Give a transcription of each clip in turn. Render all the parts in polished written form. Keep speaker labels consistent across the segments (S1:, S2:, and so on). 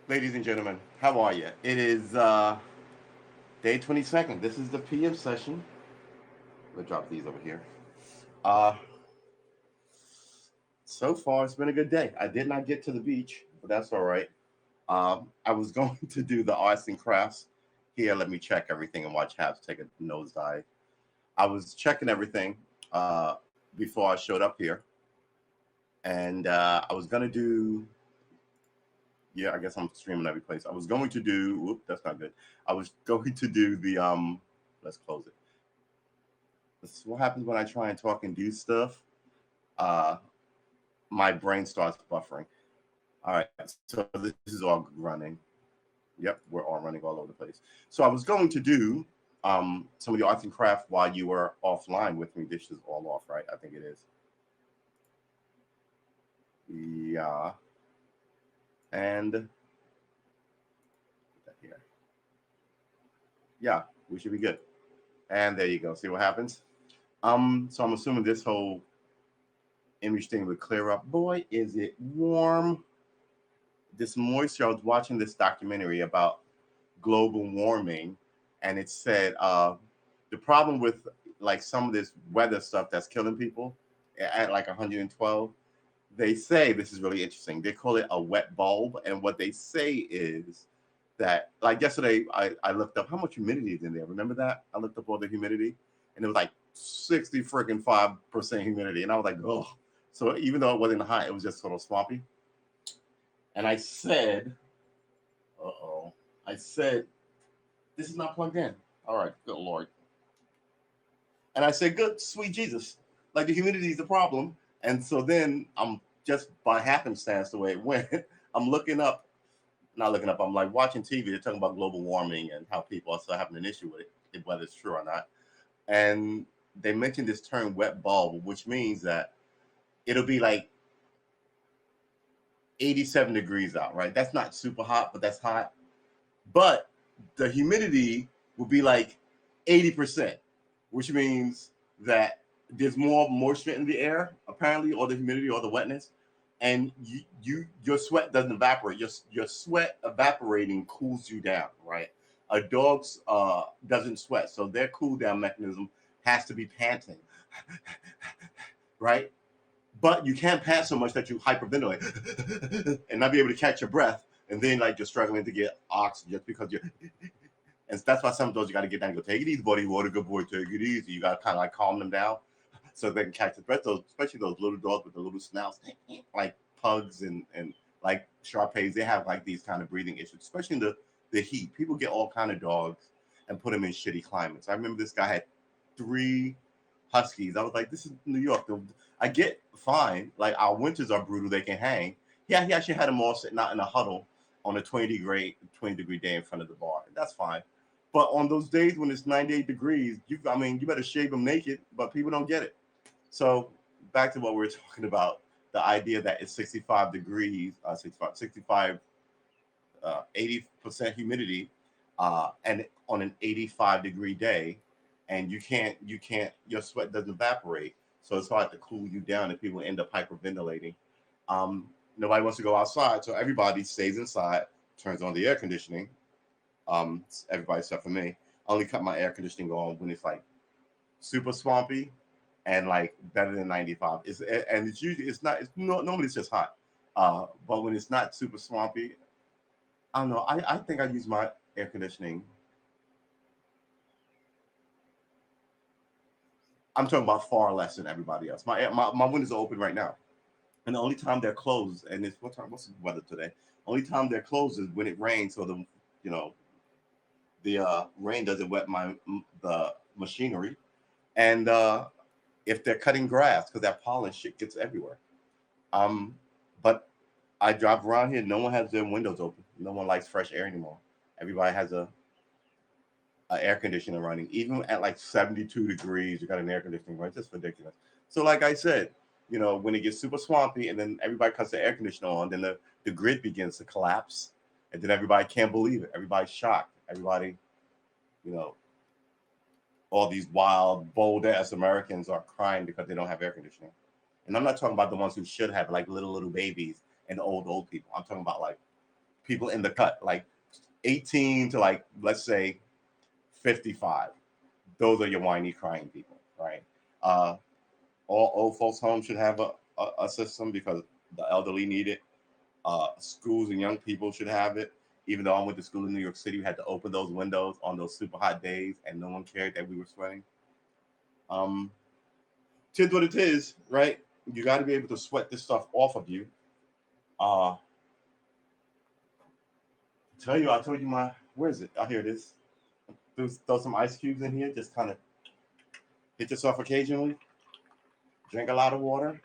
S1: Ladies and gentlemen, how are you? It is day 22nd. This is the PM session. We'll drop these over here. Uh, so far, it's been a good day. I did not get to the beach, but that's all right. I was going to do the arts and crafts. Here, let me check everything and watch Habs take a nosedive. I was checking everything before I showed up here, and I was going to do. Yeah, I guess I'm streaming every place. I was going to do. Whoop, that's not good. I was going to do the. Let's close it. This is what happens when I try and talk and do stuff. Uh, my brain starts buffering. All right, so this is all running. Yep, we're all running all over the place. So I was going to do some of the arts and craft while you were offline with me. This is all off, right? I think it is. Yeah, and put that here. Yeah, we should be good. And there you go. See what happens? So I'm assuming this whole image thing would clear up. Boy, is it warm. This moisture. I was watching this documentary about global warming, and it said the problem with like some of this weather stuff that's killing people at like 112. They say this is really interesting. They call it a wet bulb, and what they say is that like yesterday I looked up how much humidity is in there. Remember that? I looked up all the humidity, and it was like 60 freaking 5% humidity, and I was like, oh. So even though it wasn't hot, it was just sort of swampy. And I said, uh-oh. I said, this is not plugged in. All right, good Lord. And I said, good, sweet Jesus. Like the humidity is the problem. And so then I'm just by happenstance the way it went, I'm looking up, not looking up, I'm like watching TV. They're talking about global warming and how people are still having an issue with it, whether it's true or not. And they mentioned this term wet bulb, which means that it'll be like 87 degrees out, right? That's not super hot, but that's hot. But the humidity will be like 80%, which means that there's more moisture in the air, apparently, or the humidity or the wetness, and your sweat doesn't evaporate. Your sweat evaporating cools you down, right? A dog's doesn't sweat, so their cool down mechanism has to be panting, right? But you can't pant so much that you hyperventilate and not be able to catch your breath, and then like you're struggling to get oxygen just because you're. And that's why some dogs you got to get down and go, take it easy, buddy. What a good boy, take it easy. You got to kind of like calm them down so they can catch the breath. Those, especially those little dogs with the little snouts, like pugs and like Shar-Peis, they have like these kind of breathing issues, especially in the heat. People get all kind of dogs and put them in shitty climates. I remember this guy had 3 huskies. I was like, this is New York. I get fine. Like our winters are brutal. They can hang. Yeah, he actually had them all sitting out in a huddle on a 20-degree day in front of the bar. That's fine. But on those days when it's 98 degrees, I mean, you better shave them naked, but people don't get it. So back to what we were talking about, the idea that it's 65 degrees, 65, 80% humidity, and on an 85-degree day, and your sweat doesn't evaporate, so it's hard to cool you down, and people end up hyperventilating. Nobody wants to go outside, so everybody stays inside, turns on the air conditioning. Everybody except for me. I only cut my air conditioning on when it's like super swampy and like better than 95. It's usually normally it's just hot. But when it's not super swampy, I don't know. I think I use my air conditioning. I'm talking about far less than everybody else. My windows are open right now, and the only time they're closed, and it's what time? What's the weather today? Only time they're closed is when it rains, so you know the rain doesn't wet the machinery, and if they're cutting grass because that pollen shit gets everywhere. Um, but I drive around here. No one has their windows open. No one likes fresh air anymore. Everybody has a air conditioner running, even at like 72 degrees. You got an air conditioning running. It's just ridiculous. So, like I said, when it gets super swampy and then everybody cuts the air conditioner on, then the grid begins to collapse, and then everybody can't believe it. Everybody's shocked. Everybody, you know, all these wild, bold ass Americans are crying because they don't have air conditioning. And I'm not talking about the ones who should have, like little babies and old people. I'm talking about like people in the cut, like 18 to like, let's say 55. Those are your whiny, crying people, right? All old folks' homes should have a system because the elderly need it. Schools and young people should have it. Even though I went to school in New York City, we had to open those windows on those super hot days, and no one cared that we were sweating. Tis what it is, right? You got to be able to sweat this stuff off of you. I told you where is it? Oh, here it is. Throw some ice cubes in here, just kind of hit yourself occasionally. Drink a lot of water,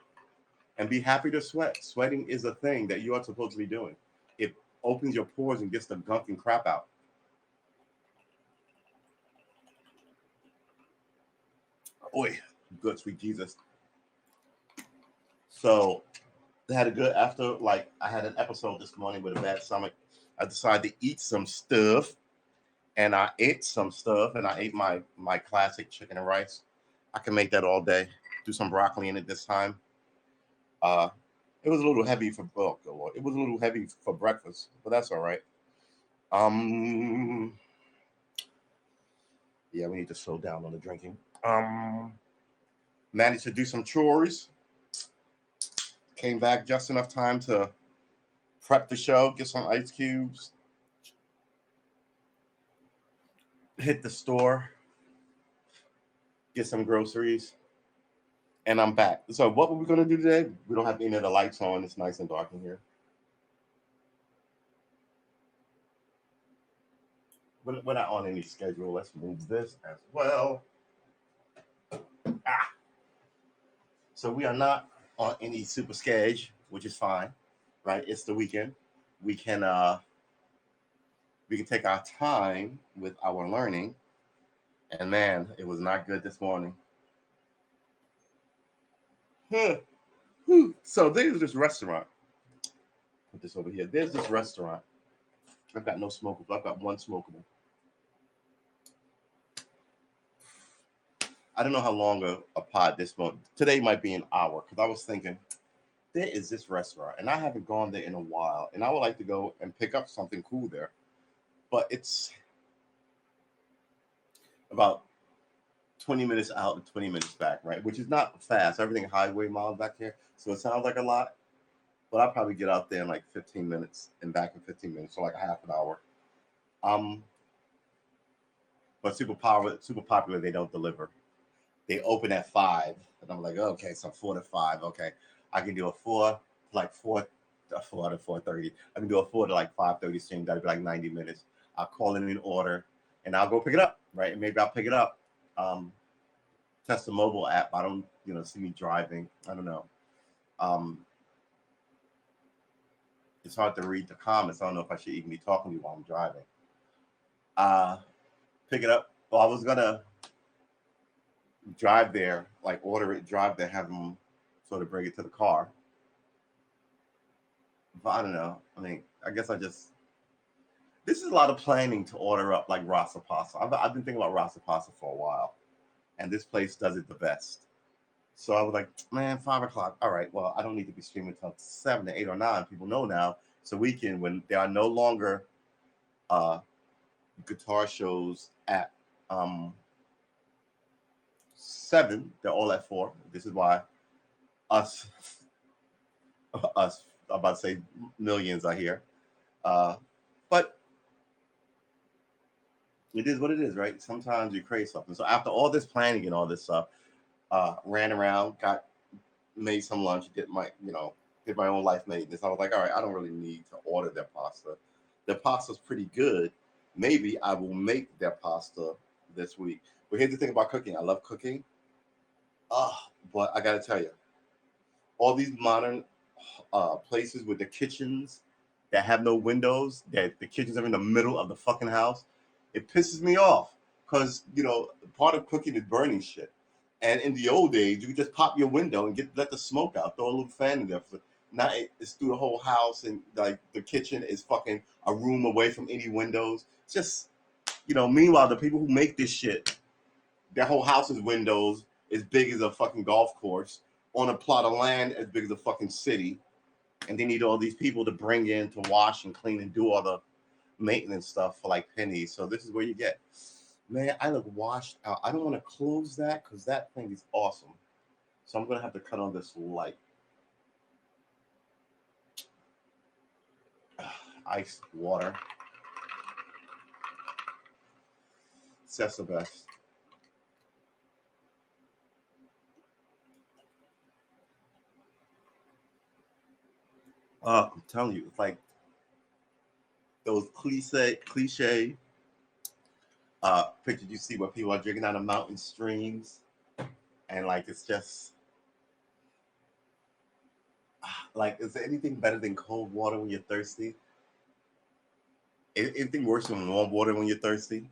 S1: and be happy to sweat. Sweating is a thing that you are supposed to be doing. It opens your pores and gets the gunk and crap out. Oi, good sweet Jesus. So I had a good I had an episode this morning with a bad stomach. I decided to eat some stuff, and I ate some stuff, and I ate my classic chicken and rice. I can make that all day. Do some broccoli in it this time. It was a little heavy for it was a little heavy for breakfast, but that's all right. Yeah, we need to slow down on the drinking. Managed to do some chores. Came back just enough time to prep the show, get some ice cubes, hit the store, get some groceries, and I'm back. So what were we going to do today? We don't have any of the lights on. It's nice and dark in here. We're not on any schedule. Let's move this as well. So we are not on any super schedule, which is fine, right? It's the weekend. We can take our time with our learning. And man, it was not good this morning. So there's this restaurant. Put this over here. There's this restaurant. I've got no smokable. I've got one smokable. I don't know how long a pod this month. Today might be an hour because I was thinking there is this restaurant and I haven't gone there in a while, and I would like to go and pick up something cool there, but it's about 20 minutes out and 20 minutes back, right? Which is not fast. Everything highway miles back here, so it sounds like a lot, but I'll probably get out there in like 15 minutes and back in 15 minutes, so like a half an hour. But super popular. They don't deliver. They open at 5, and I'm like, okay, so 4 to 5. Okay, I can do a 4 to 4:30. I can do a 4 to like 5:30 stream. That'd be like 90 minutes. I'll call in an order, and I'll go pick it up. Right, and maybe I'll pick it up. Test the mobile app. I don't, see me driving. I don't know. It's hard to read the comments. I don't know if I should even be talking to you while I'm driving. Pick it up. Well, I was gonna drive there, like order it, drive there, have them sort of bring it to the car. But I don't know. I mean, I guess this is a lot of planning to order up like Rasa Pasta. I've been thinking about Rasa Pasta for a while, and this place does it the best. So I was like, man, 5 o'clock. All right, well, I don't need to be streaming until 7 or 8 or 9. People know now. So weekend when there are no longer guitar shows at 7, they're all at 4. This is why us, I'm about to say millions are here. But it is what it is, right? Sometimes you crave something. So after all this planning and all this stuff, ran around, made some lunch, did my own life maintenance. I was like, all right, I don't really need to order their pasta. Their pasta's pretty good. Maybe I will make their pasta this week. But here's the thing about cooking. I love cooking. But I gotta tell you, all these modern places with the kitchens that have no windows, that the kitchens are in the middle of the fucking house, it pisses me off because part of cooking is burning shit. And in the old days, you could just pop your window and let the smoke out, throw a little fan in there. Now it's through the whole house, and like the kitchen is fucking a room away from any windows. It's just, meanwhile, the people who make this shit, their whole house is windows as big as a fucking golf course on a plot of land as big as a fucking city. and they need all these people to bring in to wash and clean and do all the maintenance stuff for like pennies. So this is where you get. Man, I look washed out. I don't want to close that because that thing is awesome. So I'm gonna have to cut on this light. Ice water. That's the best. I'm telling you, it's like those cliche pictures you see where people are drinking out of mountain streams, and like it's just like, is there anything better than cold water when you're thirsty? Anything worse than warm water when you're thirsty?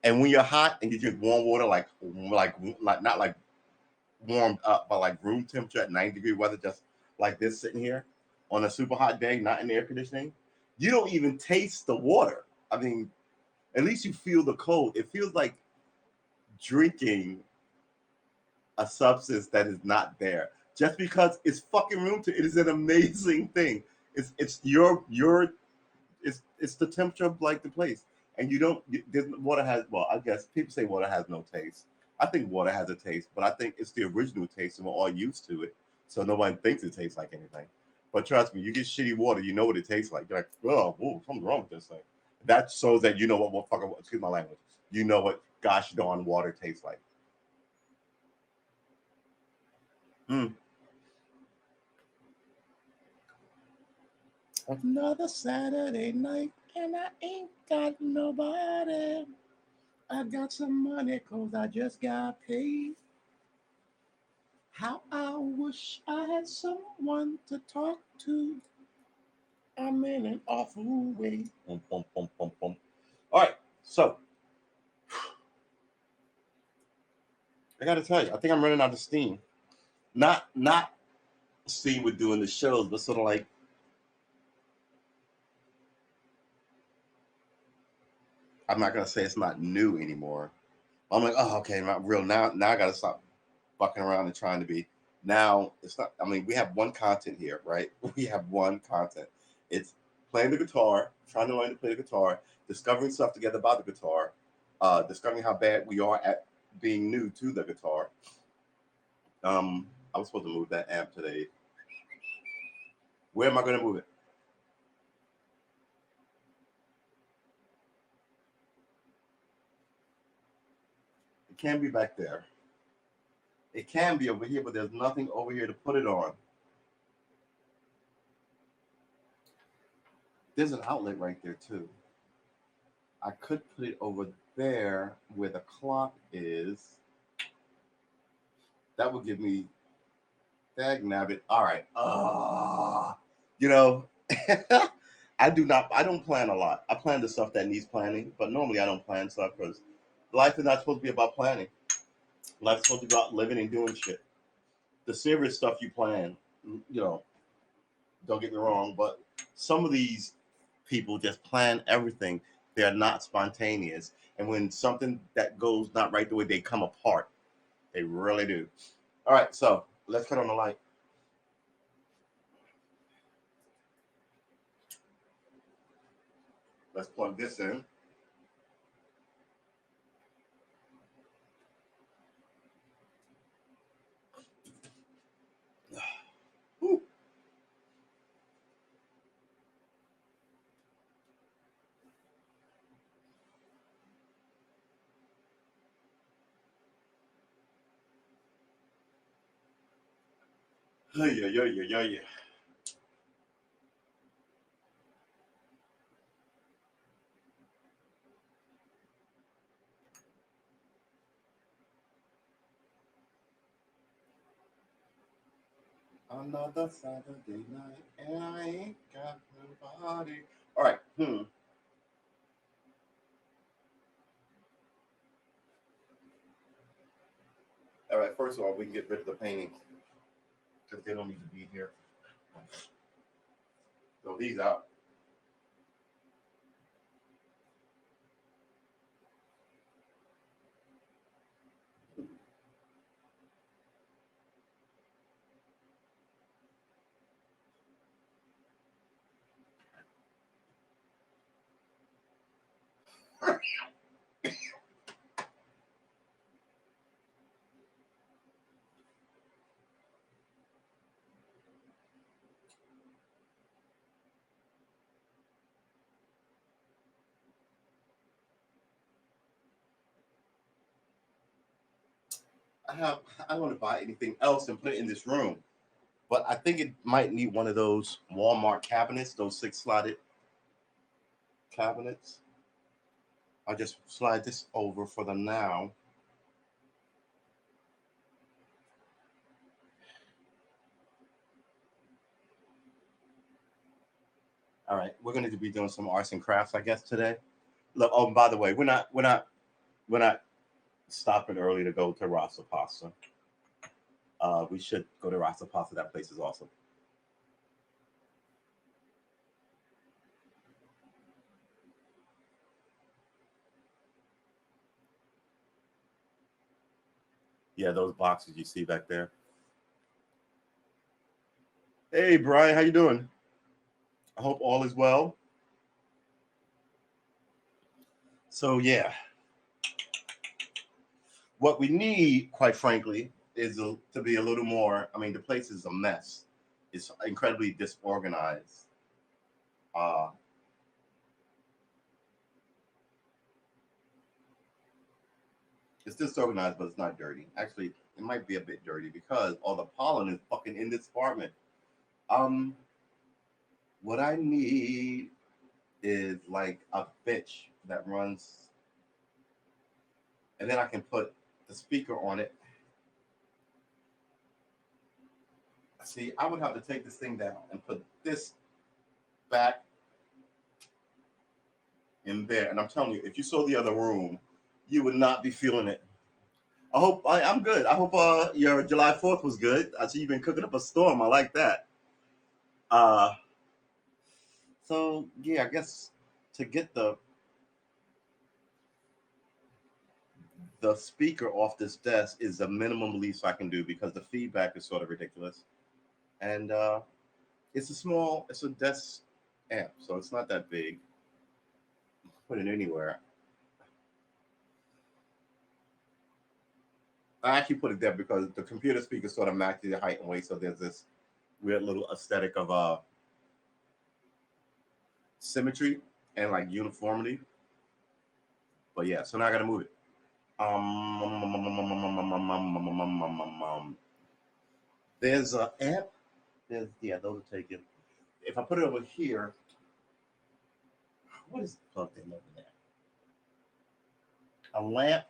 S1: And when you're hot and you drink warm water, like not like warmed up, but like room temperature at 90-degree weather, just like this sitting here on a super hot day, not in air conditioning, you don't even taste the water. I mean, at least you feel the cold. It feels like drinking a substance that is not there just because it's fucking room to. It is an amazing thing. It's your it's the temperature of like the place, and you don't. Water has, well, I guess people say water has no taste. I think water has a taste, but I think it's the original taste, and we're all used to it, so nobody thinks it tastes like anything. But trust me, you get shitty water, you know what it tastes like. You're like, oh, whoa, something's wrong with this thing. That shows that you know what fucking, excuse my language. You know what gosh darn water tastes like. Mm. Another Saturday night, and I ain't got nobody. I got some money cause I just got paid. How I wish I had someone to talk to. I'm in an awful way. Bum, bum, bum, bum, bum. All right, so I got to tell you, I think I'm running out of steam. Not steam with doing the shows, but sort of like I'm not gonna say it's not new anymore. I'm like, oh, okay, not real. Now I gotta stop fucking around and trying to be. Now it's not. I mean, we have one content here, right? We have one content. It's playing the guitar, trying to learn to play the guitar, discovering stuff together about the guitar, discovering how bad we are at being new to the guitar. I was supposed to move that amp today. Where am I going to move it? It can be back there. It can be over here, but there's nothing over here to put it on. There's an outlet right there too. I could put it over there where the clock is. That would give me dag nabbit. All right. You know, I don't plan a lot. I plan the stuff that needs planning, but normally I don't plan stuff because life is not supposed to be about planning. Life's supposed to be about living and doing shit. The serious stuff you plan, you know, don't get me wrong, but some of these people just plan everything. They are not spontaneous. And when something that goes not right the way, they come apart. They really do. All right, so let's cut on the light. Let's plug this in. Whew. Yeah, yeah, yeah, yeah, yeah. Another Saturday night, and I ain't got nobody. All right. All right. First of all, we can get rid of the paintings because they don't need to be here. So these out. I don't want to buy anything else and put it in this room. But I think it might need one of those Walmart cabinets, those 6 slotted cabinets. I'll just slide this over for the now. All right, we're going to be doing some arts and crafts, I guess, today. Look, oh, and by the way, we're not stopping early to go to Rasa Pasta. We should go to Rasa Pasta. That place is awesome. Yeah, those boxes you see back there. Hey, Brian, how you doing? I hope all is well. So yeah, what we need, quite frankly, is to be a little more. I mean, the place is a mess. It's incredibly disorganized. Uh, it's disorganized, but it's not dirty. Actually, it might be a bit dirty because all the pollen is fucking in this apartment. Um, what I need is like a bench that runs, and then I can put the speaker on it. See, I would have to take this thing down and put this back in there. And I'm telling you, if you saw the other room, you would not be feeling it. I'm good. I hope your July 4th was good. I see you've been cooking up a storm. I like that. Uh, so yeah, I guess to get the speaker off this desk is the minimum least I can do because the feedback is sort of ridiculous. And it's a desk amp, so it's not that big. Put it anywhere. I actually put it there because the computer speaker sort of matches the height and weight, so there's this weird little aesthetic of symmetry and like uniformity. But yeah, so now I gotta move it. There's a amp. There's yeah, those are taken. If I put it over here, what is plugged in over there? A lamp,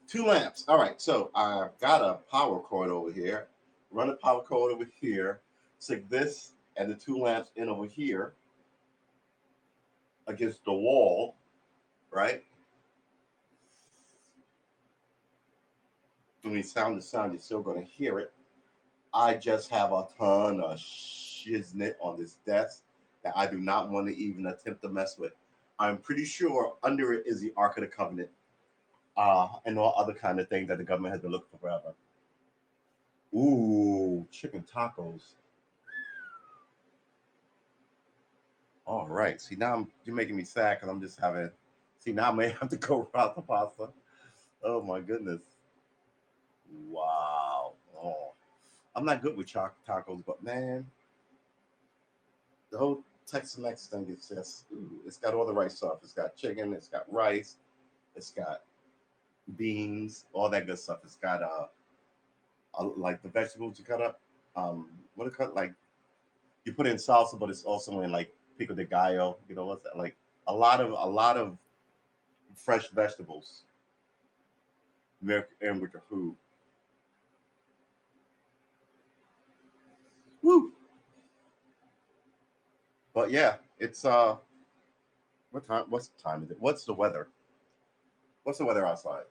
S1: 2 lamps. All right, so I've got a power cord over here. Run the power cord over here. Stick this and the 2 lamps in over here against the wall, right? When you sound the sound, you're still going to hear it. I just have a ton of shiznit on this desk that I do not want to even attempt to mess with. I'm pretty sure under it is the Ark of the Covenant and all other kind of things that the government has been looking for forever. Ooh, chicken tacos. All right. See, now you're making me sad because I'm just having. See, now I may have to go rasa pasta. Oh my goodness. Wow. Oh, I'm not good with tacos, but man, the whole Tex-Mex thing is just. Ooh, it's got all the right stuff. It's got chicken. It's got rice. It's got beans. All that good stuff. It's got like the vegetables you cut up. What it cut like you put in salsa, but it's also in like pico de gallo. You know what's that? Like a lot of fresh vegetables and with the food. Woo! But yeah, it's what time? What's the time is it? What's the weather? What's the weather outside?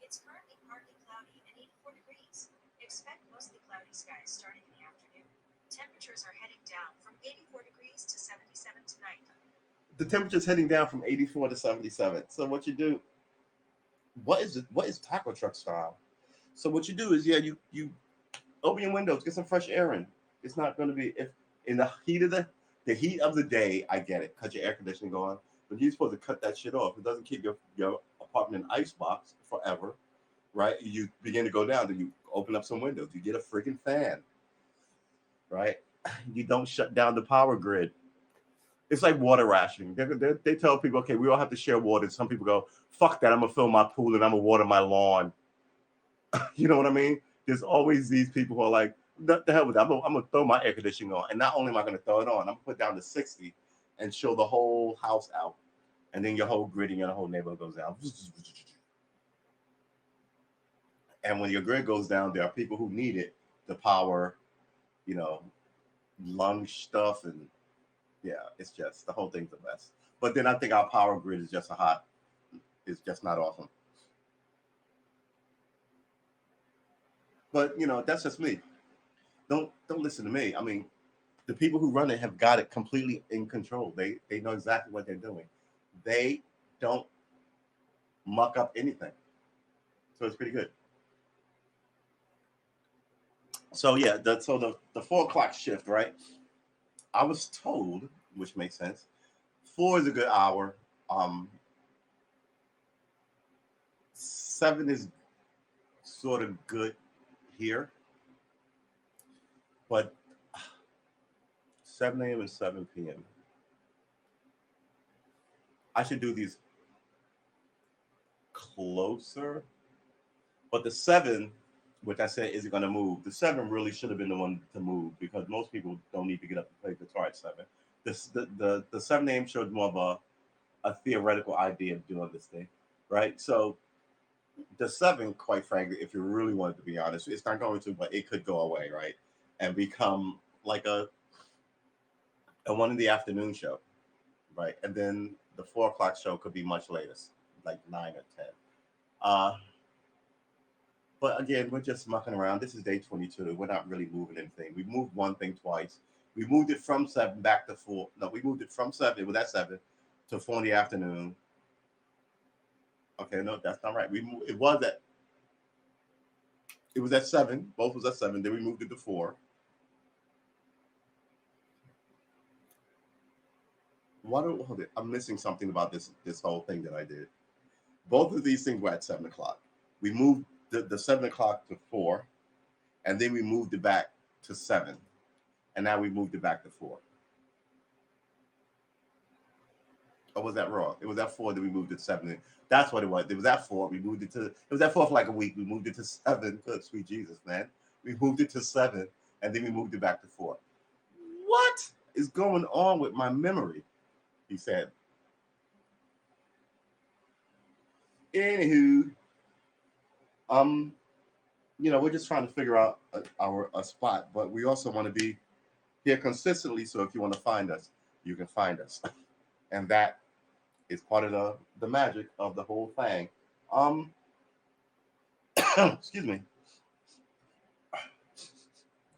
S2: It's currently partly cloudy and 84 degrees. Expect mostly cloudy skies starting in the afternoon. Temperatures are heading down from 84 degrees to 77 tonight.
S1: The temperature's heading down from 84 to 77. So what you do? What is it? What is taco truck style? So what you do is yeah, you open your windows, get some fresh air in. It's not going to be if in the heat of The heat of the day, I get it. Cut your air conditioning going, but you're supposed to cut that shit off. It doesn't keep your apartment in icebox forever, right? You begin to go down, then you open up some windows. You get a freaking fan, right? You don't shut down the power grid. It's like water rationing. They tell people, okay, we all have to share water. Some people go, fuck that, I'm gonna fill my pool and I'm gonna water my lawn. You know what I mean? There's always these people who are like, what the hell with that? I'm gonna throw my air conditioning on. And not only am I gonna throw it on, I'm gonna put down to 60 and show the whole house out. And then your whole grid and your whole neighborhood goes down. And when your grid goes down, there are people who need it to power, you know, lung stuff. And yeah, it's just the whole thing's a mess. But then I think our power grid is just it's just not awesome. But you know, that's just me. Don't listen to me. I mean, the people who run it have got it completely in control. They know exactly what they're doing. They don't muck up anything. So it's pretty good. So yeah, the 4 o'clock shift, right? I was told, which makes sense, 4 is a good hour. 7 is sort of good here, but 7 a.m. and 7 p.m. I should do these closer, but the 7, which I said isn't going to move, the 7 really should have been the one to move because most people don't need to get up and play guitar at 7. The 7 a.m. showed more of a theoretical idea of doing this thing, right? So the 7, quite frankly, if you really wanted to be honest, it's not going to, but it could go away, right? And become like a 1 in the afternoon show, right? And then the 4 o'clock show could be much later, like 9 or 10. Uh, but again, we're just mucking around. This is day 22. We're not really moving anything. We moved one thing twice. We moved it from 7 back to 4. No, we moved it from 7. It was at 7 to 4 in the afternoon. Okay, no, that's not right. It was at 7. Both was at 7. Then we moved it to 4. Hold it? I'm missing something about this whole thing that I did. Both of these things were at 7 o'clock. We moved the 7 o'clock to 4, and then we moved it back to 7, and now we moved it back to 4. Or was that wrong? It was at 4, then we moved it to 7. That's what it was. It was at 4. We moved it to. It was at 4 for like a week. We moved it to 7. Good sweet Jesus, man. We moved it to 7, and then we moved it back to 4. What is going on with my memory? He said. Anywho, we're just trying to figure out a spot, but we also want to be here consistently. So if you want to find us, you can find us, and that is part of the magic of the whole thing. Excuse me.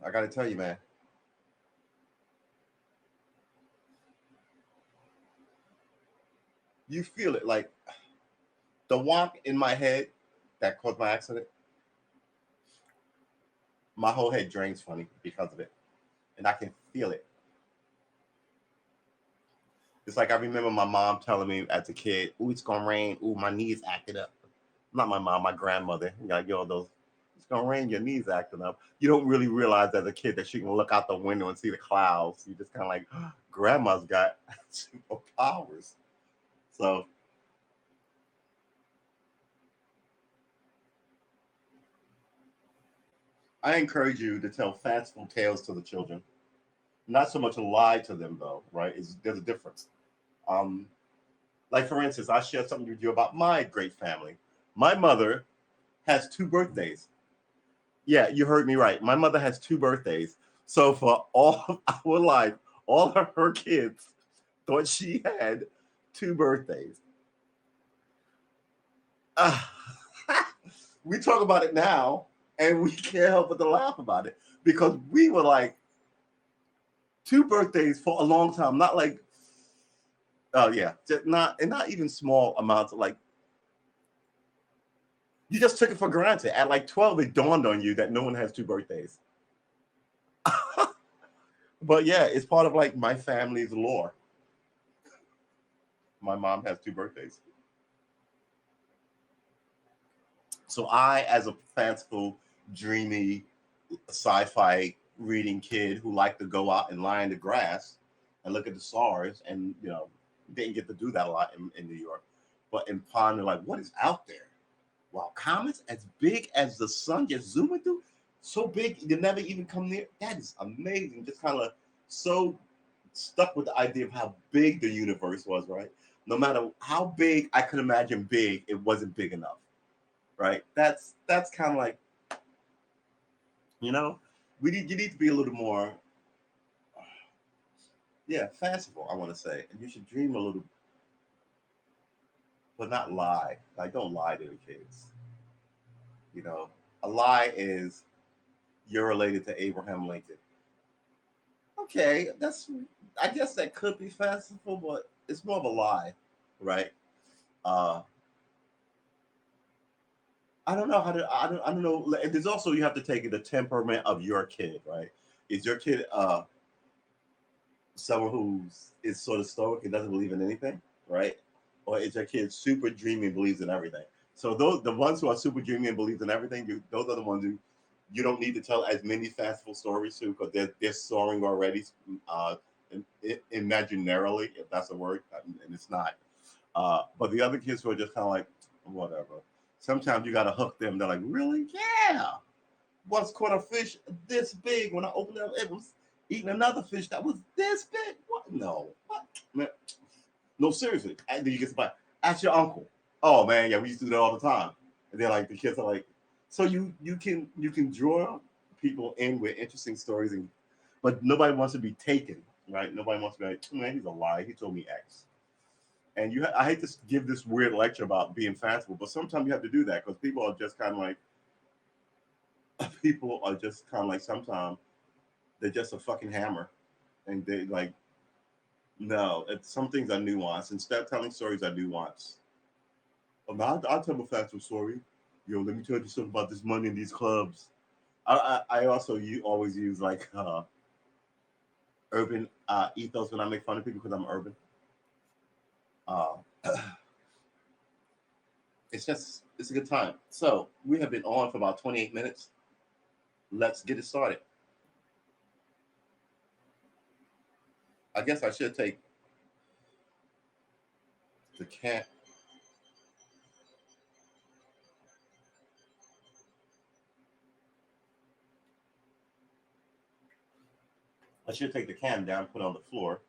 S1: I got to tell you, man. You feel it like the wonk in my head that caused my accident. My whole head drains funny because of it, and I can feel it. It's like I remember my mom telling me as a kid, "Ooh, it's gonna rain. Ooh, my knees acted up." Not my mom, my grandmother. Like, yo, those it's gonna rain, your knees acting up. You don't really realize as a kid that she can look out the window and see the clouds. You just kind of like, grandma's got superpowers. So I encourage you to tell fanciful tales to the children. Not so much a lie to them, though, right? There's a difference. Um, like for instance, I shared something with you about my great family. My mother has 2 birthdays. Yeah, you heard me right. My mother has 2 birthdays. So for all of our life, all of her kids thought she had 2 birthdays. Uh, we talk about it now, and we can't help but to laugh about it because we were like 2 birthdays for a long time. Not like, oh yeah, just not even small amounts. Like you just took it for granted. At like 12, it dawned on you that no one has 2 birthdays. But yeah, it's part of like my family's lore. My mom has two birthdays. So I, as a fanciful, dreamy, sci-fi reading kid who liked to go out and lie in the grass and look at the stars, and didn't get to do that a lot in New York, but in ponder like what is out there. Wow, comets as big as the sun, just zooming through, so big you never even come near. That is amazing. Just kind of so stuck with the idea of how big the universe was, right? No matter how big I could imagine big, it wasn't big enough, right? That's kind of like, you know, you need to be a little more, yeah, fanciful. I want to say, and you should dream a little, but not lie. Like, don't lie to the kids. You know, a lie is you're related to Abraham Lincoln. Okay, that's, I guess that could be fanciful, but it's more of a lie, right? Uh, I don't know how to. I don't know. And there's also, you have to take the temperament of your kid, right? Is your kid someone who's is sort of stoic and doesn't believe in anything, right? Or is your kid super dreamy and believes in everything? So those, the ones who are super dreamy and believes in everything, those are the ones who you don't need to tell as many fanciful stories to, because they're soaring already, uh, imaginarily, if that's a word, and it's not. But the other kids who are just kind of like whatever. Sometimes you got to hook them. They're like, really? Yeah. Once caught a fish this big. When I opened it up, it was eating another fish that was this big. What? No. What? Man. No, seriously. And then you get somebody, ask your uncle. Oh man, yeah, we used to do that all the time. And then like the kids are like, so you can draw people in with interesting stories, and but nobody wants to be taken, right? Nobody wants to be like, man, he's a lie. He told me X. And I hate to give this weird lecture about being fanciful, but sometimes you have to do that because people are just kind of like, people are just kind of like, sometimes they're just a fucking hammer, and they like, no, some things are nuanced. Instead of telling stories are nuanced. I'll tell a fanciful story. Yo, let me tell you something about this money in these clubs. I also always use like urban ethos when I make fun of people because I'm urban. Uh, it's a good time. So we have been on for about 28 minutes. Let's get it started. I guess I should take the can. I should take the can down, put it on the floor,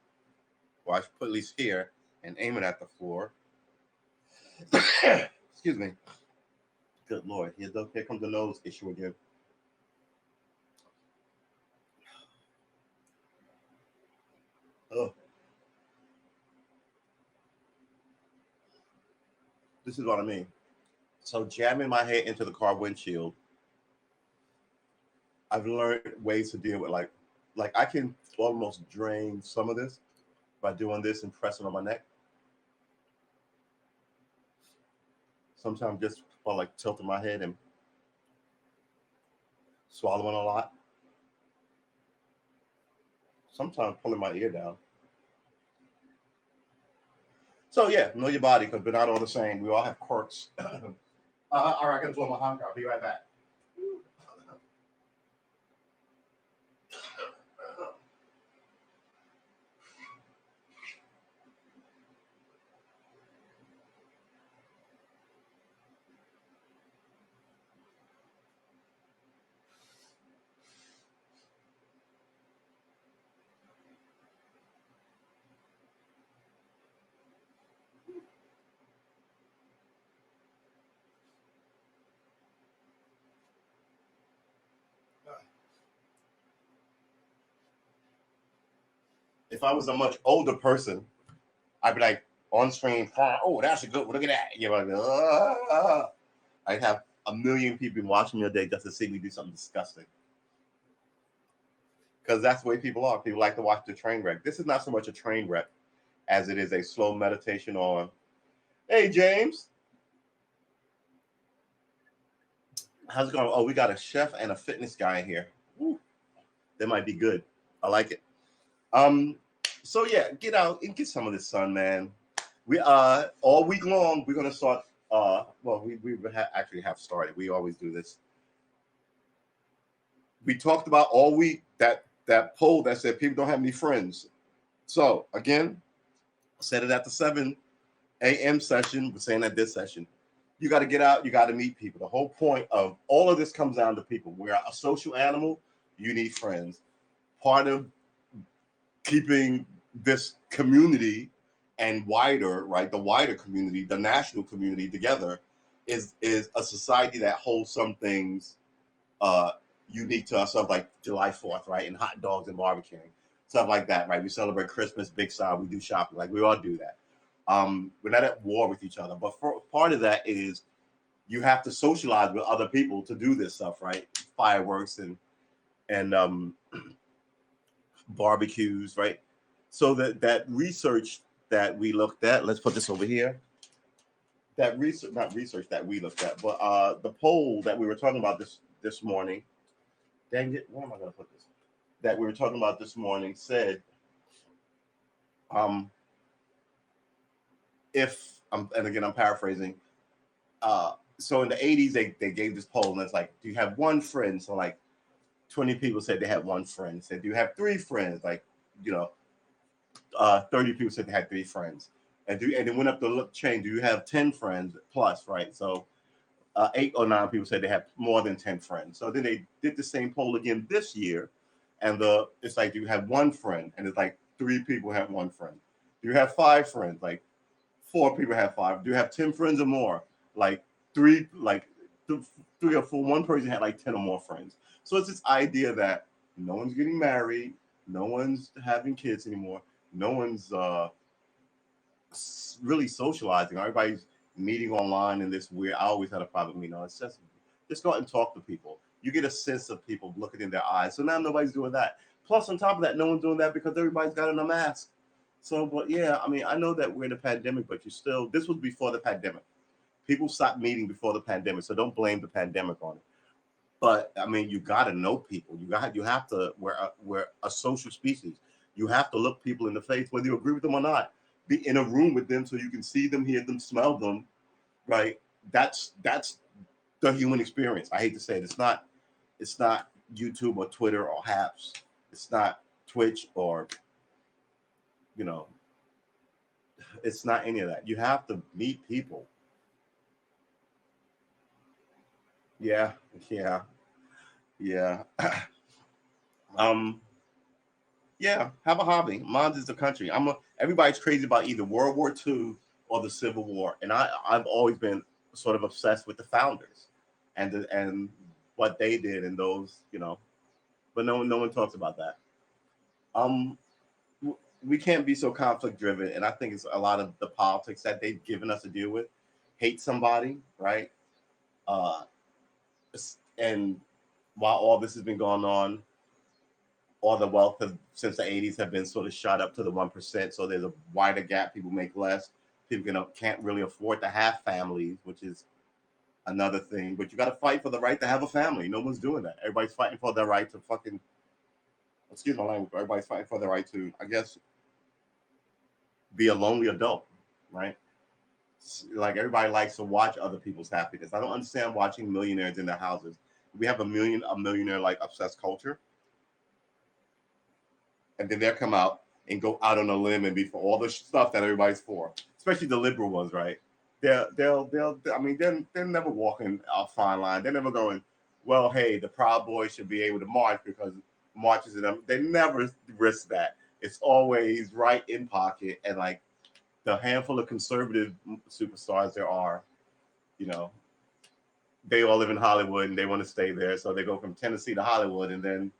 S1: or I should put at least here and aim it at the floor. Excuse me. Good lord, here comes the nose issue again. Oh, this is what I mean. So jamming my head into the car windshield, I've learned ways to deal with like I can almost drain some of this by doing this and pressing on my neck. Sometimes just by like tilting my head and swallowing a lot. Sometimes pulling my ear down. So yeah, know your body because we're not all the same. We all have quirks. All right, I gotta blow my honk. I'll be right back. If I was a much older person, I'd be like on screen. Oh, that's a good one. Look at that. You're like, I'd have a million people watching me a day just to see me do something disgusting. Because that's the way people are. People like to watch the train wreck. This is not so much a train wreck as it is a slow meditation on, hey, James, how's it going? Oh, we got a chef and a fitness guy in here. Ooh, they might be good. I like it. Um, so yeah, get out and get some of this sun, man. We all week long we're gonna start. Well, actually have started. We always do this. We talked about all week that poll that said people don't have any friends. So again, I said it at the 7 a.m. session. We're saying at this session, you got to get out. You got to meet people. The whole point of all of this comes down to people. We're a social animal. You need friends. Part of keeping this community and wider, right, the wider community, the national community together is a society that holds some things uh, unique to ourselves, like July 4th, right, and hot dogs and barbecuing, stuff like that, right? We celebrate Christmas, big style, we do shopping, like we all do that. We're not at war with each other, but for, part of that is you have to socialize with other people to do this stuff, right? Fireworks and barbecues, right? So that research that we looked at, let's put this over here. That research, not research that we looked at, but the poll that we were talking about this morning. Dang it, where am I going to put this? That we were talking about this morning said, um, if and again I'm paraphrasing. So in the 80s they gave this poll and it's like, do you have one friend? So like 20 people said they had one friend. Said, do you have three friends? Like, you know, 30 people said they had three friends. And it went up the chain. Do you have 10 friends plus, right? So 8 or 9 people said they have more than 10 friends. So then they did the same poll again this year. And it's like, do you have one friend? And it's like 3 people have one friend. Do you have 5 friends? Like 4 people have 5. Do you have 10 friends or more? Like three, like 3 or 4. One person had like 10 or more friends. So it's this idea that no one's getting married, no one's having kids anymore, no one's really socializing. Everybody's meeting online in this weird. I always had a problem. It's just go out and talk to people. You get a sense of people looking in their eyes. So now nobody's doing that. Plus, on top of that, no one's doing that because everybody's got on a mask. So, but yeah, I mean, I know that we're in a pandemic, but you still. This was before the pandemic. People stopped meeting before the pandemic, so don't blame the pandemic on it. But I mean, you got to know people. You have to. We're a social species. You have to look people in the face, whether you agree with them or not. Be in a room with them so you can see them, hear them, smell them. Right? That's the human experience. I hate to say it. It's not YouTube or Twitter or Haps. It's not Twitch or you know. It's not any of that. You have to meet people. Yeah, yeah, yeah. um, Yeah, have a hobby. Mine is the country. Everybody's crazy about either World War II or the Civil War, and I've always been sort of obsessed with the founders and what they did and those, but no one talks about that. Um, we can't be so conflict driven, and I think it's a lot of the politics that they've given us to deal with. Hate somebody, right? Uh, and while all this has been going on, all the wealth since the 80s have been sort of shot up to the 1%. So there's a wider gap. People make less. People can't really afford to have families, which is another thing. But you got to fight for the right to have a family. No one's doing that. Everybody's fighting for their right to fucking, excuse my language, but everybody's fighting for their right to, I guess, be a lonely adult, right? Like everybody likes to watch other people's happiness. I don't understand watching millionaires in their houses. We have a millionaire like obsessed culture, and then they'll come out and go out on a limb and be for all the stuff that everybody's for, especially the liberal ones, right? They'll I mean, they're never walking a fine line. They're never going, well, hey, the Proud Boys should be able to march because marches in them. They never risk that. It's always right in pocket, and like the handful of conservative superstars there are, you know, they all live in Hollywood and they want to stay there, so they go from Tennessee to Hollywood, and then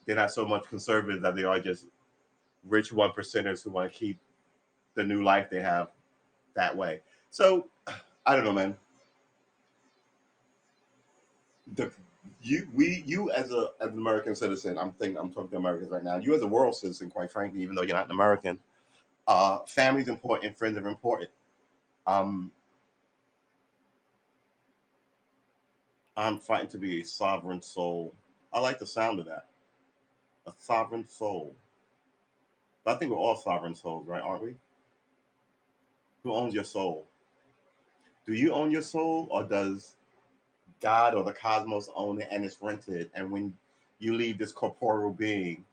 S1: they're not so much conservative that they are just rich 1%ers who want to keep the new life they have that way. So I don't know, man. The you as an American citizen, I'm talking to Americans right now. You as a world citizen, quite frankly, even though you're not an American, family's important, friends are important. Um, I'm fighting to be a sovereign soul. I like the sound of that. A sovereign soul. But I think we're all sovereign souls, right? Aren't we? Who owns your soul? Do you own your soul, or does God or the cosmos own it and it's rented? And when you leave this corporeal being,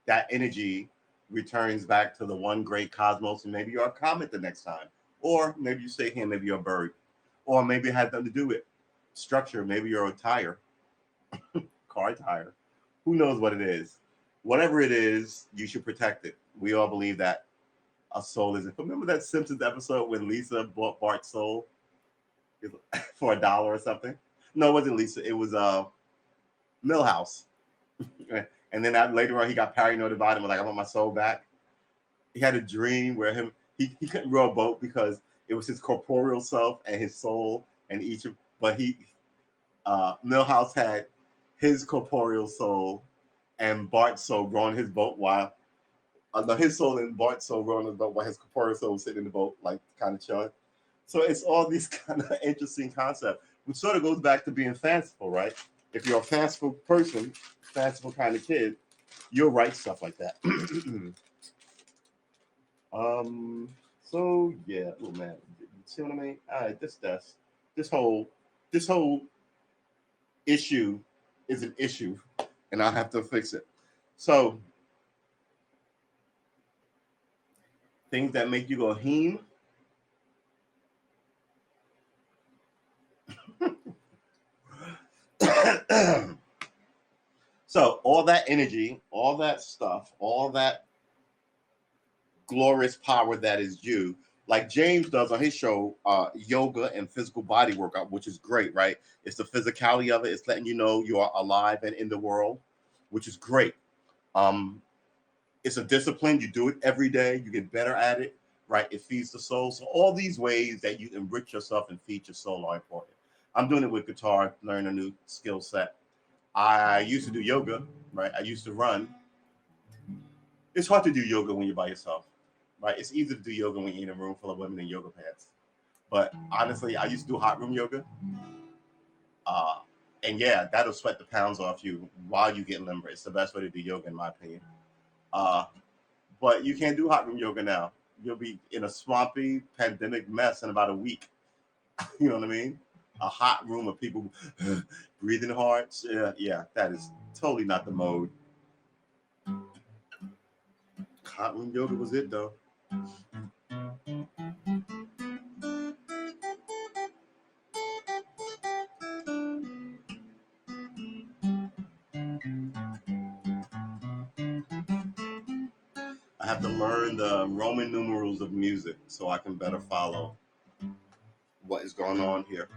S1: that energy returns back to the one great cosmos, and maybe you're a comet the next time, or maybe you stay here, maybe you're a bird, or maybe it has nothing to do with structure. Maybe you're a tire, car tire. Who knows what it is? Whatever it is, you should protect it. We all believe that a soul isn't. Remember that Simpsons episode when Lisa bought Bart's soul for $1 or something? No, it wasn't Lisa. It was Millhouse. And then later on, he got paranoid about it. Was like, I want my soul back. He had a dream where he couldn't row a boat because it was his corporeal self and his soul and each of. But Millhouse had his corporeal soul and Bart's soul rowing his boat while his soul and Bart's soul rowing his boat while his corporeal soul was sitting in the boat, like kind of chilling. So it's all these kind of interesting concepts, which sort of goes back to being fanciful, right? If you're a fanciful person, fanciful kind of kid, you'll write stuff like that. um. So yeah. Oh man. You see what I mean? All right. This whole this whole issue is an issue, and I have to fix it. So things that make you go heme. So all that energy, all that stuff, all that glorious power that is you, like James does on his show, yoga and physical body workout, which is great, right? It's the physicality of it. It's letting you know you are alive and in the world, which is great. Um, it's a discipline. You do it every day. You get better at it, right? It feeds the soul. So all these ways that you enrich yourself and feed your soul are important. I'm doing it with guitar, learn a new skill set. I used to do yoga, right? I used to run. It's hard to do yoga when you're by yourself, right? It's easy to do yoga when you're in a room full of women in yoga pants. But honestly, I used to do hot room yoga. Uh, and yeah, that'll sweat the pounds off you while you get limber. It's the best way to do yoga, in my opinion. Uh, but you can't do hot room yoga now. You'll be in a swampy pandemic mess in about a week. You know what I mean? A hot room of people breathing hard. Yeah, yeah, that is totally not the mode. Hot room yoga was it though. I have to learn the Roman numerals of music so I can better follow what is going on here.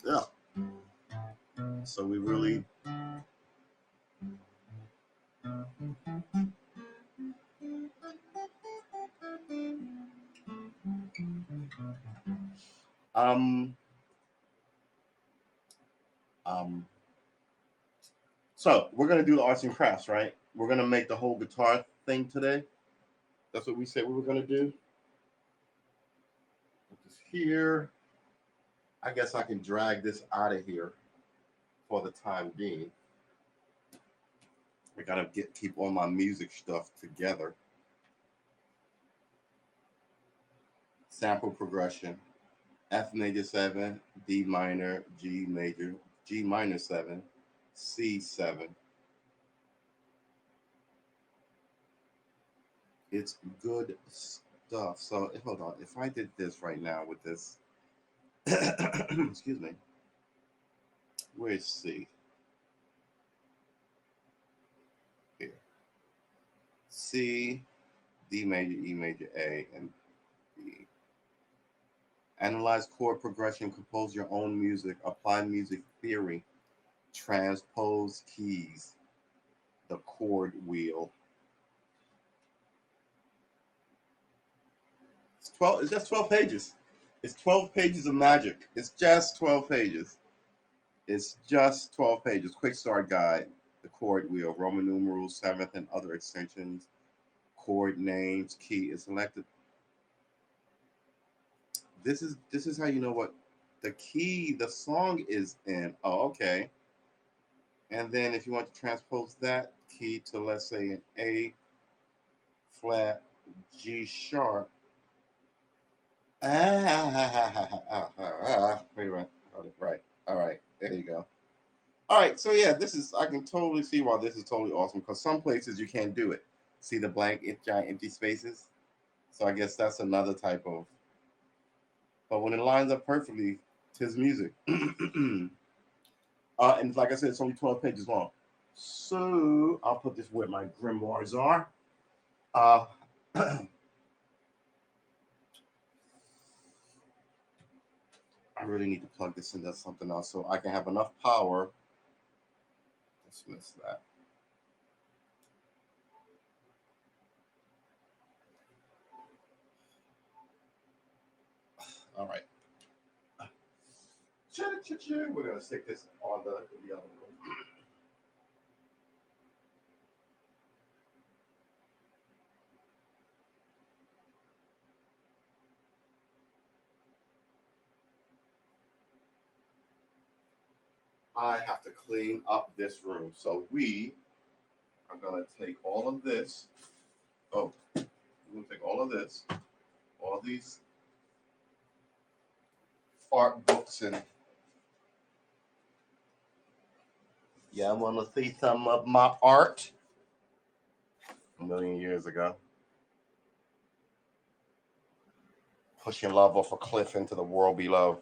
S1: Yeah. So we really um um so we're gonna do the arts and crafts, right? We're gonna make the whole guitar thing today. That's what we said we were gonna do. Put this here. I guess I can drag this out of here for the time being. I gotta keep all my music stuff together. Sample progression. F major 7, D minor, G major, G minor 7, C7. It's good stuff. So hold on. If I did this right now with this, excuse me, where's C? Here. C, D major, E major, A, and B. Analyze chord progression, compose your own music, apply music theory, transpose keys, the chord wheel. It's 12, it's just 12 pages. It's 12 pages of magic. It's just 12 pages. It's just 12 pages. Quick start guide, the chord wheel, Roman numerals, seventh, and other extensions, chord names, key is selected. This is how you know what. the key, the song is in. Oh, okay. And then if you want to transpose that key to, let's say, an A flat G sharp. Wait a minute. Right. All right. There you go. All right. So yeah, this is, I can totally see why this is totally awesome, because some places you can't do it. See the blank, giant empty spaces? So I guess that's another type of, but when it lines up perfectly, tis music. And like I said, it's only 12 pages long. So I'll put this where my grimoires are. Uh, I really need to plug this into something else so I can have enough power. Dismiss that. All right. We're going to stick this on the other one. I have to clean up this room. So we are going to take all of this. Oh, we're going to take all of this, all these art books, and yeah, I want to see some of my art a million years ago. Pushing love off a cliff into the world below.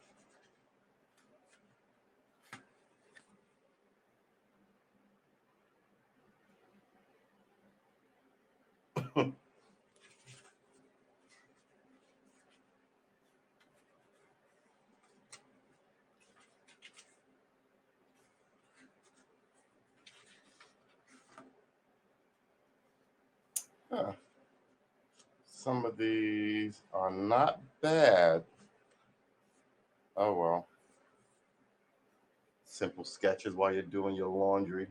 S1: Huh. Some of these are not bad. Oh well. Simple sketches while you're doing your laundry.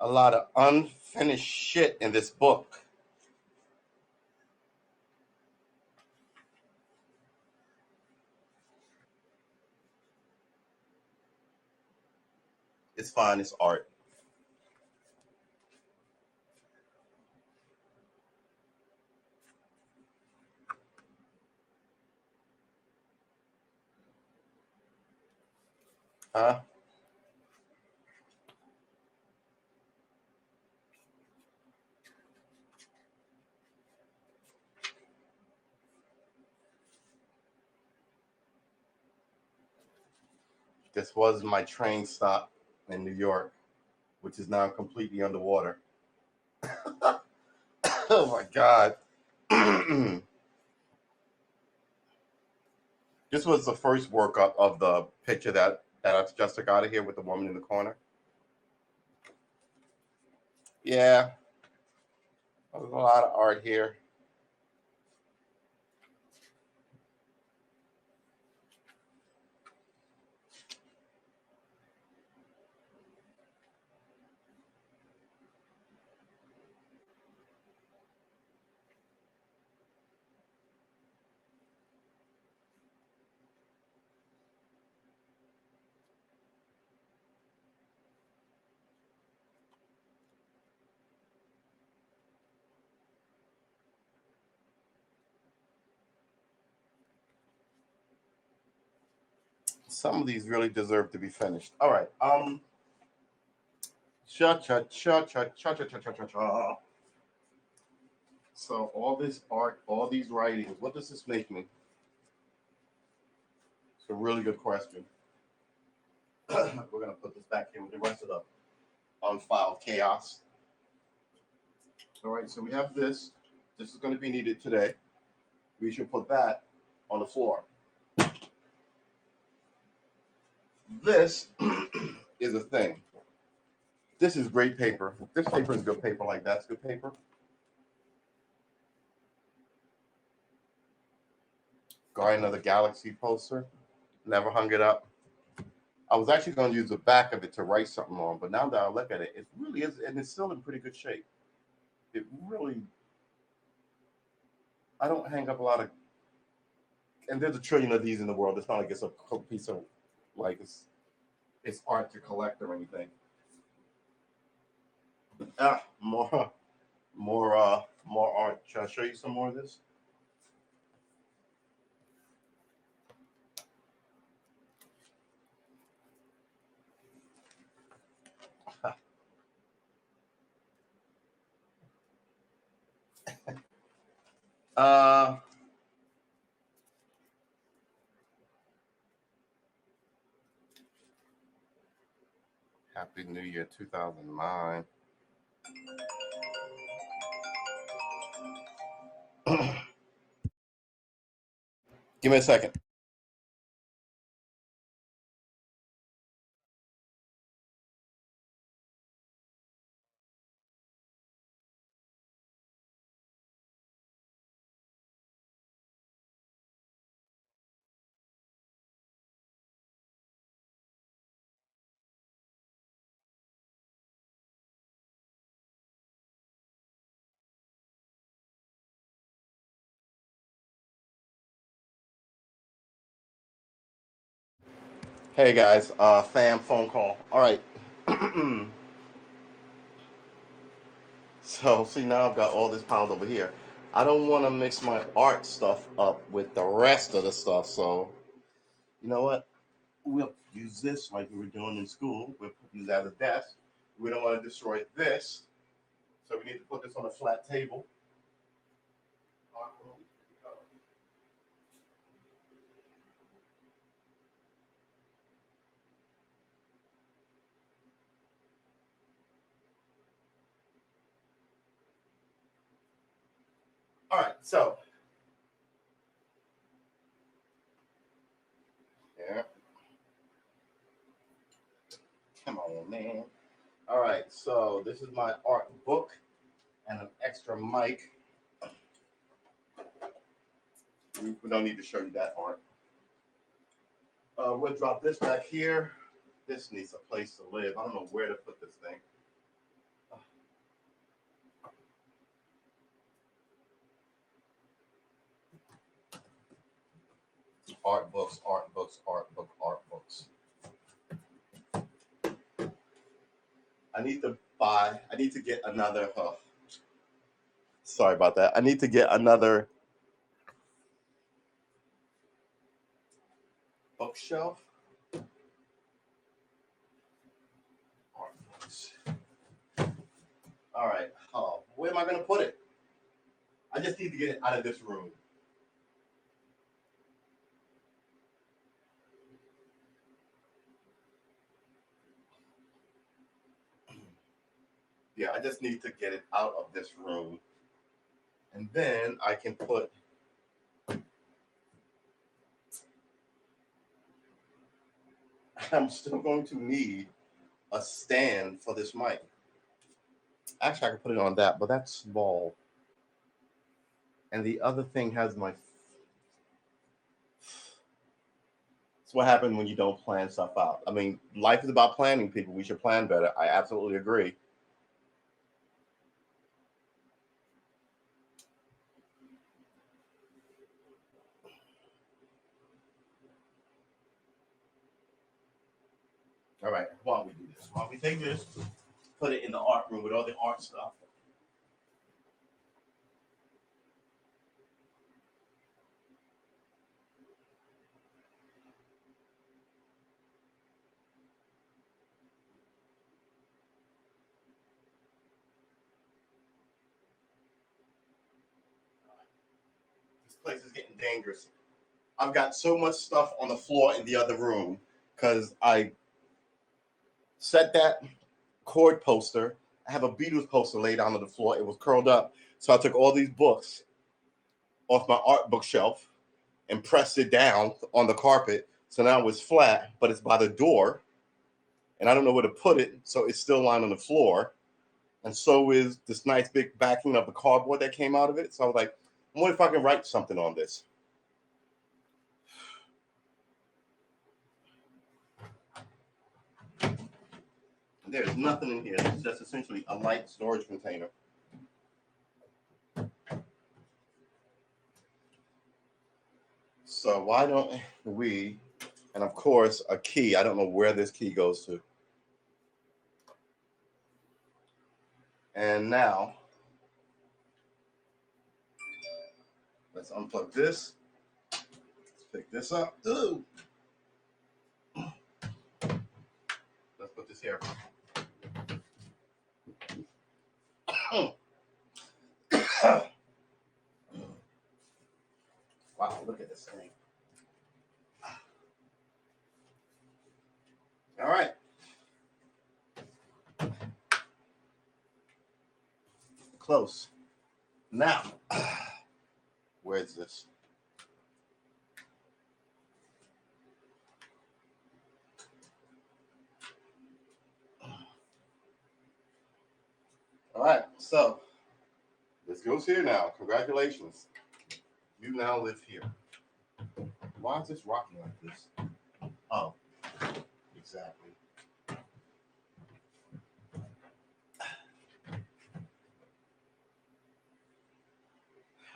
S1: A lot of unfinished shit in this book. It's fine, it's art. Huh? This was my train stop in New York, which is now completely underwater. Oh my God. This was the first workup of the picture that I just took out of here with the woman in the corner. Yeah, there's a lot of art here. Some of these really deserve to be finished. All right. Cha cha cha cha cha cha cha cha cha cha. So all this art, all these writings, what does this make me? It's a really good question. We're gonna put this back here with the rest of the unfiled chaos. All right, so we have this. This is going to be needed today. We should put that on the floor. This is a thing. This is great paper. This paper is good paper. Like that's good paper. Guardian of the Galaxy poster. Never hung it up. I was actually going to use the back of it to write something on, but now that I look at it, it really is, and it's still in pretty good shape. It really, I don't hang up a lot of, and there's a trillion of these in the world. It's not like it's a piece of, like it's art to collect or anything. More art. Should I show you some more of this? Uh, Happy New Year 2009. Give me a second. Hey guys, fam phone call. All right. So see now I've got all this piled over here. I don't want to mix my art stuff up with the rest of the stuff. So you know what? We'll use this like we were doing in school. We'll use that as a desk. We don't want to destroy this, so we need to put this on a flat table. All right, so yeah, come on, man. All right, so this is my art book and an extra mic. We don't need to show you that art. We'll drop this back here. This needs a place to live. I don't know where to put this thing. Art books, art books, art book, art books. I need to get another, sorry about that. I need to get another bookshelf. Art books. All right. Oh, where am I going to put it? I just need to get it out of this room. Yeah, I just need to get it out of this room. And then I can put I'm still going to need a stand for this mic. Actually, I can put it on that, but that's small. And the other thing has my. It's what happens when you don't plan stuff out. I mean, life is about planning, people. We should plan better. I absolutely agree. All right, why don't we do this? Why don't we take this, put it in the art room with all the art stuff? This place is getting dangerous. I've got so much stuff on the floor in the other room because I set that cord poster. I have a Beatles poster laid down on the floor. It was curled up. So I took all these books off my art bookshelf and pressed it down on the carpet. So now it's flat, but it's by the door. and I don't know where to put it, so it's still lying on the floor. And so is this nice big backing of the cardboard that came out of it. So I was like, I wonder if I can write something on this. There's nothing in here. It's just essentially a light storage container. So why don't we, and of course, a key. I don't know where this key goes to. And now, let's unplug this. Let's pick this up. Ooh. Let's put this here. Wow, look at this thing. All right. Close. Now, where's this? All right, so this goes here now. Congratulations. You now live here. Why is this rocking like this? Oh, exactly.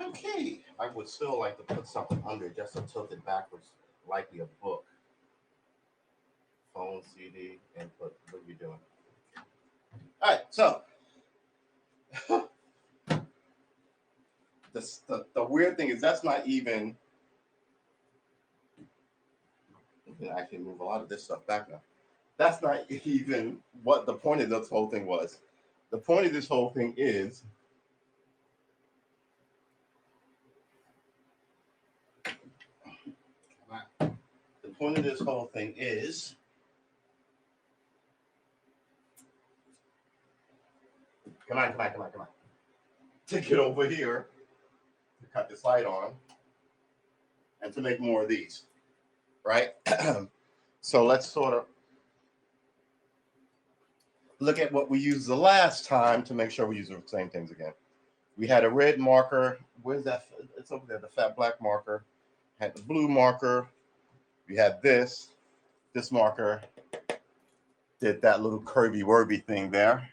S1: Okay, I would still like to put something under just to tilt it backwards, likely a book. Phone, CD, input. What are you doing? All right, so the weird thing is that's not even. You can actually move a lot of this stuff back now. That's not even what the point of this whole thing was. The point of this whole thing is the point of this whole thing is come on. To get over here, to cut this light on, and to make more of these, right? So let's sort of look at what we used the last time to make sure we use the same things again. We had a red marker. Where's that? It's over there, the fat black marker. Had the blue marker. We had this marker. Did that little curvy worvy thing there.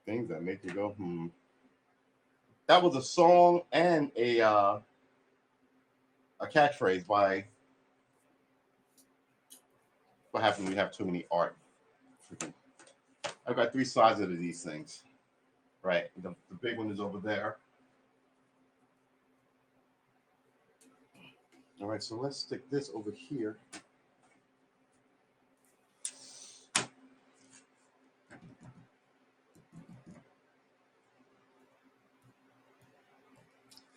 S1: Things that make you go, That was a song and a catchphrase by what happened when you have too many art. I've got 3 sides of these things. Right. The big one is over there. All right, so let's stick this over here.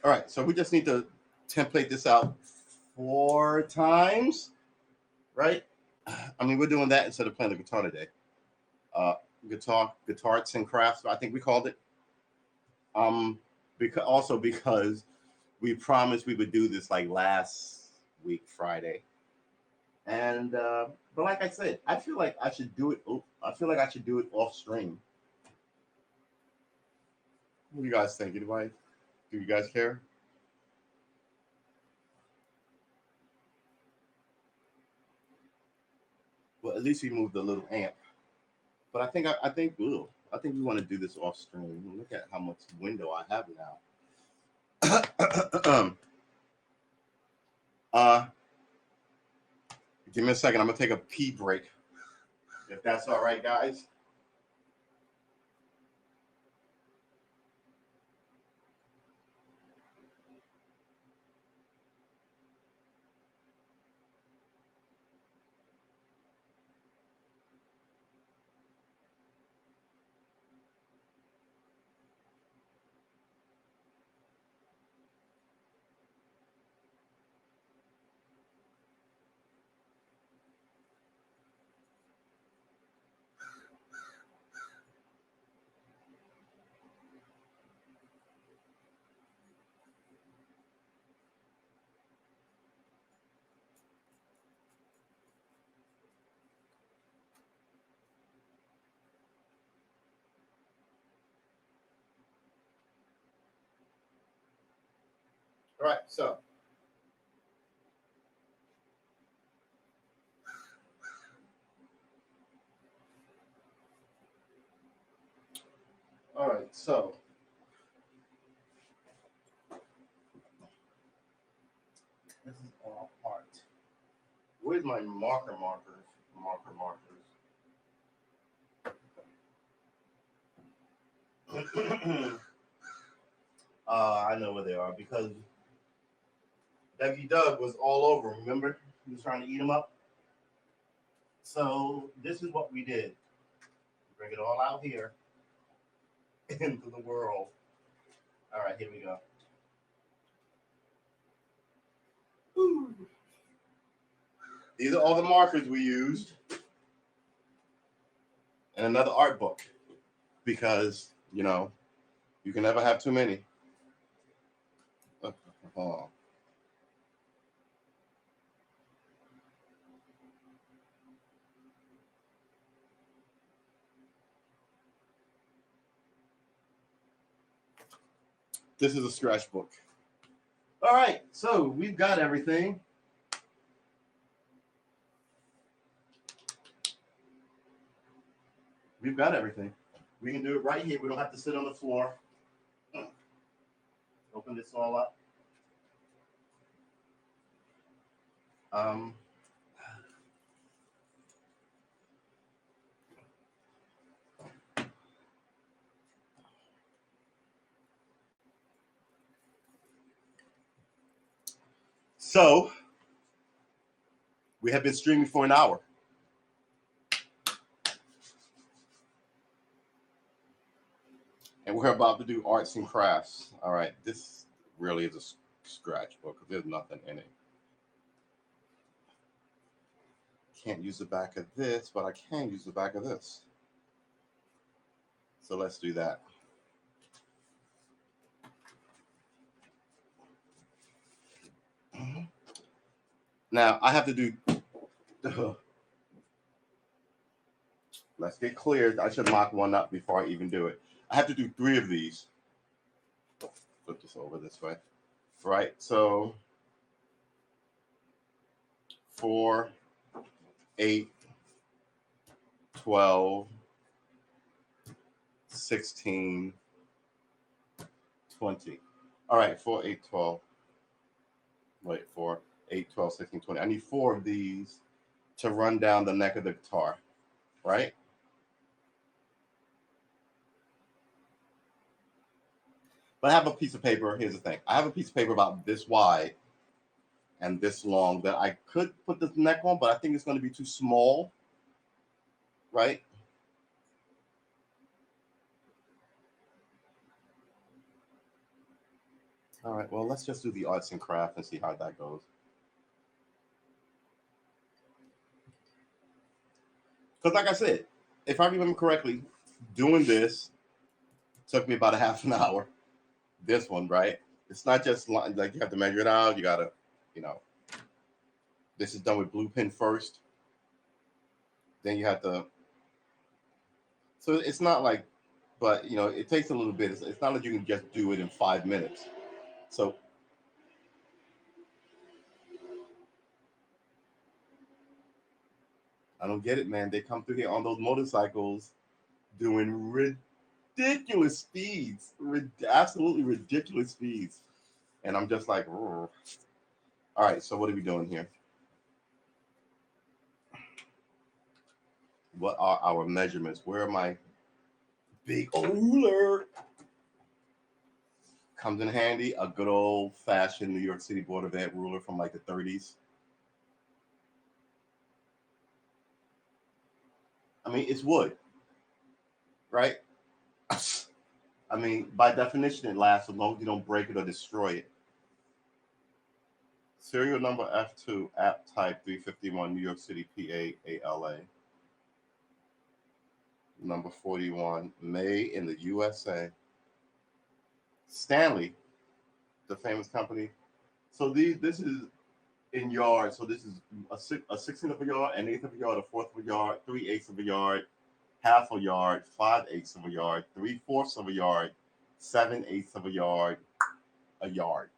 S1: All right, so we just need to template this out 4 times, right? I mean, we're doing that instead of playing the guitar today. Guitar arts and crafts, I think we called it. Because we promised we would do this like last week Friday, and but like I said, I feel like I should do it. I feel like I should do it off stream. What do you guys think? Anybody? Do you guys care? Well, at least we moved the little amp. But I think we want to do this off stream. Look at how much window I have now. Give me a second. I'm gonna take a pee break, if that's all right, guys. All right, so all right, so this is all art. Where's my markers? I know where they are because Dougie Doug was all over. Remember, he was trying to eat them up. So this is what we did. Bring it all out here into the world. All right, here we go. Woo. These are all the markers we used, and another art book because you know you can never have too many. Oh. This is a scratch book. All right, so we've got everything. We've got everything. We can do it right here. We don't have to sit on the floor. Open this all up. Um, so we have been streaming for an hour. And we're about to do arts and crafts. All right, this really is a scratch book. There's nothing in it. Can't use the back of this, but I can use the back of this. So let's do that. Now I have to do. Let's get clear. I should mock one up before I even do it. I have to do 3 of these. Flip this over this way. Right. So 4, 8, 12, 16, 20. All right, 4, 8, 12. Wait, 4, 8, 12, 16, 20. I need 4 of these to run down the neck of the guitar, right? But I have a piece of paper. Here's the thing. I have a piece of paper about this wide and this long that I could put the neck on, but I think it's going to be too small, right? All right, well, let's just do the arts and craft and see how that goes. Because like I said, if I remember correctly, doing this took me about a half an hour. This one, right? It's not just like you have to measure it out. You got to, you know, this is done with blue pen first. Then you have to, so it's not like, but, you know, it takes a little bit. It's not like you can just do it in 5 minutes. So I don't get it, man. They come through here on those motorcycles doing ridiculous speeds, absolutely ridiculous speeds. And I'm just like, all right, so what are we doing here? What are our measurements? Where are my big ruler? Comes in handy, a good old fashioned New York City Board of Ed ruler from like the 30s. I mean, it's wood, right? I mean, by definition, it lasts as long as you don't break it or destroy it. Serial number F2, app type 351, New York City, PA, ALA. Number 41, made in the USA. Stanley, the famous company. So this is in yards. So this is a 16th of a yard, an eighth of a yard, a fourth of a yard, 3/8 of a yard, half a yard, 5/8 of a yard, 3/4 of a yard, 7/8 of a yard, a yard.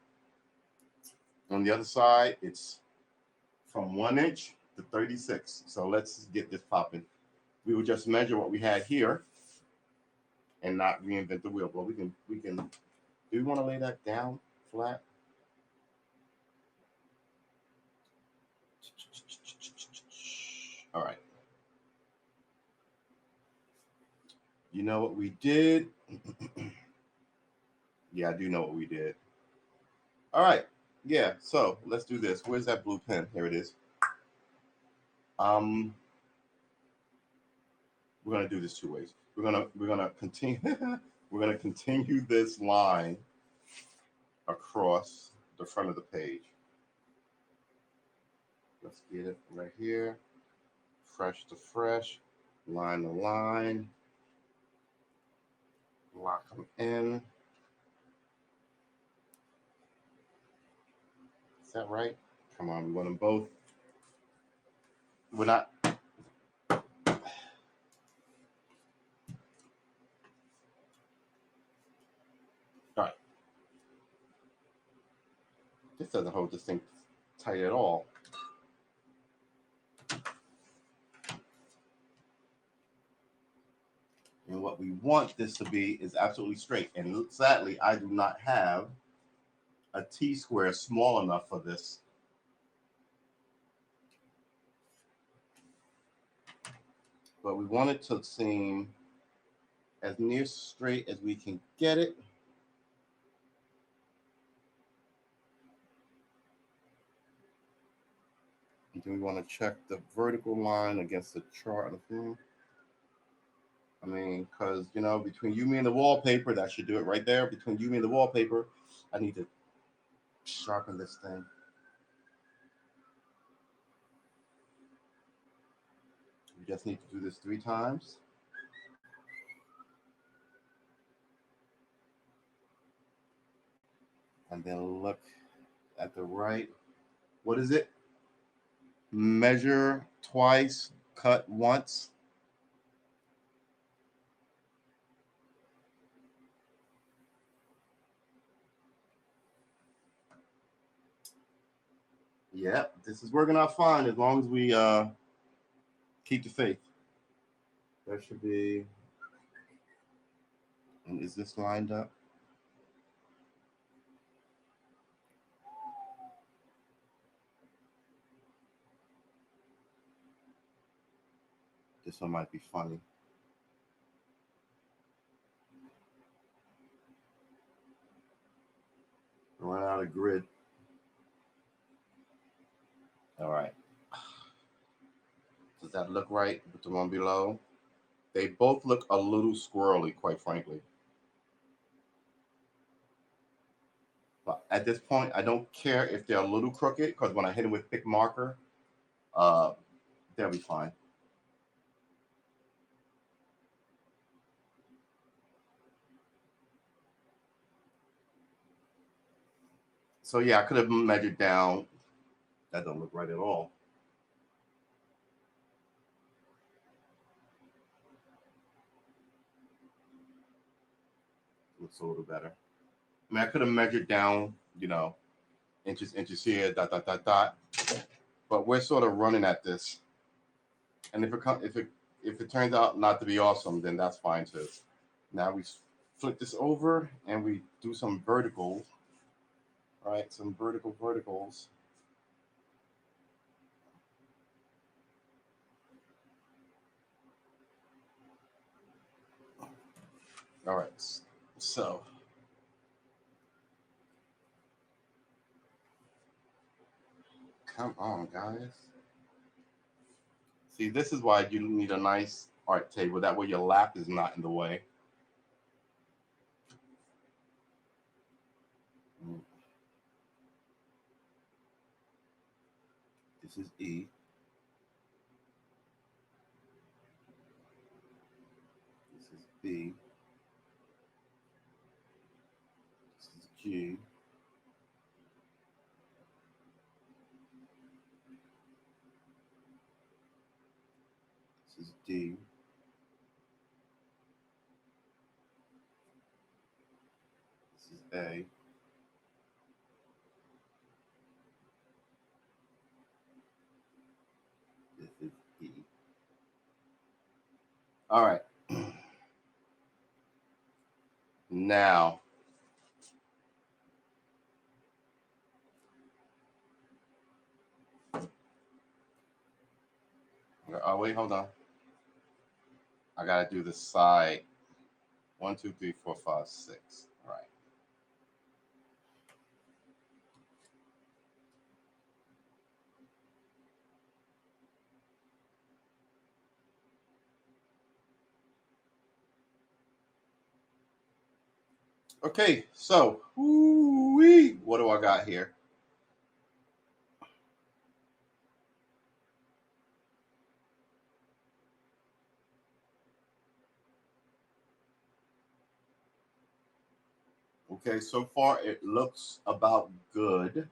S1: On the other side, it's from 1 inch to 36. So let's get this popping. We will just measure what we had here and not reinvent the wheel. But we can. Do we want to lay that down flat? All right. You know what we did? Yeah, I do know what we did. All right. Yeah. So let's do this. Where's that blue pen? Here it is. Um, we're gonna do this two ways. We're gonna continue. We're gonna continue this line across the front of the page. Let's get it right here. Fresh to fresh, line to line. Lock them in. Is that right? Come on, we want them both. We're not. All right. This doesn't hold this thing tight at all. And what we want this to be is absolutely straight. And sadly, I do not have a T-square small enough for this. But we want it to seem as near straight as we can get it. And then we want to check the vertical line against the chart. I mean, because, you know, between you, me, and the wallpaper, that should do it right there. Between you, me, and the wallpaper, I need to sharpen this thing. We just need to do this 3 times. And then look at the right. What is it? Measure twice, cut once. Yep, this is working out fine as long as we keep the faith. That should be. And is this lined up? This one might be funny. Run out of grid. All right. Does that look right with the one below? They both look a little squirrely, quite frankly. But at this point, I don't care if they're a little crooked, because when I hit them with thick marker, they'll be fine. So yeah, I could have measured down. That don't look right at all. Looks a little better. I mean, I could have measured down, you know, inches here, dot, dot, dot, dot. But we're sort of running at this. And if it turns out not to be awesome, then that's fine too. Now we flip this over and we do some verticals. All right, some verticals. All right, so come on, guys. See, this is why you need a nice art table. That way your lap is not in the way. This is E. This is B. This is G. This is D. This is A. This is E. All right. Now, oh wait, hold on. I gotta do the side. 1, 2, 3, 4, 5, 6. All right. Okay, so what do I got here? Okay, so far it looks about good.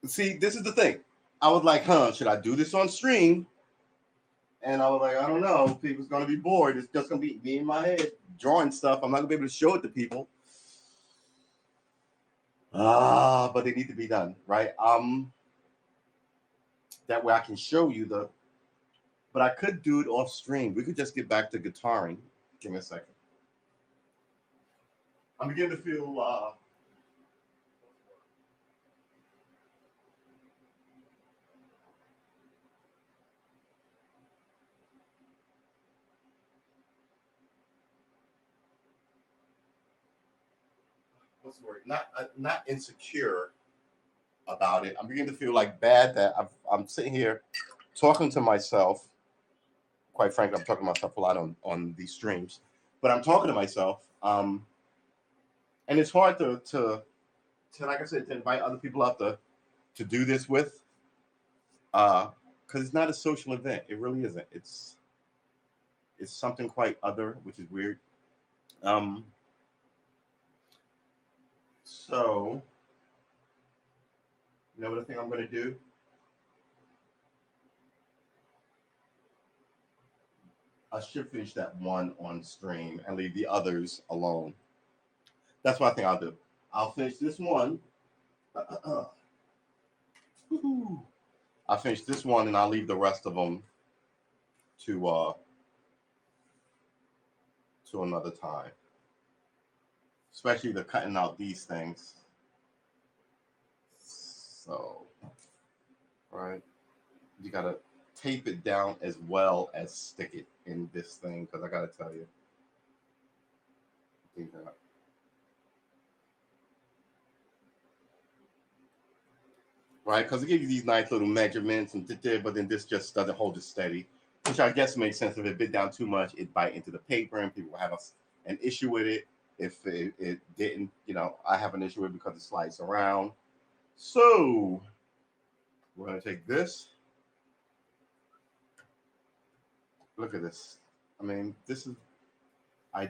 S1: See, this is the thing. I was like, should I do this on stream? And I was like, I don't know. People's gonna be bored. It's just gonna be me in my head drawing stuff. I'm not gonna be able to show it to people. But they need to be done, right? That way I can show you the. But I could do it off stream. We could just get back to guitaring. Give me a second. I'm beginning to feel. What's the word? Not insecure about it. I'm beginning to feel like bad that I'm sitting here talking to myself. Quite frankly, I'm talking to myself a lot on these streams, but I'm talking to myself. And it's hard to like I said, to invite other people out to do this with, because it's not a social event. It really isn't. It's something quite other, which is weird. So you know what I think I'm going to do? I should finish that one on stream and leave the others alone. That's what I think I'll do. I'll finish this one. I'll finish this one and I'll leave the rest of them to another time. Especially the cutting out these things. So, right, you gotta tape it down as well as stick it in this thing because I gotta tell you. Right, because it gives you these nice little measurements and but then this just doesn't hold it steady, which I guess makes sense. If it bit down too much, it bite into the paper and people will have an issue with it. If it didn't, I have an issue with it because it slides around. So we're gonna take this. Look at this. I mean, this is. I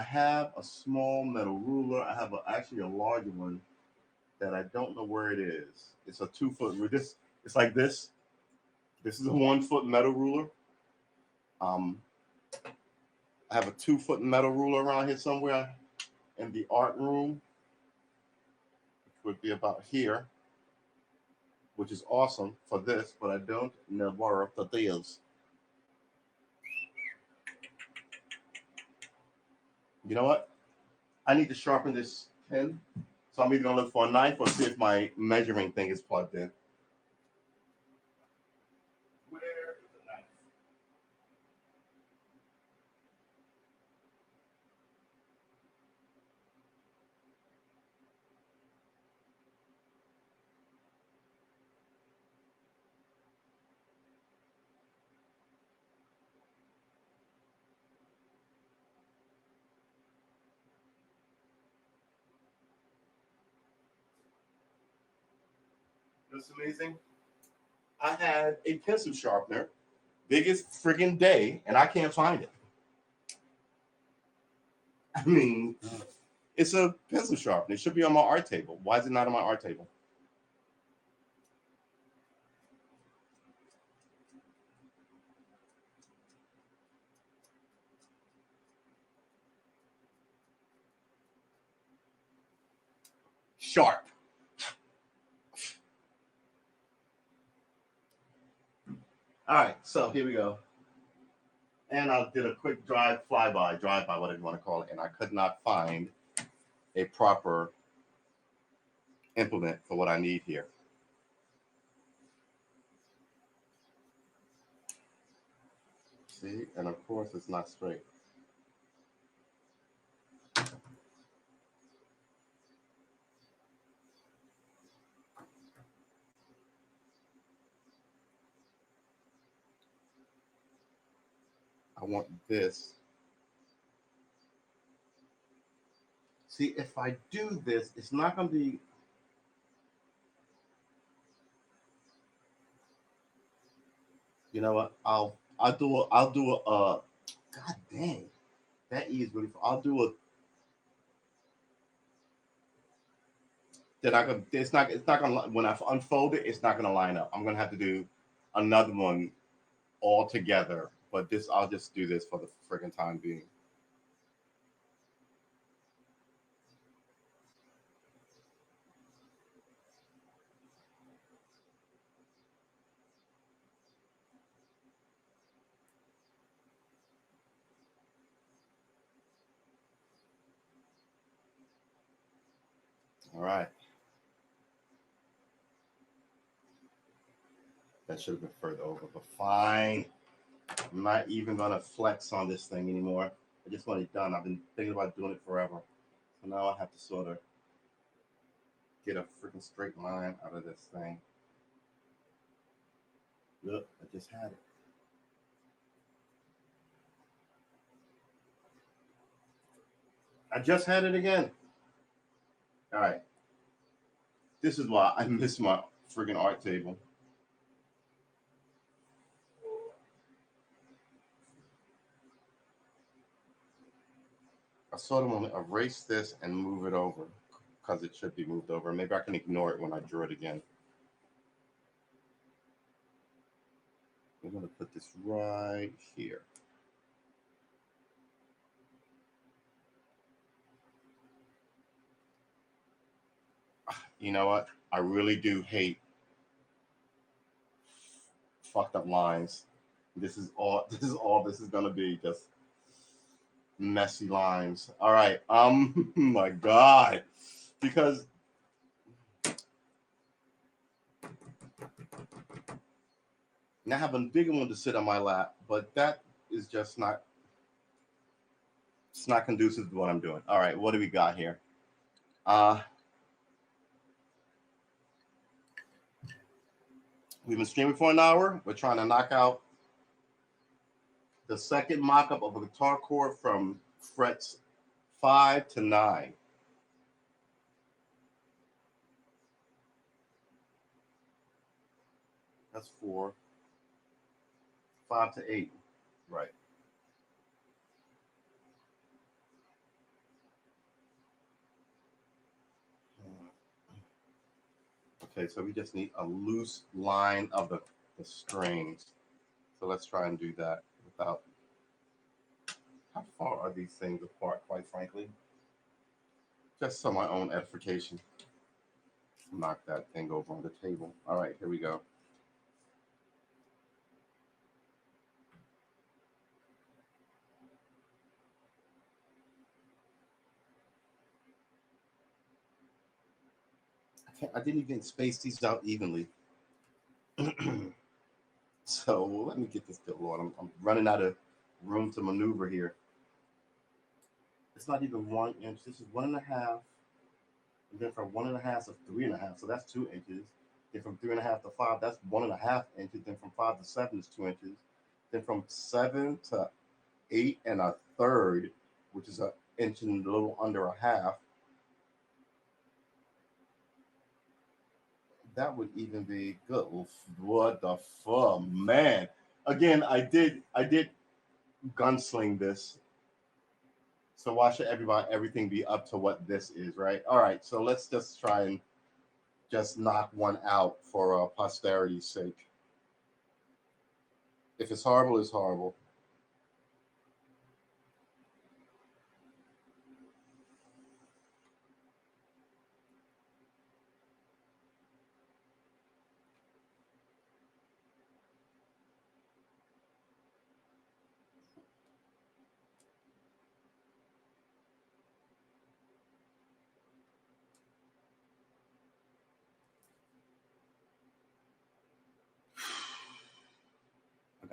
S1: have a small metal ruler. I have actually a larger one that I don't know where it is. It's a 2-foot ruler. It's like this. This is a 1-foot metal ruler. I have a 2-foot metal ruler around here somewhere in the art room. It would be about here, which is awesome for this, but I don't know where that is. You know what? I need to sharpen this pen. So I'm either going to look for a knife or see if my measuring thing is plugged in. Where is the knife? That's amazing. I had a pencil sharpener, biggest friggin' day, and I can't find it. I mean, it's a pencil sharpener. It should be on my art table. Why is it not on my art table? Sharp. All right, so here we go. And I did a quick drive by, whatever you want to call it, and I could not find a proper implement for what I need here. See, and of course it's not straight. I want this. See, if I do this, it's not going to be. You know what? I'll do a. God dang, that E is really. I'll do a. Then I can. It's not gonna. When I unfold it, it's not gonna line up. I'm gonna have to do another one all together. But this, I'll just do this for the friggin' time being. All right. That should have been further over, but fine. I'm not even gonna flex on this thing anymore. I just want it done. I've been thinking about doing it forever. So now I have to sort of get a freaking straight line out of this thing. Look, I just had it. I just had it again. All right. This is why I miss my freaking art table. I sort of want to erase this and move it over because it should be moved over. Maybe I can ignore it when I draw it again. I'm going to put this right here. You know what? I really do hate fucked up lines. This is all. This is all. This is gonna be just messy lines. All right. My God, because now I have a bigger one to sit on my lap, but that is just not. It's not conducive to what I'm doing. All right. What do we got here? Uh, we've been streaming for an hour. We're trying to knock out the second mock-up of a guitar chord from frets 5 to 9. That's 4. 5 to 8. Right. Okay, so we just need a loose line of the strings. So let's try and do that without. How far are these things apart, quite frankly? Just so my own edification. Knock that thing over on the table. All right, here we go. I didn't even space these out evenly. So let me get this bill on. I'm running out of room to maneuver here. It's not even 1 inch. This is 1.5. And then from 1.5 to 3.5, so that's 2 inches. Then from 3.5 to 5, that's 1.5 inches. Then from 5 to 7 is 2 inches. Then from 7 to 8 1/3, which is an inch and a little under a half, that would even be good. What the fuck, man? Again, I did gunsling this. So why should everything be up to what this is, right? All right, so let's just try and just knock one out for posterity's sake. If it's horrible, it's horrible.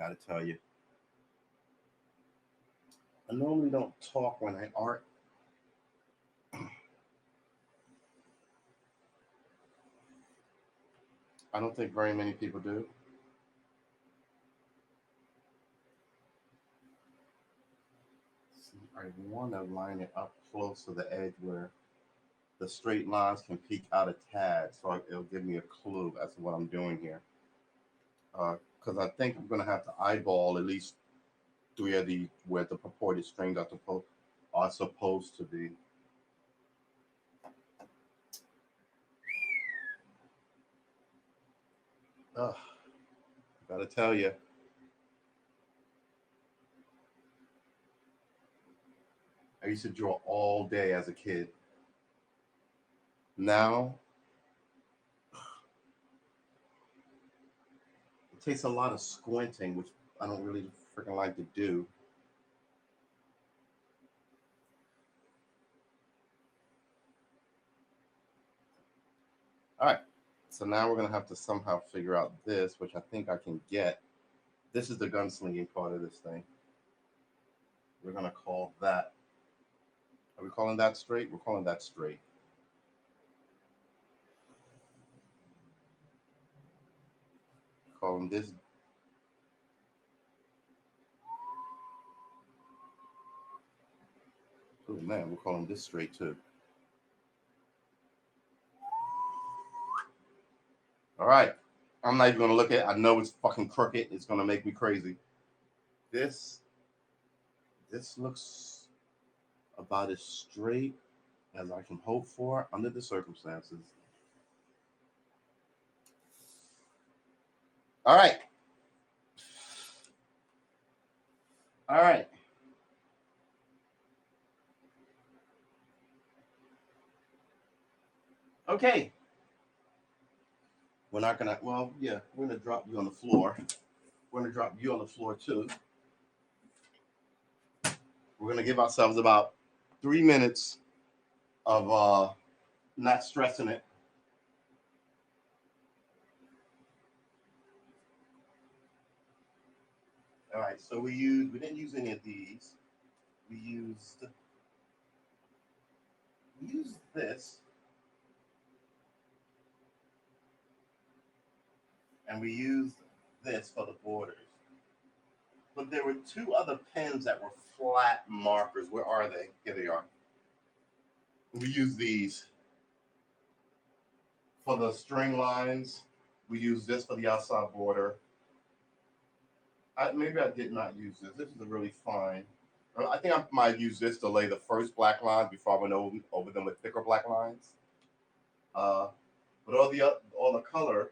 S1: gotta tell you, I normally don't talk when I art. I don't think very many people do. See, I want to line it up close to the edge where the straight lines can peek out a tad, so it'll give me a clue as to what I'm doing here. Because I think I'm going to have to eyeball at least three of the where the purported strings are supposed to be. Ugh, gotta tell you, I used to draw all day as a kid. Now it takes a lot of squinting, which I don't really freaking like to do. All right, so now we're gonna have to somehow figure out this, which I think I can get. This is the gunslinging part of this thing. We're gonna call that. Are we calling that straight? We're calling that straight. Calling this. Oh man, we're calling this straight too. All right. I'm not even gonna look at it. I know it's fucking crooked. It's gonna make me crazy. This looks about as straight as I can hope for under the circumstances. All right. All right. Okay. We're not gonna, well, yeah, we're gonna drop you on the floor. We're gonna drop you on the floor too. We're gonna give ourselves about 3 minutes of not stressing it. All right, so we didn't use any of these. We used this, and we used this for the borders. But there were two other pens that were flat markers. Where are they? Here they are. We use these for the string lines. We use this for the outside border. Maybe I did not use this. This is a really fine. I think I might use this to lay the first black lines before I went over them with thicker black lines. But all the color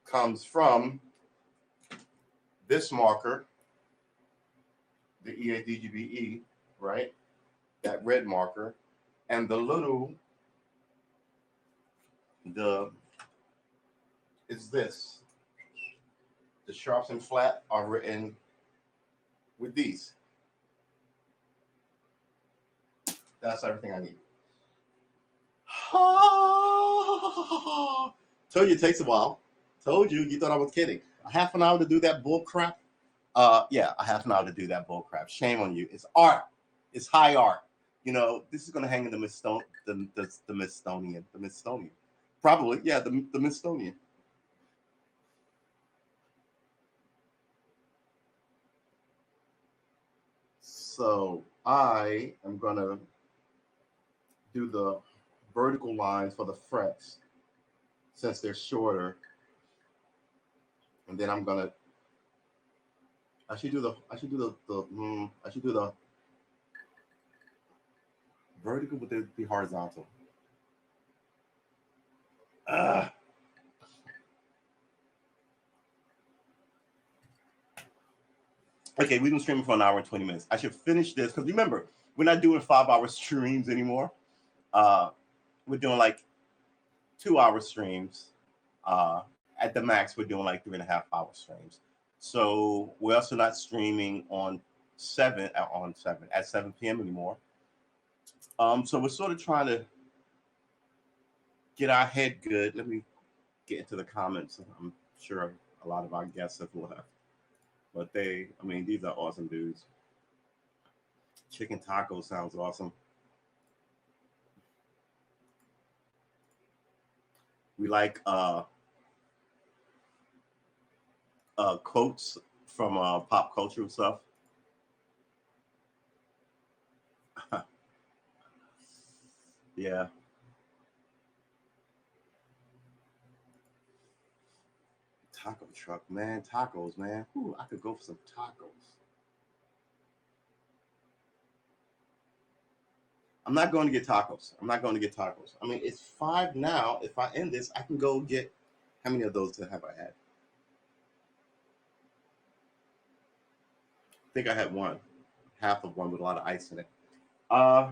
S1: comes from this marker, the EADGBE, right? That red marker, and is this. The sharps and flat are written with these. That's everything I need. Told you it takes a while. Told you thought I was kidding. A half an hour to do that bull crap. Yeah, a half an hour to do that bull crap. Shame on you. It's art. It's high art. You know, this is gonna hang in the Smithsonian. Probably, yeah, the Smithsonian. So I am gonna do the vertical lines for the frets since they're shorter, and then I should do the vertical, but they'd be horizontal. Okay, we've been streaming for an hour and 20 minutes. I should finish this because remember, we're not doing 5-hour streams anymore. We're doing like 2-hour streams. At the max, we're doing like 3.5-hour streams. So we're also not streaming on 7 at 7 p.m. anymore. So we're sort of trying to get our head good. Let me get into the comments. I'm sure A lot of our guests have left, but I mean, these are awesome dudes. Chicken taco sounds awesome. We like quotes from pop culture and stuff. Yeah, taco truck, man. Tacos, man. Ooh, I could go for some tacos. I'm not going to get tacos. I'm not going to get tacos. I mean, it's 5 now. If I end this, I can go get. How many of those have I had? I think I had one, half of one with a lot of ice in it. Uh,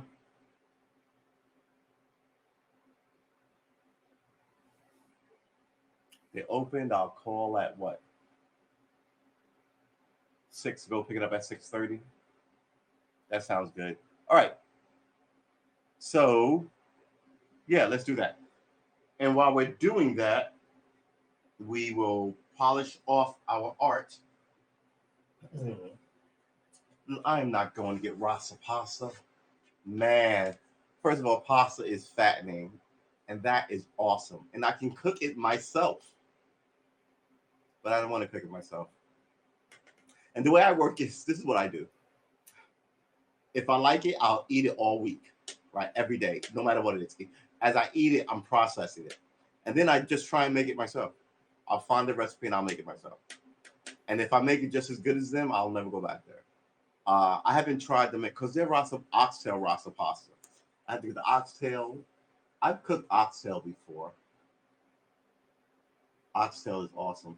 S1: they opened. I'll call at what 6. Go pick it up at 6:30. That sounds good. All right. So yeah, let's do that. And while we're doing that, we will polish off our art. I'm not going to get rasa pasta. Man, first of all, pasta is fattening, and that is awesome. And I can cook it myself, but I don't want to cook it myself. And the way I work is this is what I do. If I like it, I'll eat it all week, right? Every day, no matter what it is. As I eat it, I'm processing it. And then I just try and make it myself. I'll find the recipe and I'll make it myself. And if I make it just as good as them, I'll never go back there. I haven't tried them because they're oxtail rasa pasta. I have to get the oxtail. I've cooked oxtail before. Oxtail is awesome.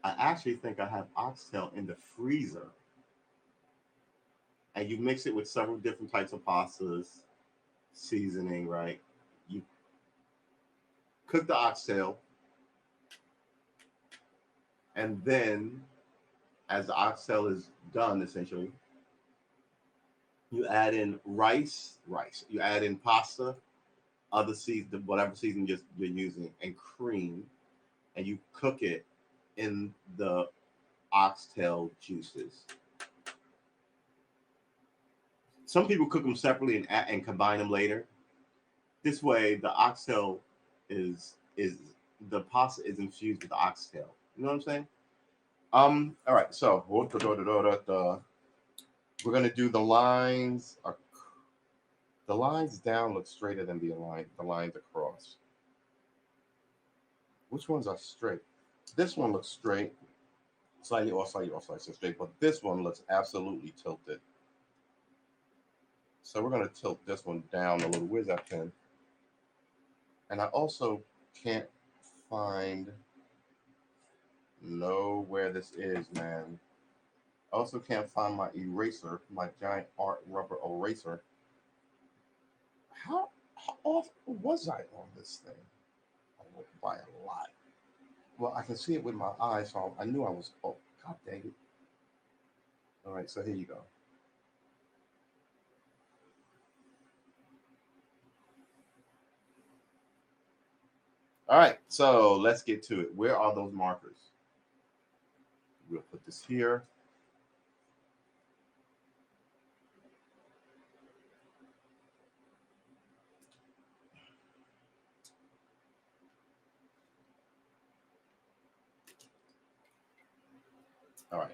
S1: I actually think I have oxtail in the freezer. And you mix it with several different types of pastas, seasoning, right? You cook the oxtail, and then as the oxtail is done, essentially, you add in rice. You add in pasta, other season, whatever season you're using, and cream, and you cook it in the oxtail juices. Some people cook them separately and combine them later. This way, the oxtail is the pasta is infused with the oxtail. You know what I'm saying? All right. So we're gonna do the lines. The lines down look straighter than the lines across. Which ones are straight? This one looks straight, slightly off, slightly straight, but this one looks absolutely tilted. So we're gonna tilt this one down a little. Where's that pen? And I also can't find know where this is, man. I also can't find my eraser, my giant art rubber eraser. How off was I on this thing? Oh, by a lot. Well, I can see it with my eyes, so I knew I was. Oh, god dang it! All right, so here you go. All right, so let's get to it. Where are those markers? We'll put this here. All right.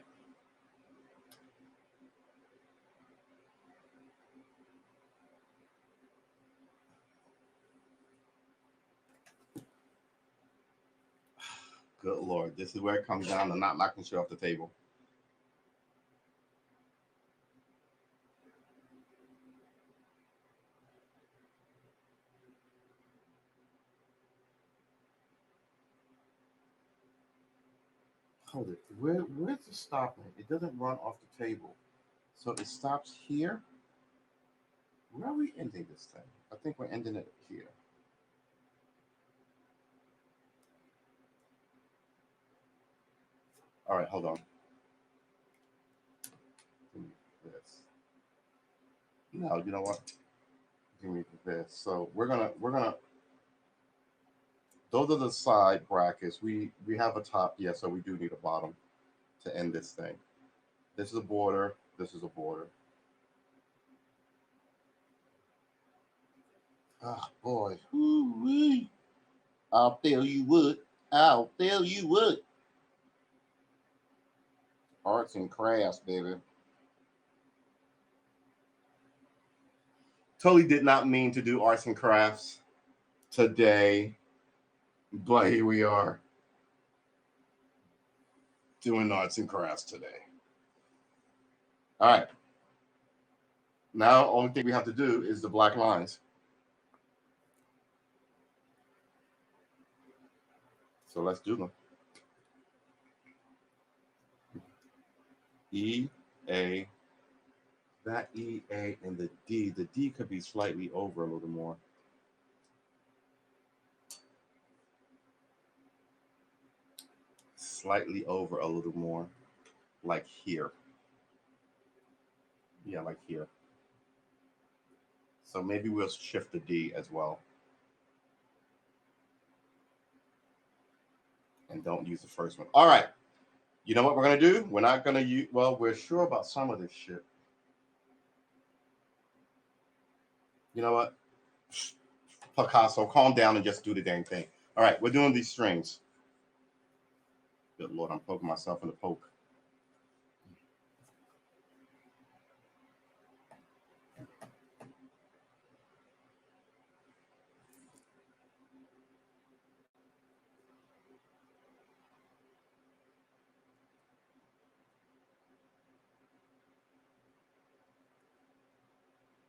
S1: Good Lord, this is where it comes down to not knocking shit off the table. Hold it. Where's the stopping? It doesn't run off the table. So it stops here. Where are we ending this thing? I think we're ending it here. All right, hold on. Give me this. No, you know what? Give me this. So we're gonna those are the side brackets. We have a top, yeah, so we do need a bottom to end this thing. This is a border. This is a border. Ah, boy. Ooh-wee. I'll tell you what. I'll tell you what. Arts and crafts, baby. Totally did not mean to do arts and crafts today, but here we are doing arts and crafts today. All right. Now, only thing we have to do is the black lines. So let's do them. E, A, that E, A, and the D. The D could be slightly over a little more. Slightly over a little more, like here. Yeah, like here. So maybe we'll shift the D as well. And don't use the first one. All right. You know what we're going to do? We're not going to use, well, we're sure about some of this shit. You know what? Picasso, calm down and just do the dang thing. All right, we're doing these strings. Good Lord, I'm poking myself in the poke.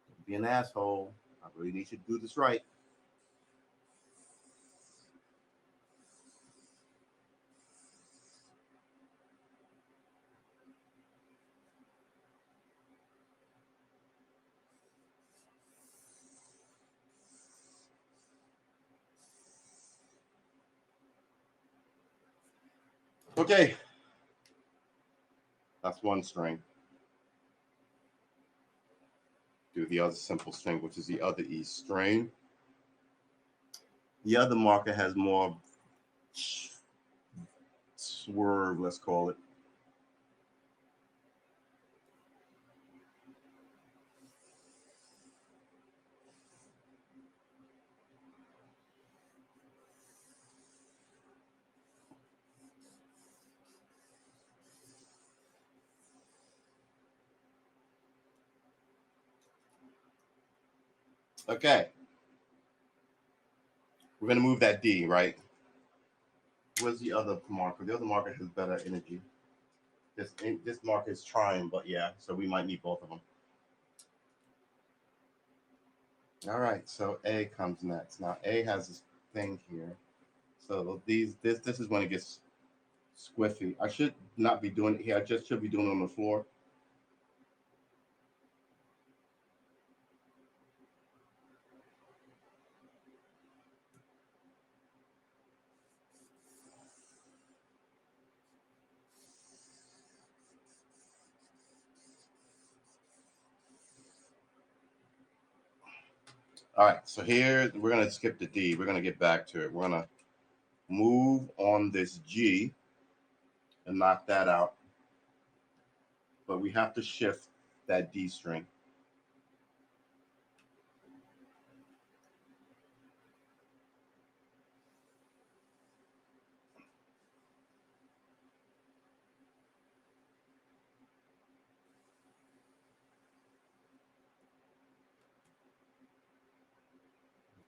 S1: Don't be an asshole. I really need you to do this right. Okay, that's one string. Do the other simple string, which is the other E string. The other marker has more swerve, let's call it. Okay, we're going to move that D, right? Where's the other marker? The other marker has better energy. This marker is trying, but yeah, so we might need both of them. All right, so A comes next. Now A has this thing here. So this is when it gets squiffy. I should not be doing it here. I just should be doing it on the floor. All right, so here we're gonna skip the D. We're gonna get back to it. We're gonna move on this G and knock that out. But we have to shift that D string.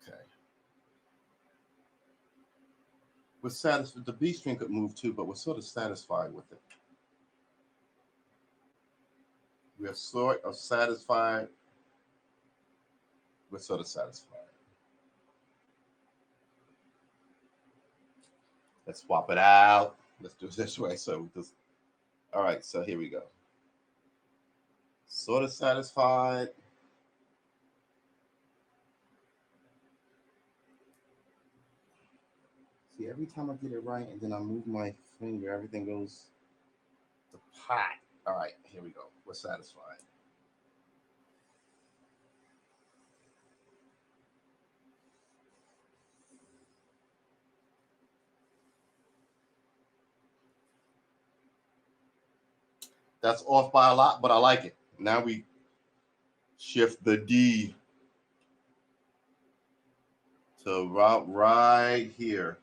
S1: Okay. We're satisfied. The B string could move too, but we're sort of satisfied with it. We are sort of satisfied. We're sort of satisfied. Let's swap it out. Let's do it this way. So just all right. So here we go. Sort of satisfied. See, every time I get it right and then I move my finger, everything goes to pot. All right, here we go. We're satisfied. That's off by a lot, but I like it. Now we shift the D to right here.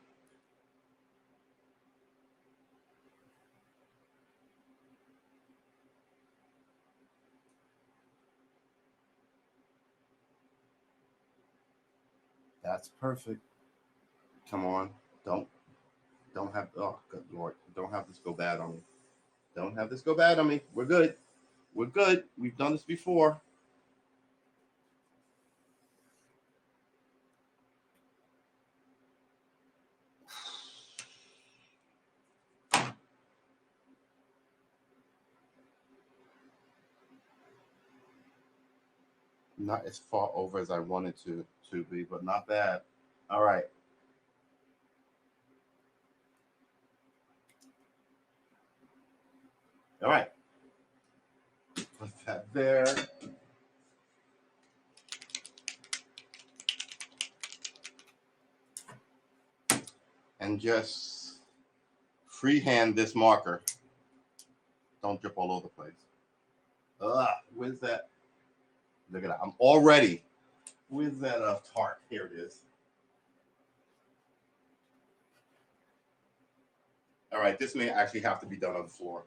S1: That's perfect. Come on. Don't have, oh good Lord. Don't have this go bad on me. Don't have this go bad on me. We're good. We're good. We've done this before. Not as far over as I wanted to be, but not bad. All right. All right. Put that there. And just freehand this marker. Don't drip all over the place. Where's that? Look at that. I'm already. Where's that tart? Here it is. All right. This may actually have to be done on the floor.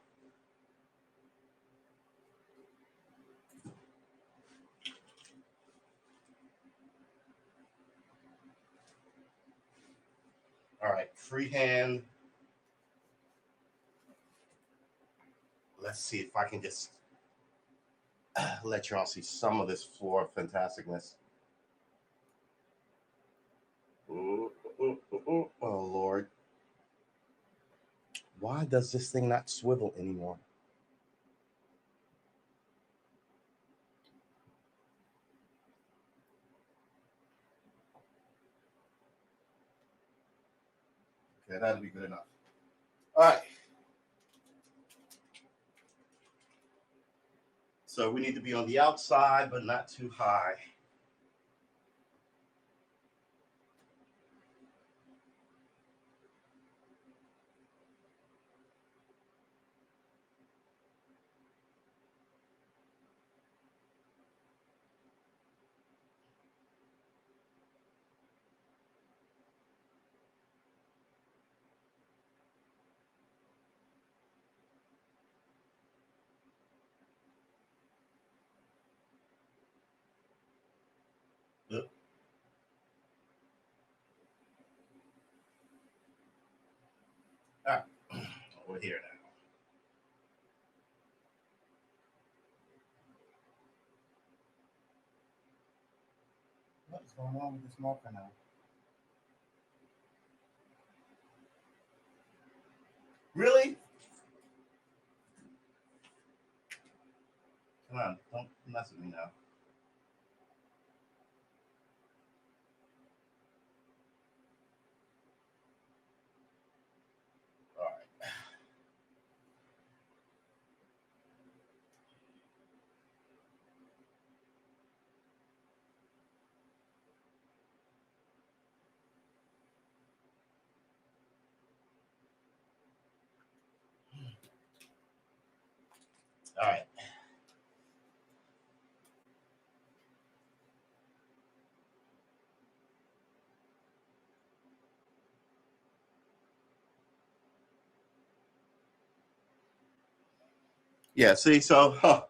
S1: All right. Freehand. Let's see if I can just let y'all see some of this floor fantasticness. Ooh, ooh, ooh, ooh. Oh, Lord. Why does this thing not swivel anymore? Okay, that'll be good enough. All right. So we need to be on the outside, but not too high. All right. We're here now. What's going on with this marker now? Really? Come on, don't mess with me now. All right. All right. Yeah, see, so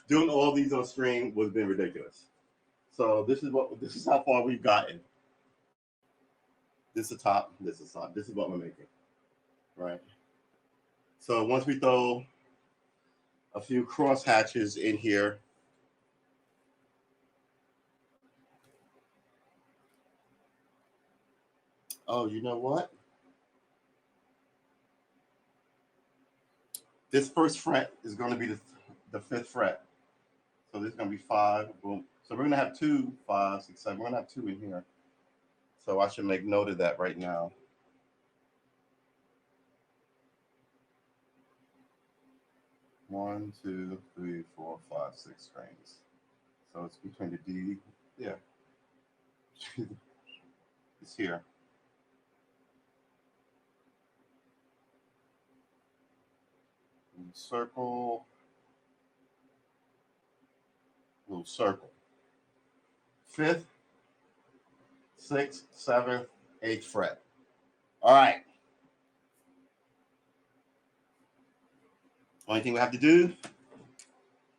S1: doing all these on stream would have been ridiculous. So this is how far we've gotten. This is the top, this is the top. This is what we're making. Right. So once we throw a few cross hatches in here. Oh, you know what? This first fret is going to be the fifth fret. So this is going to be 5. Boom. So we're going to have 2, 5, 6, 7. We're going to have 2 in here. So I should make note of that right now. One, 2, 3, 4, 5, 6 strings. So it's between the D. Yeah. It's here. Circle. little circle. 5th, 6th, 7th, 8th fret. All right. Only thing we have to do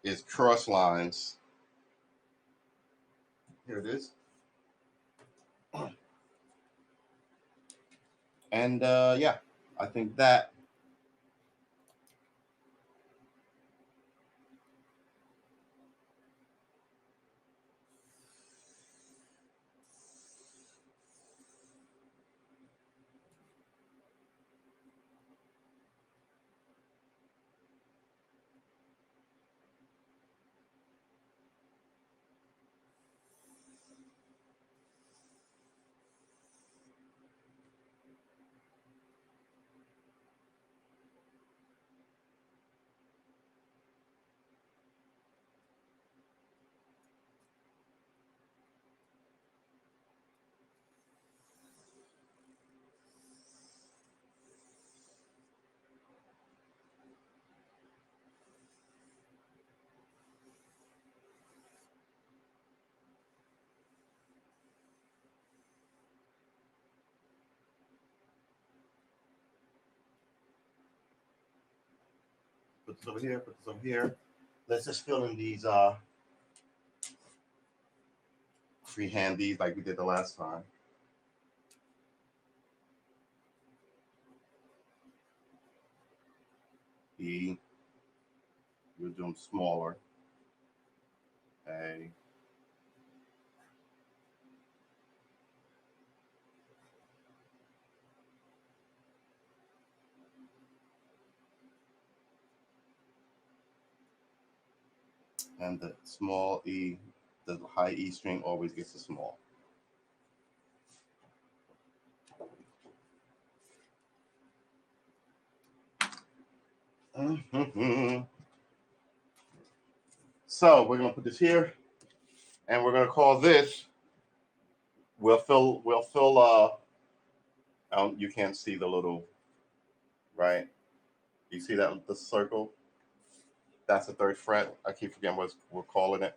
S1: is cross lines. Here it is. And yeah, I think that put this over here, put this over here. Let's just fill in these freehand these like we did the last time. E, we'll do them smaller. A, and the small E, the high E string always gets a small. So we're gonna put this here, and we're gonna call this. We'll fill. You can't see the little, right? You see that the circle? That's the 3rd fret. I keep forgetting what we're calling it.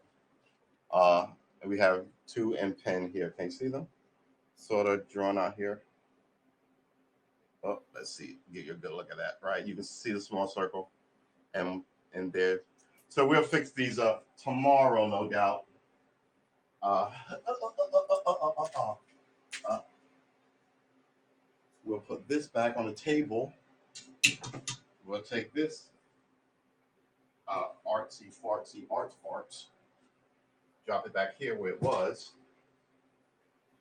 S1: And we have 2 and pen here. Can you see them? Sort of drawn out here. Oh, let's see. Get you a good look at that, right? You can see the small circle and there. So we'll fix these up tomorrow, no doubt. We'll put this back on the table. We'll take this artsy fartsy art farts, drop it back here where it was.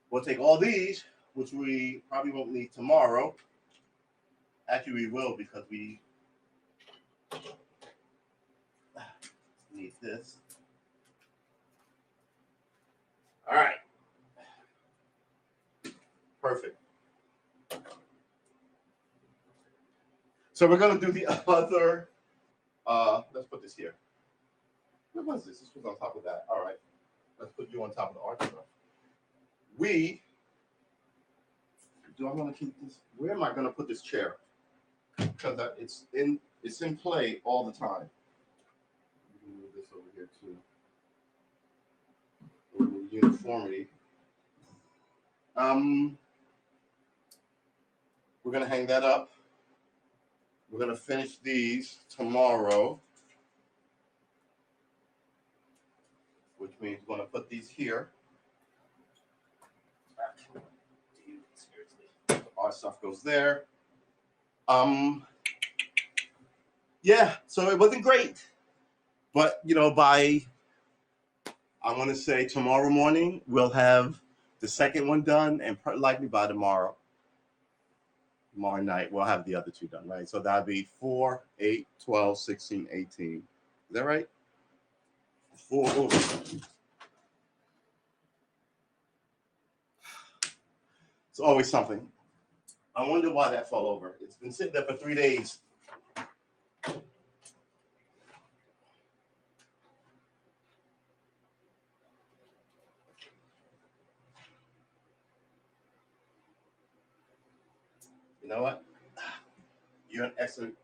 S1: We'll take all these, which we probably won't need tomorrow. Actually, we will because we need this. All right. Perfect. So we're going to do the other. Let's put this here. What was this? This was on top of that. All right. Let's put you on top of the art stuff. Do I want to keep this? Where am I going to put this chair? Because it's in play all the time. Move this over here too. A little uniformity. We're going to hang that up. We're going to finish these tomorrow, which means we're going to put these here. Our stuff goes there. Yeah, so it wasn't great. But, I want to say tomorrow morning, we'll have the second one done, and likely by tomorrow night, we'll have the other 2 done, right? So that'd be 4, 8, 12, 16, 18. Is that right? 4. Oh. It's always something. I wonder why that fell over. It's been sitting there for 3 days. You know what? You're an excellent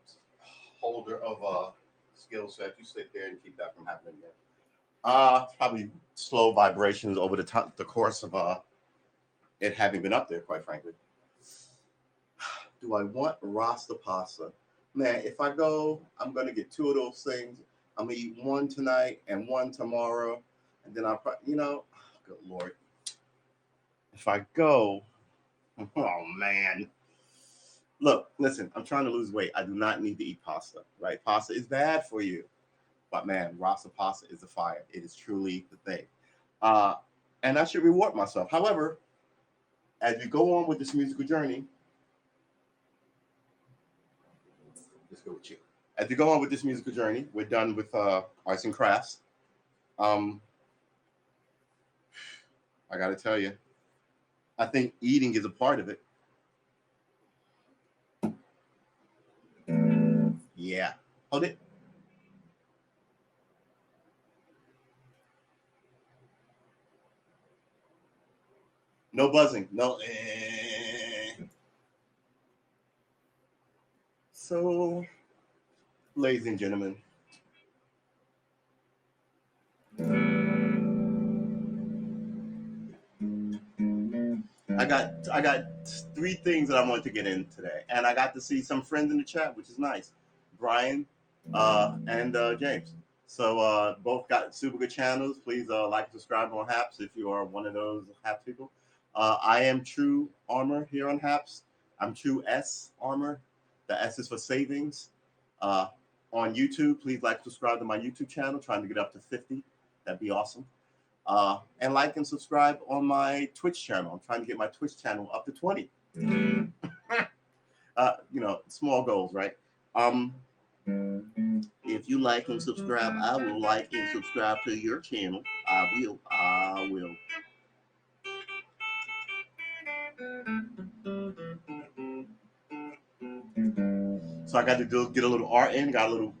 S1: holder of a skill set. You sit there and keep that from happening again. Probably slow vibrations over the course of it having been up there, quite frankly. Do I want Rasta pasta? Man, if I go, I'm gonna get two of those things. I'm gonna eat one tonight and one tomorrow, and then I'll probably, good lord. If I go, oh man. Look, listen, I'm trying to lose weight. I do not need to eat pasta, right? Pasta is bad for you. But man, Rasta pasta is a fire. It is truly the thing. Uh, and I should reward myself. However, as we go on with this musical journey, let's go with you. As we go on with this musical journey, we're done with arts and crafts. Um, I got to tell you, I think eating is a part of it. Yeah. Hold it. No buzzing. No. So, ladies and gentlemen, I got three things that I want to get in today, and I got to see some friends in the chat, which is nice. Brian and James. So both got super good channels. Please like and subscribe on Haps if you are one of those Haps people. I am True Armor here on Haps. I'm True S Armor. The S is for savings. Uh, on YouTube, please like and subscribe to my YouTube channel. Trying to get up to 50. That'd be awesome. And like and subscribe on my Twitch channel. I'm trying to get my Twitch channel up to 20. Small goals, right? If you like and subscribe, I will like and subscribe to your channel. I will. So I got to get a little art in. Got a little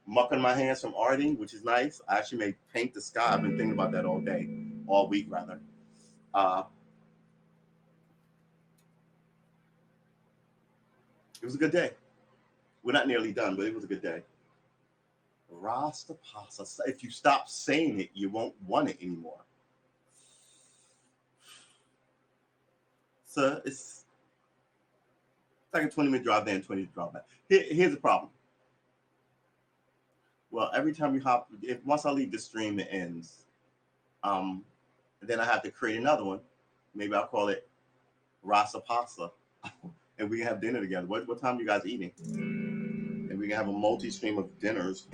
S1: muck on my hands from arting, which is nice. I actually may paint the sky. I've been thinking about that all week rather. It was a good day. We're not nearly done, but it was a good day. Rasta pasta. If you stop saying it, you won't want it anymore. So it's like a 20-minute drive there and 20-minute drive back. Here's the problem. Well, every time you hop, once I leave the stream, it ends. Then I have to create another one. Maybe I'll call it Rasa Pasta, and we can have dinner together. What time are you guys eating? And we can have a multi-stream of dinners.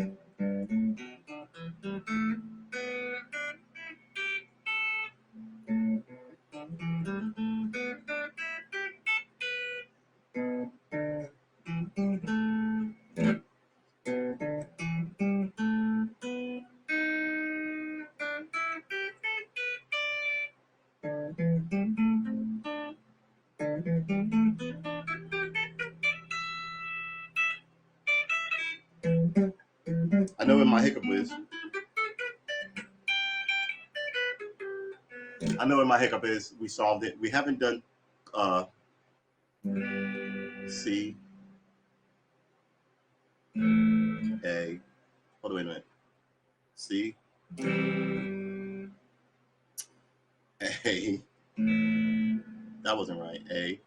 S1: I know what my hiccup is. We solved it. We haven't done C A. Hold on, wait a minute. C A. That wasn't right. A.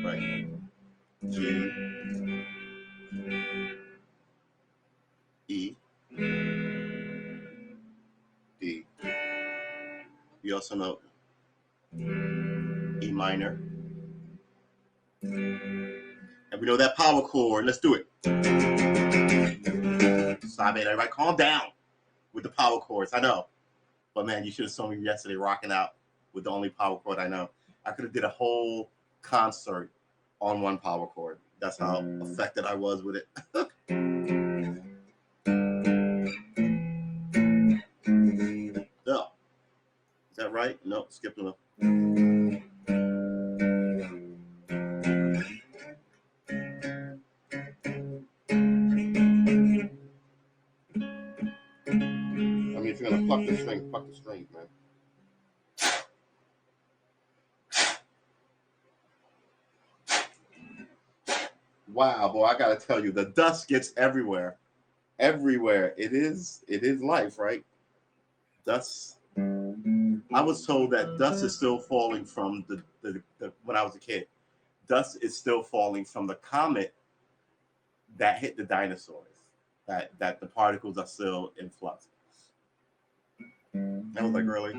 S1: Right. G. E. D. You also know E minor. And we know that power chord. Let's do it. Stop it, everybody. Calm down with the power chords. I know. But man, you should have seen me yesterday rocking out with the only power chord I know. I could have did a whole concert on one power chord. That's how affected I was with it. No. Is that right? No, skip the. I mean, if you're gonna pluck the string, man. Wow, boy, I gotta tell you, the dust gets everywhere. everywhere. It is life, right? Dust. I was told that dust is still falling from the when I was a kid. Dust is still falling from the comet that hit the dinosaurs. That the particles are still in flux. I was like, really?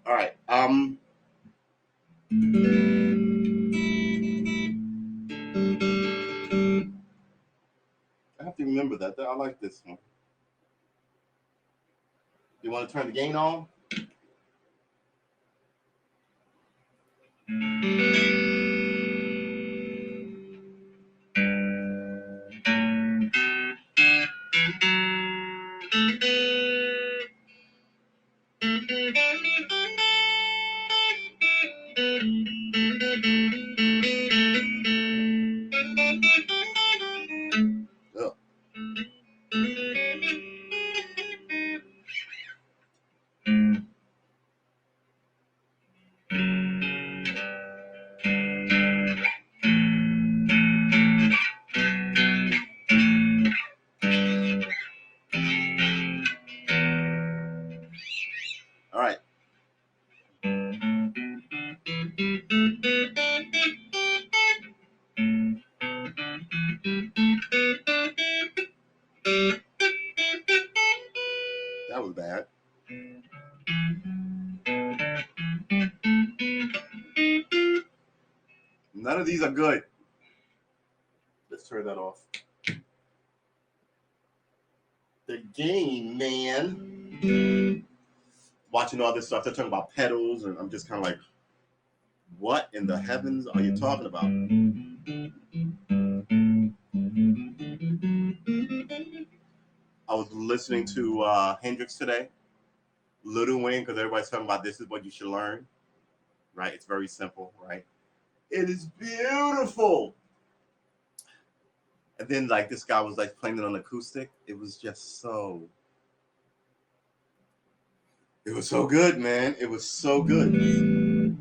S1: All right. I have to remember that. I like this one. You want to turn the gain on? Ugh. All right. That was bad. None of these are good. Let's turn that off. The game, man. Watching all this stuff, they're talking about pedals, and I'm just kind of like, what in the heavens are you talking about? I was listening to Hendrix today, Little Wayne, because everybody's talking about this is what you should learn, right? It's very simple, right? It is beautiful. And then like this guy was like playing it on acoustic. It was just so. It was so good, man. It was so good.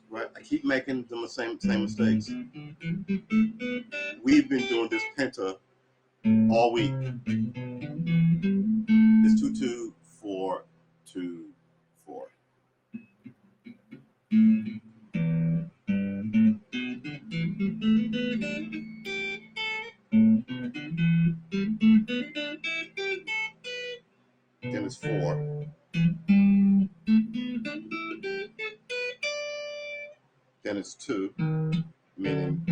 S1: Right, I keep making the same mistakes. We've been doing this penta all week. It's 2-2-4-2-4. Then it's 4. is 2, meaning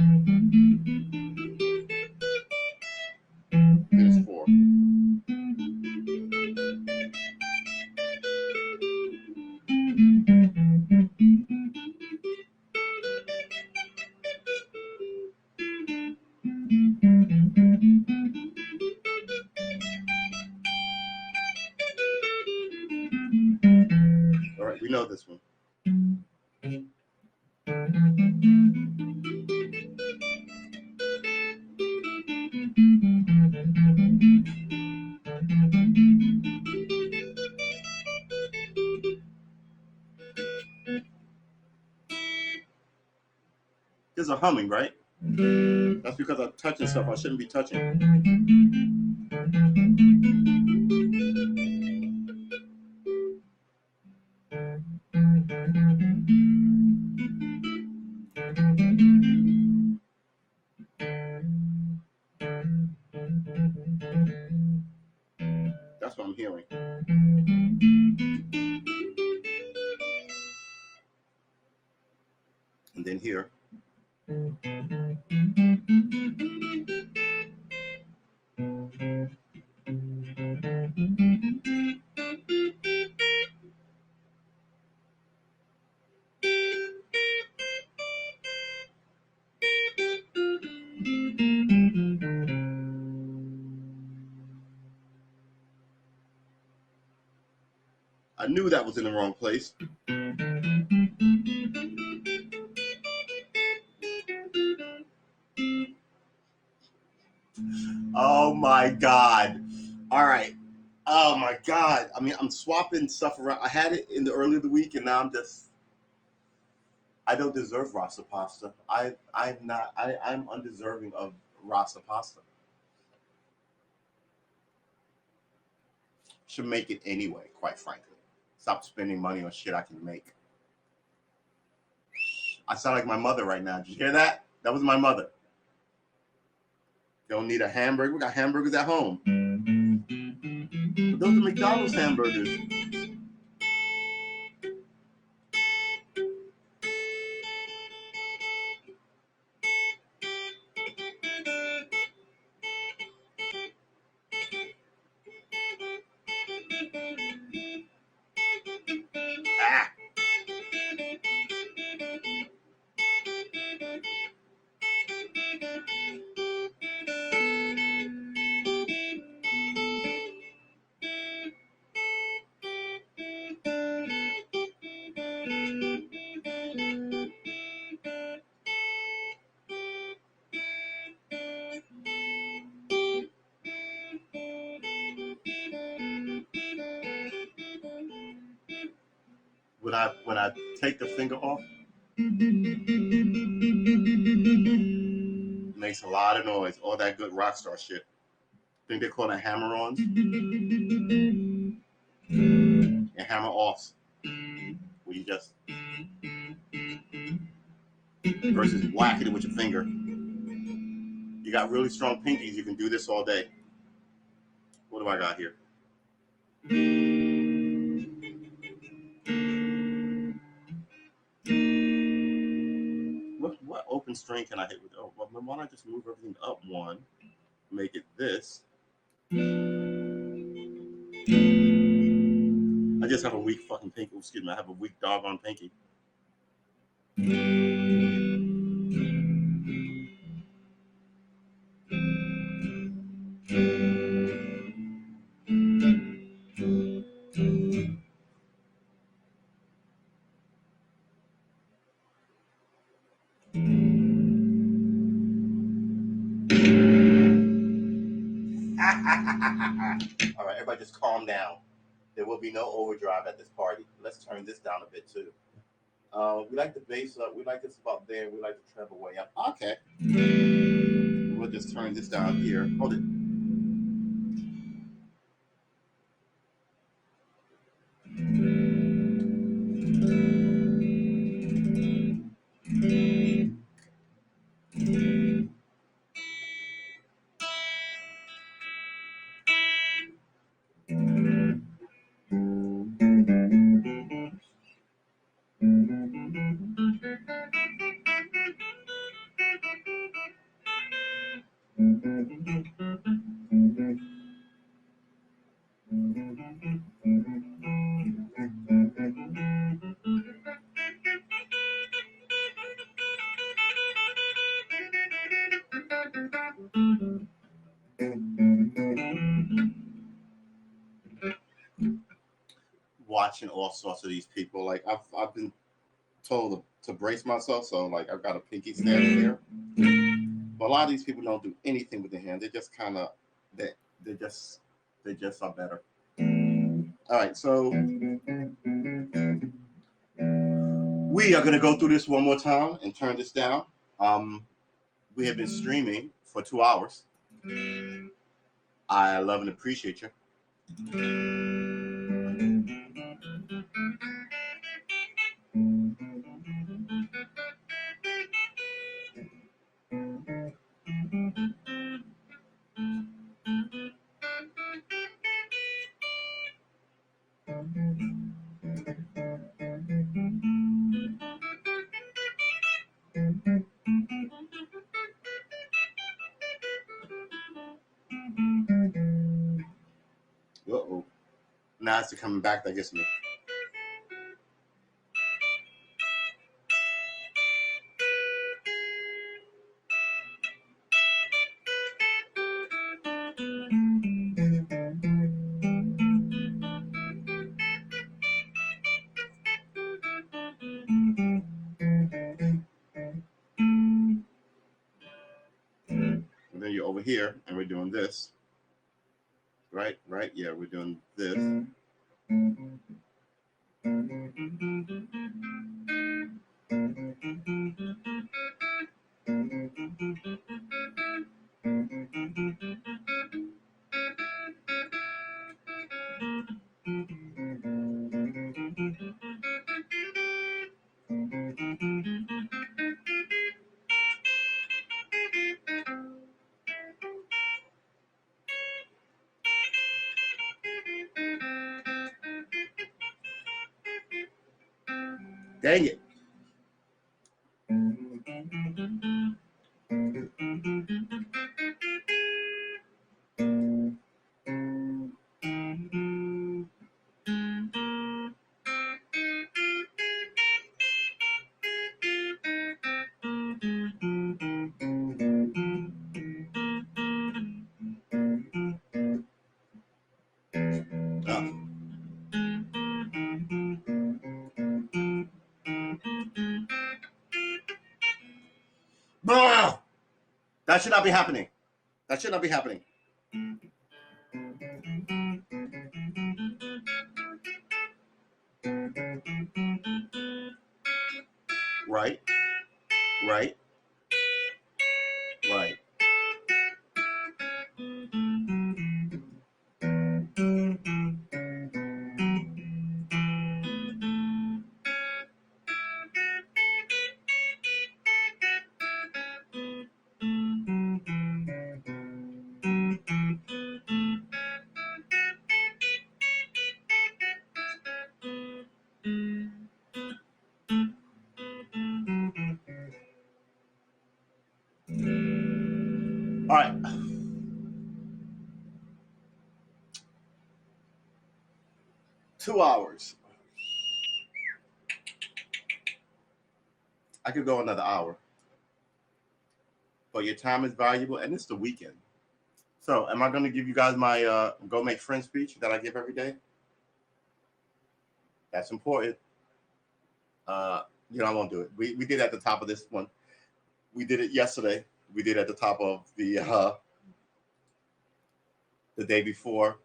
S1: it is 4. All right, we know this one. There's a humming, right? That's because I'm touching stuff I shouldn't be touching. That's what I'm hearing. And then here. I knew that was in the wrong place. Oh my God. All right. Oh my God. I mean, I'm swapping stuff around. I had it in the early of the week and now I don't deserve rasa pasta. I'm undeserving of rasa pasta. Should make it anyway, quite frankly. Stop spending money on shit I can make. I sound like my mother right now. Did you hear that? That was my mother. Don't need a hamburger. We got hamburgers at home. But those are McDonald's hamburgers. Ah. When I take the finger off, it makes a lot of noise. All that good rock star shit. I think they call it hammer-ons and hammer-offs. Where you just versus whacking it with your finger. You got really strong pinkies, you can do this all day. What do I got here? What open string can I hit with? Oh, well, why don't I just move everything up one, make it this? I just have a weak fucking pinky. Oh, excuse me, I have a weak doggone pinky. All right, everybody just calm down. There will be no overdrive at this party. Let's turn this down a bit too. We like the bass up. We like this about there. We like the treble way up. Okay. We'll just turn this down here. Hold it. Watching all sorts of these people. Like I've been told to brace myself, so like I've got a pinky standing here. But a lot of these people don't do anything with their hand. They just kind of they they just they just are better. All right, so we are gonna go through this one more time and turn this down. We have been streaming for 2 hours. I love and appreciate you. Uh-oh. Now it's coming back. That gets me. And then you're over here, and we're doing this. Right? Yeah, we're doing this. Dang it. Ah. That should not be happening. That should not be happening. Right. Right. Right. All right. 2 hours. I could go another hour. But your time is valuable, and it's the weekend. So, am I going to give you guys my go make friends speech that I give every day? That's important. I won't do it. We did at the top of this one. We did it yesterday. We did at the top of the day before.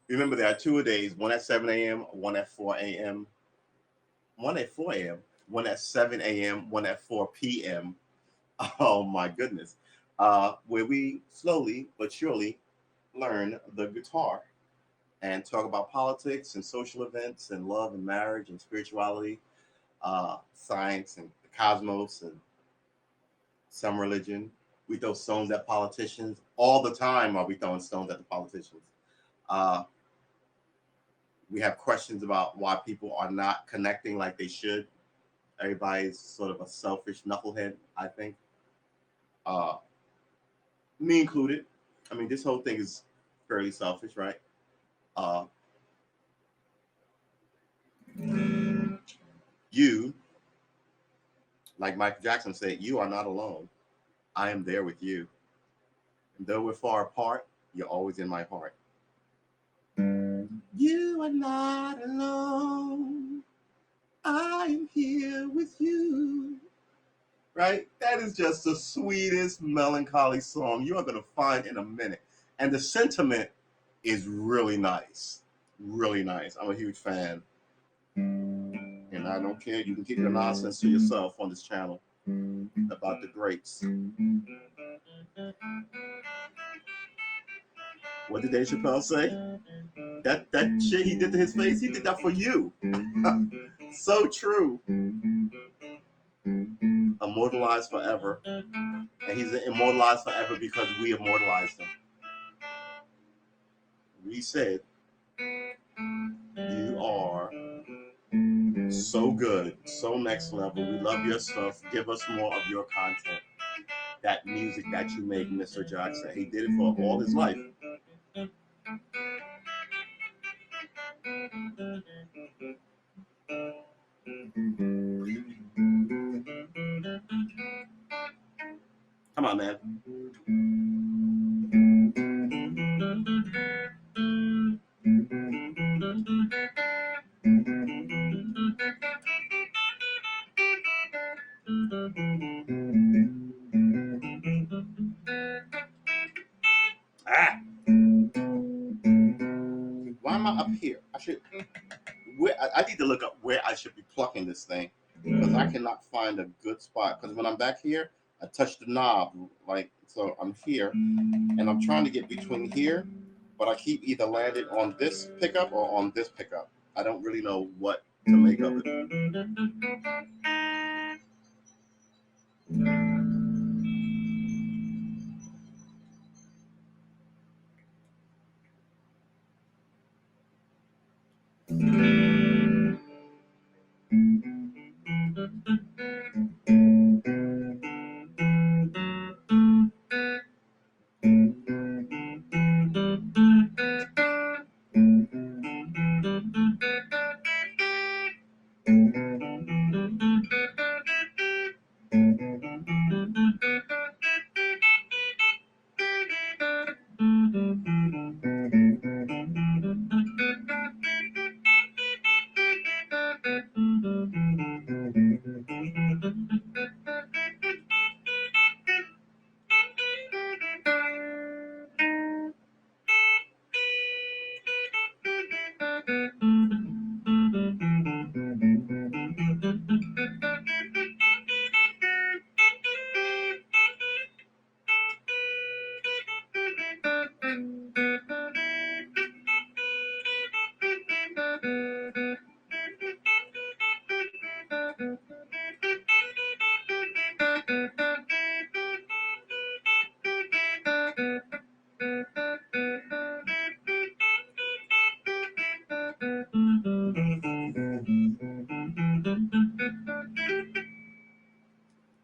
S1: Remember, there are 2 a days: one at 7 a.m., one at 4 a.m., one at 4 a.m., one at 7 a.m., one at 4 p.m. Oh my goodness! Where we slowly but surely learn the guitar and talk about politics and social events and love and marriage and spirituality, science and the cosmos and some religion. We throw stones at politicians all the time. Are we throwing stones at the politicians? Uh, we have questions about why people are not connecting like they should. Everybody's sort of a selfish knucklehead, I think. Uh, me included. I mean, this whole thing is fairly selfish, right? Uh, you, like Michael Jackson said, you are not alone. I am there with you. And though we're far apart, you're always in my heart. You are not alone. I am here with you. Right? That is just the sweetest melancholy song you are going to find in a minute. And the sentiment is really nice. Really nice. I'm a huge fan. And I don't care. You can keep your nonsense to yourself on this channel about the greats. What did Dave Chappelle say? That shit he did to his face, he did that for you. So true. Immortalized forever. And he's immortalized forever because we immortalized him. We said, you are so good, so next level. We love your stuff. Give us more of your content. That music that you make, Mr. Jackson. He did it for all his life. Come on, man. Ah! Why am I up here? I need to look up where I should be plucking this thing because I cannot find a good spot. Because when I'm back here, I touch the knob, like so. I'm here, and I'm trying to get between here, but I keep either landing on this pickup or on this pickup. I don't really know what to make of it.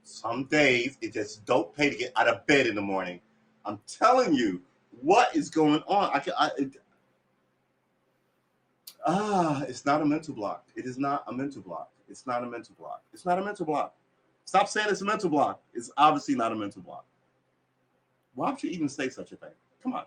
S1: Some days it just don't pay to get out of bed in the morning. I'm telling you, what is going on? It's not a mental block. It is not a mental block. It's not a mental block. It's not a mental block. Stop saying it's a mental block. It's obviously not a mental block. Why would you even say such a thing? Come on.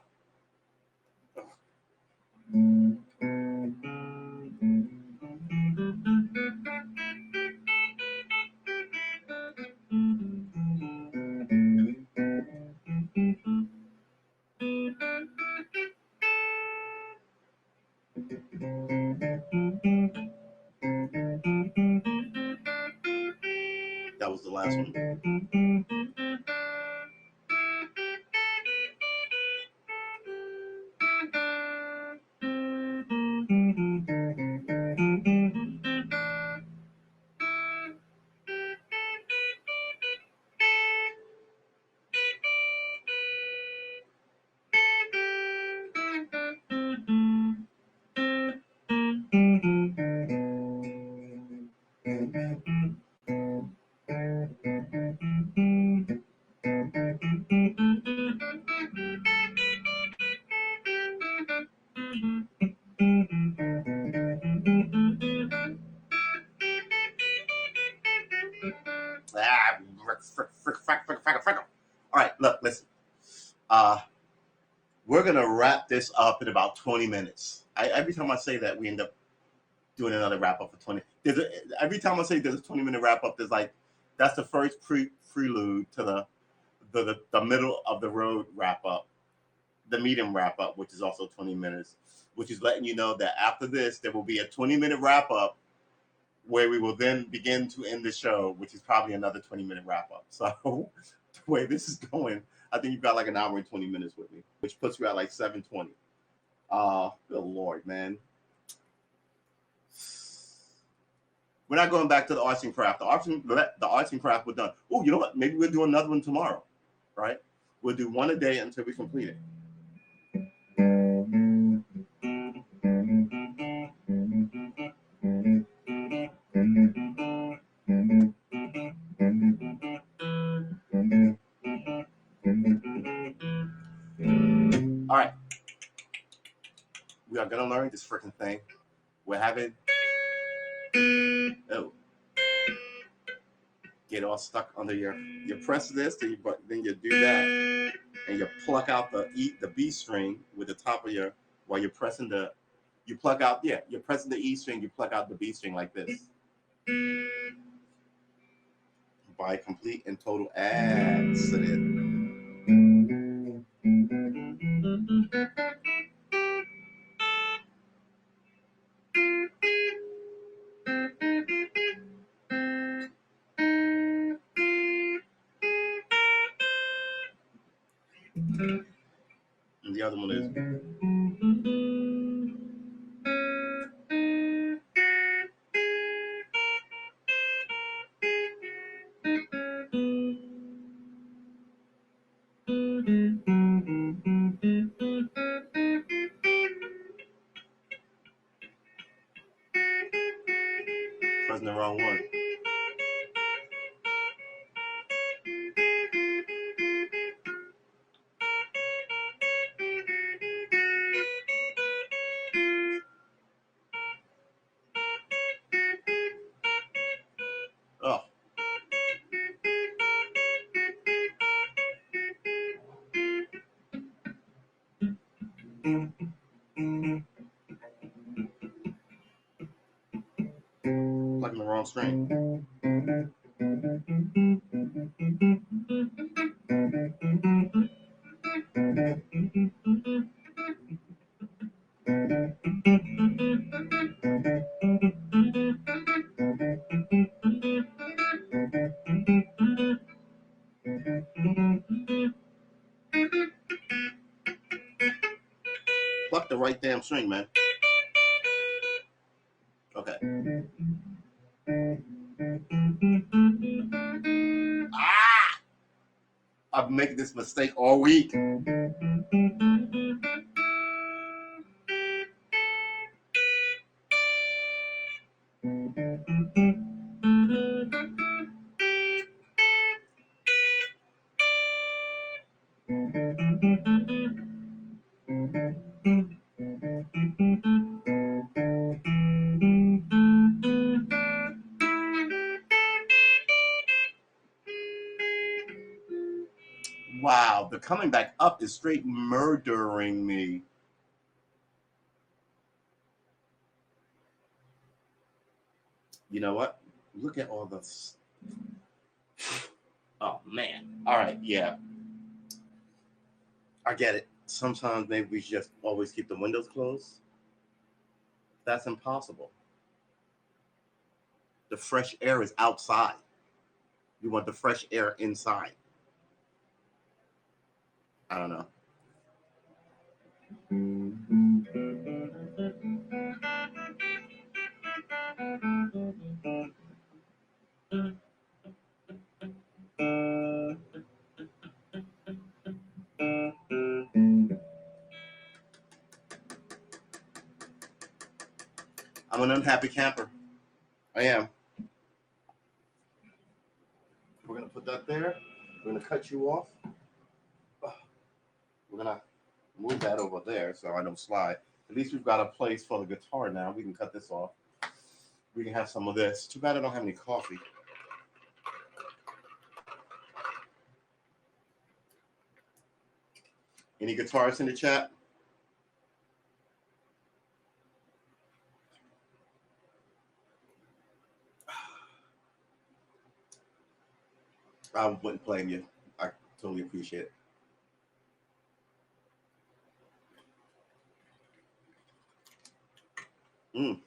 S1: That was the last one. We're gonna wrap this up in about 20 minutes. Every time I say that, we end up doing another wrap up for 20. Every time I say there's a 20-minute wrap up, there's like that's the first prelude to the middle of the road wrap up, the medium wrap up, which is also 20 minutes, which is letting you know that after this there will be a 20-minute wrap up where we will then begin to end the show, which is probably another 20-minute wrap up. So the way this is going, I think you've got like an hour and 20 minutes with me, which puts you at like 7:20. Good Lord, man. We're not going back to the arts and craft. The arts and craft we're done. Oh, you know what? Maybe we'll do another one tomorrow, right? We'll do one a day until we complete it. All right. We are going to learn this freaking thing. We're having... Oh. Get all stuck under your... You press this, then you do that, and you pluck out the B string with the top of your... While you're pressing the... You pluck out... Yeah, you're pressing the E string, you pluck out the B string like this. By complete and total accident. And the other one is... Pressing the wrong one. Oh. Plugging the wrong string. Pluck the right damn string, man. Okay. Ah! I've been making this mistake all week. Wow, the coming back up is straight murdering me. You know what? Look at all this. Oh, man. All right, yeah. I get it. Sometimes maybe we should just always keep the windows closed. That's impossible. The fresh air is outside. You want the fresh air inside. I don't know. I'm an unhappy camper. I am. We're going to put that there. We're going to cut you off. We're going to move that over there so I don't slide. At least we've got a place for the guitar now. We can cut this off. We can have some of this. Too bad I don't have any coffee. Any guitarists in the chat? I wouldn't blame you. I totally appreciate it. Mm.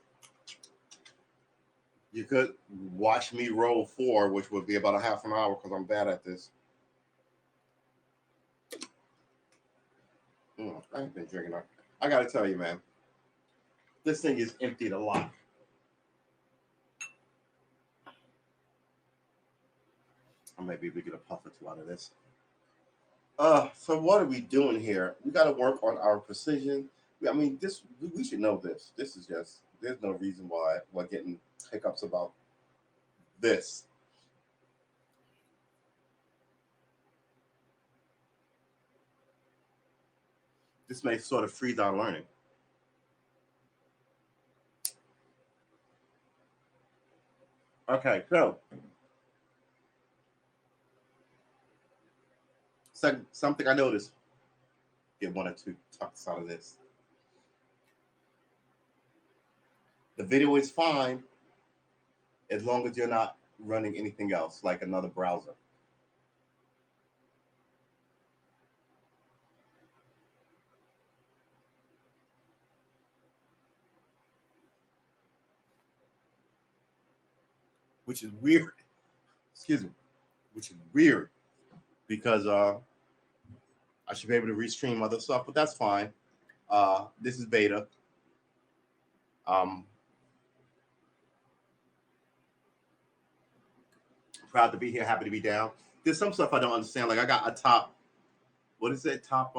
S1: You could watch me roll 4, which would be about a half an hour because I'm bad at this. I ain't been drinking enough. I gotta tell you, man, this thing is emptied a lot. I might be able to get a puff or two out of this. So what are we doing here? We got to work on our precision. I mean, this we should know this. This is just there's no reason why we're getting hiccups about this. This may sort of freeze our learning. Okay, so something I noticed. Get one or two tucks out of this. The video is fine as long as you're not running anything else like another browser. Which is weird. Excuse me. Which is weird because I should be able to restream other stuff, but that's fine. This is beta. Um, Proud to be here, happy to be down. There's some stuff I don't understand. Like I got a top, what is it? Top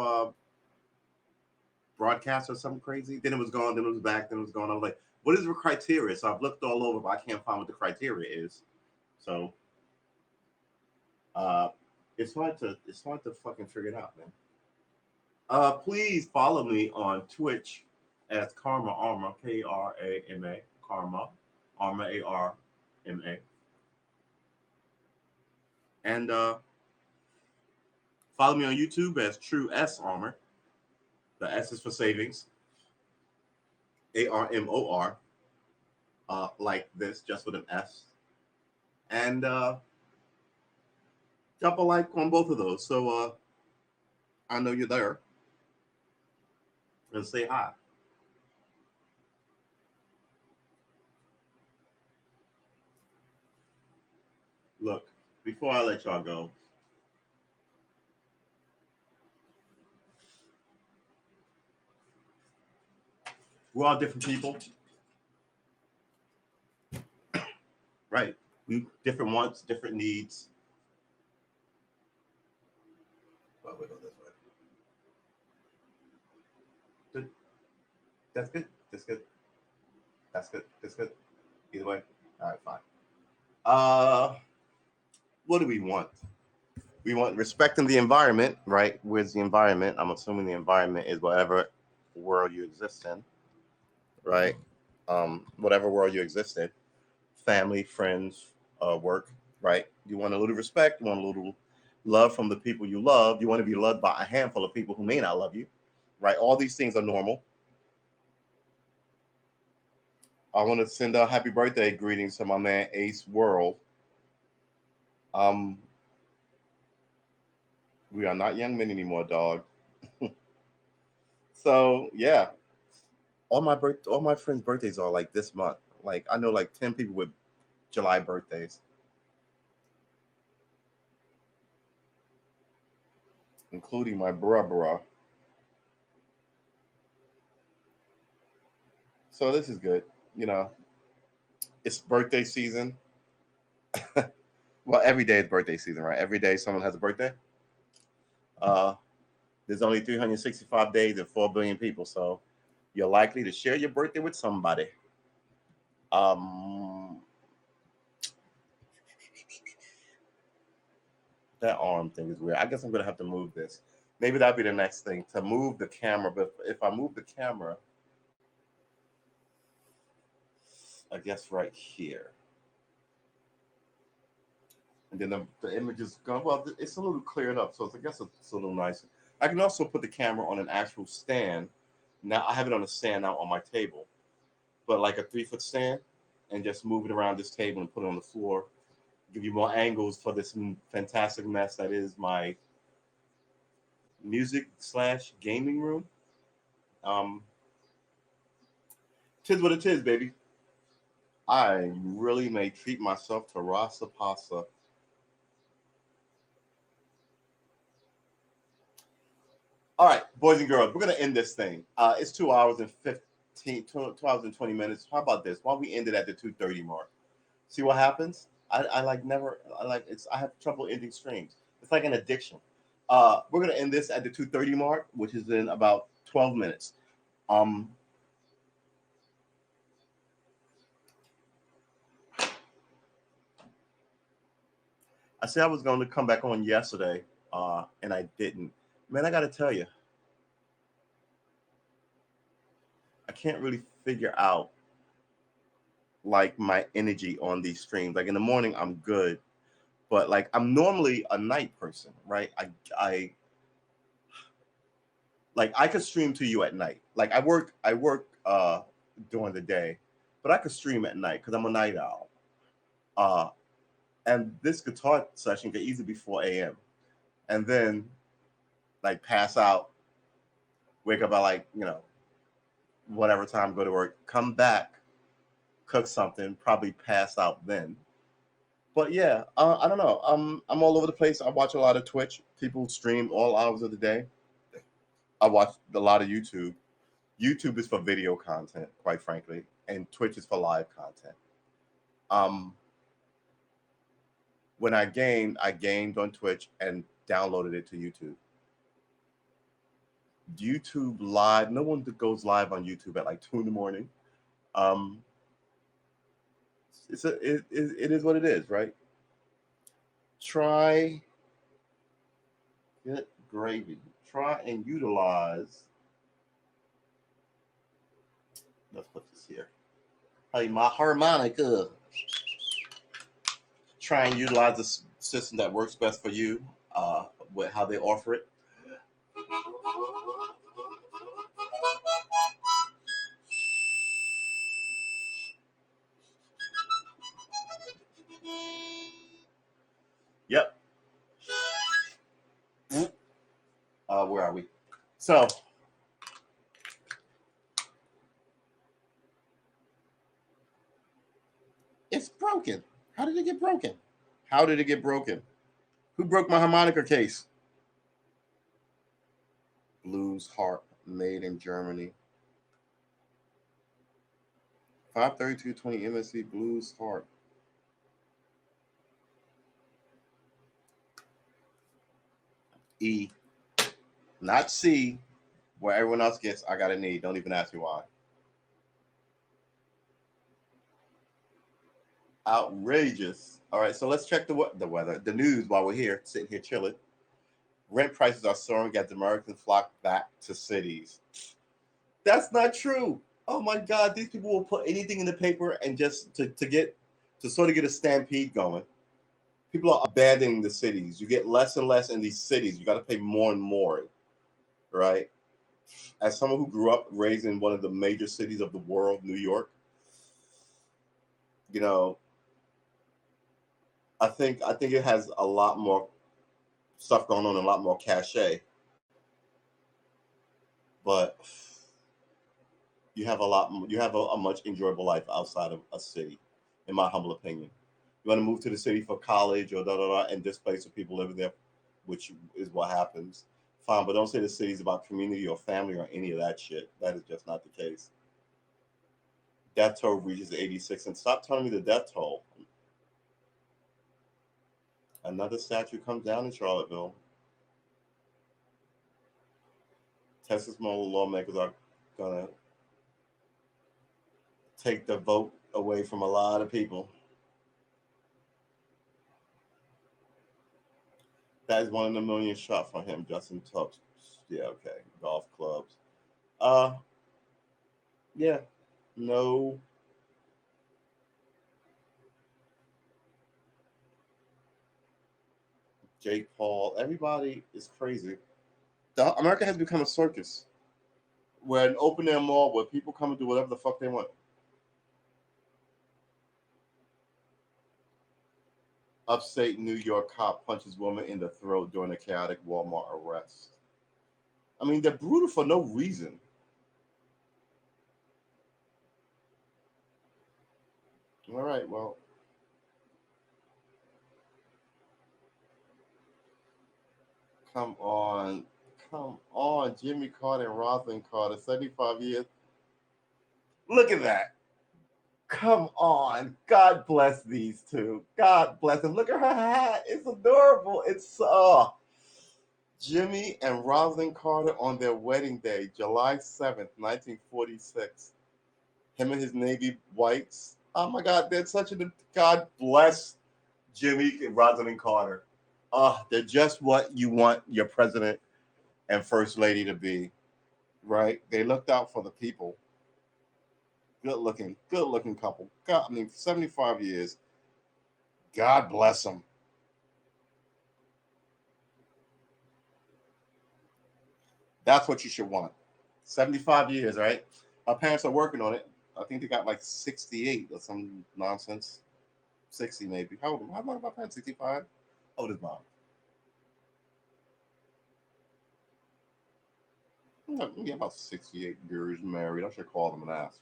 S1: broadcast or something crazy. Then it was gone. Then it was back. Then it was gone. I was like, what is the criteria? So I've looked all over, but I can't find what the criteria is. So uh, it's hard to fucking figure it out, man. Please follow me on Twitch as Karma Armor, Krama, Karma Armor, Arma, and follow me on YouTube as True S Armor. The S is for savings. Armor, like this, just with an S. And drop a like on both of those, so I know you're there, and say hi. Look, before I let y'all go, we're all different people, right? We different wants, different needs. Well, we go this way. Good. That's good. That's good. That's good. That's good. Either way. All right, fine. Uh, what do we want? We want respecting the environment, right? Where's the environment? I'm assuming the environment is whatever world you exist in, right? Whatever world you exist in, family, friends, work, right? You want a little respect. You want a little love from the people you love. You want to be loved by a handful of people who may not love you, right? All these things are normal. I want to send a happy birthday greetings to my man Ace World. Um, we are not young men anymore, dog. So yeah, all my friends' birthdays are like this month. Like I know like 10 people with July birthdays, including my bruh. So this is good. You know, it's birthday season. Well, every day is birthday season, right? Every day someone has a birthday. Uh, there's only 365 days and 4 billion people, so you're likely to share your birthday with somebody. Um, that arm thing is weird. I guess I'm gonna have to move this. Maybe that'll be the next thing to move the camera. But if I move the camera, I guess right here, and then the image is gone. Well, it's a little cleared up, so I guess it's a little nicer. I can also put the camera on an actual stand. Now I have it on a stand now on my table, but like a 3 foot stand, and just move it around this table and put it on the floor. Give you more angles for this fantastic mess that is my music slash gaming room. Um, tis what it is, baby. I really may treat myself to rasa pasa. All right, boys and girls, we're gonna end this thing. It's 2 hours and 15, 2 hours and 20 minutes. How about this? Why don't we end it at the 2:30 mark? See what happens? I like never. I like it's. I have trouble ending streams. It's like an addiction. We're gonna end this at the 2:30 mark, which is in about 12 minutes. Um, I said I was going to come back on yesterday, and I didn't. Man, I got to tell you, I can't really figure out like my energy on these streams. Like in the morning, I'm good, but like I'm normally a night person, right? I like I could stream to you at night. Like I work during the day, but I could stream at night because I'm a night owl. Uh, and this guitar session could easily be 4 a.m. and then like pass out, wake up at like whatever time, go to work, come back, cook something, probably pass out then. But yeah, I don't know. I'm all over the place. I watch a lot of Twitch. People stream all hours of the day. I watch a lot of YouTube. YouTube is for video content, quite frankly, and Twitch is for live content. Um, when I gamed on Twitch and downloaded it to YouTube. YouTube live, no one goes live on YouTube at like 2 in the morning. Um, it is what it is, right? Try get gravy. Try and utilize. Let's put this here. Hey, my harmonica. Try and utilize the system that works best for you. With how they offer it. Yep. Where are we? So it's broken. How did it get broken? How did it get broken? Who broke my harmonica case? Blues harp made in Germany. 53220 MSC blues harp. E, not C, where everyone else gets. I got an E. Don't even ask me why. Outrageous. All right, so let's check the weather, the news while we're here, sitting here chilling. Rent prices are soaring as Americans flock back to cities. That's not true. Oh my God, these people will put anything in the paper and just to sort of get a stampede going. People are abandoning the cities. You get less and less in these cities. You got to pay more and more, right? As someone who grew up raised in one of the major cities of the world, New York, you know, I think it has a lot more stuff going on, and a lot more cachet, but you have a much enjoyable life outside of a city, in my humble opinion. You want to move to the city for college or da da da and displace the people living there, which is what happens. Fine, but don't say the city's about community or family or any of that shit. That is just not the case. Death toll reaches 86, and stop telling me the death toll. Another statue comes down in Charlottesville. Texas lawmakers are gonna take the vote away from a lot of people. That is one in a million shot for him, Justin Tubbs. Yeah, okay. Golf clubs. Uh, yeah. No. Jake Paul. Everybody is crazy. America has become a circus where an open air mall where people come and do whatever the fuck they want. Upstate New York cop punches woman in the throat during a chaotic Walmart arrest. I mean, they're brutal for no reason. All right, well, come on. Come on. Jimmy Carter and Rosalind Carter, 75 years. Look at that. Come on. God bless these two. God bless them. Look at her hat. It's adorable. It's Jimmy and Rosalind Carter on their wedding day, July 7th, 1946. Him and his Navy whites. Oh my God, they're such a God bless Jimmy and Rosalind Carter. They're just what you want your president and first lady to be, right? They looked out for the people. Good looking couple. God, I mean, 75 years. God bless them. That's what you should want. 75 years, right? Our parents are working on it. I think they got like 68 or some nonsense. 60 maybe. How old are my parents? 65? How old is mom? Yeah, about 68 years married. I should call them and ask.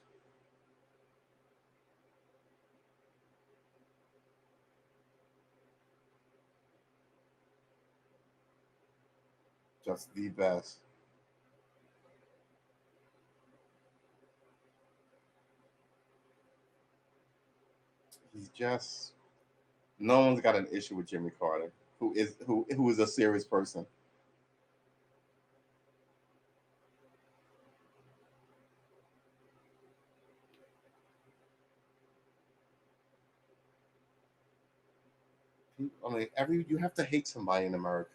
S1: Just the best. He's just no one's got an issue with Jimmy Carter, who is a serious person. I mean, every you have to hate somebody in America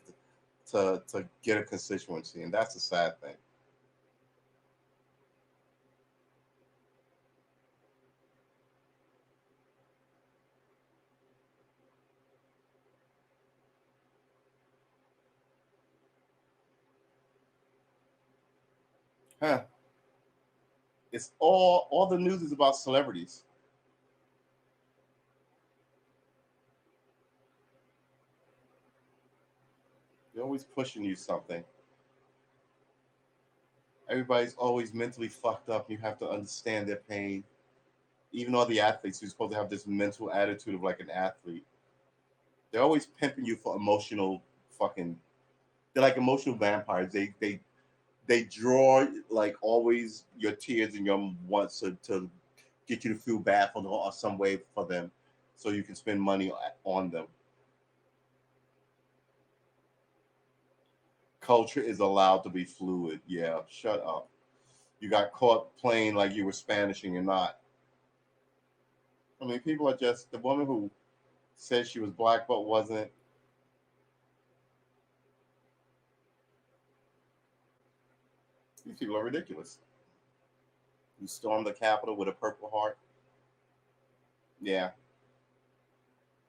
S1: to get a constituency, and that's a sad thing. Huh? It's all the news is about celebrities. They're always pushing you something. Everybody's always mentally fucked up. You have to understand their pain. Even all the athletes who're supposed to have this mental attitude of like an athlete, they're always pimping you for emotional fucking. They're like emotional vampires. They draw like always your tears and your wants to get you to feel bad for them or some way for them, so you can spend money on them. Culture is allowed to be fluid. Yeah, shut up. You got caught playing like you were Spanish and you're not. I mean, people are just the woman who said she was black but wasn't. These people are ridiculous. You stormed the Capitol with a Purple Heart. Yeah,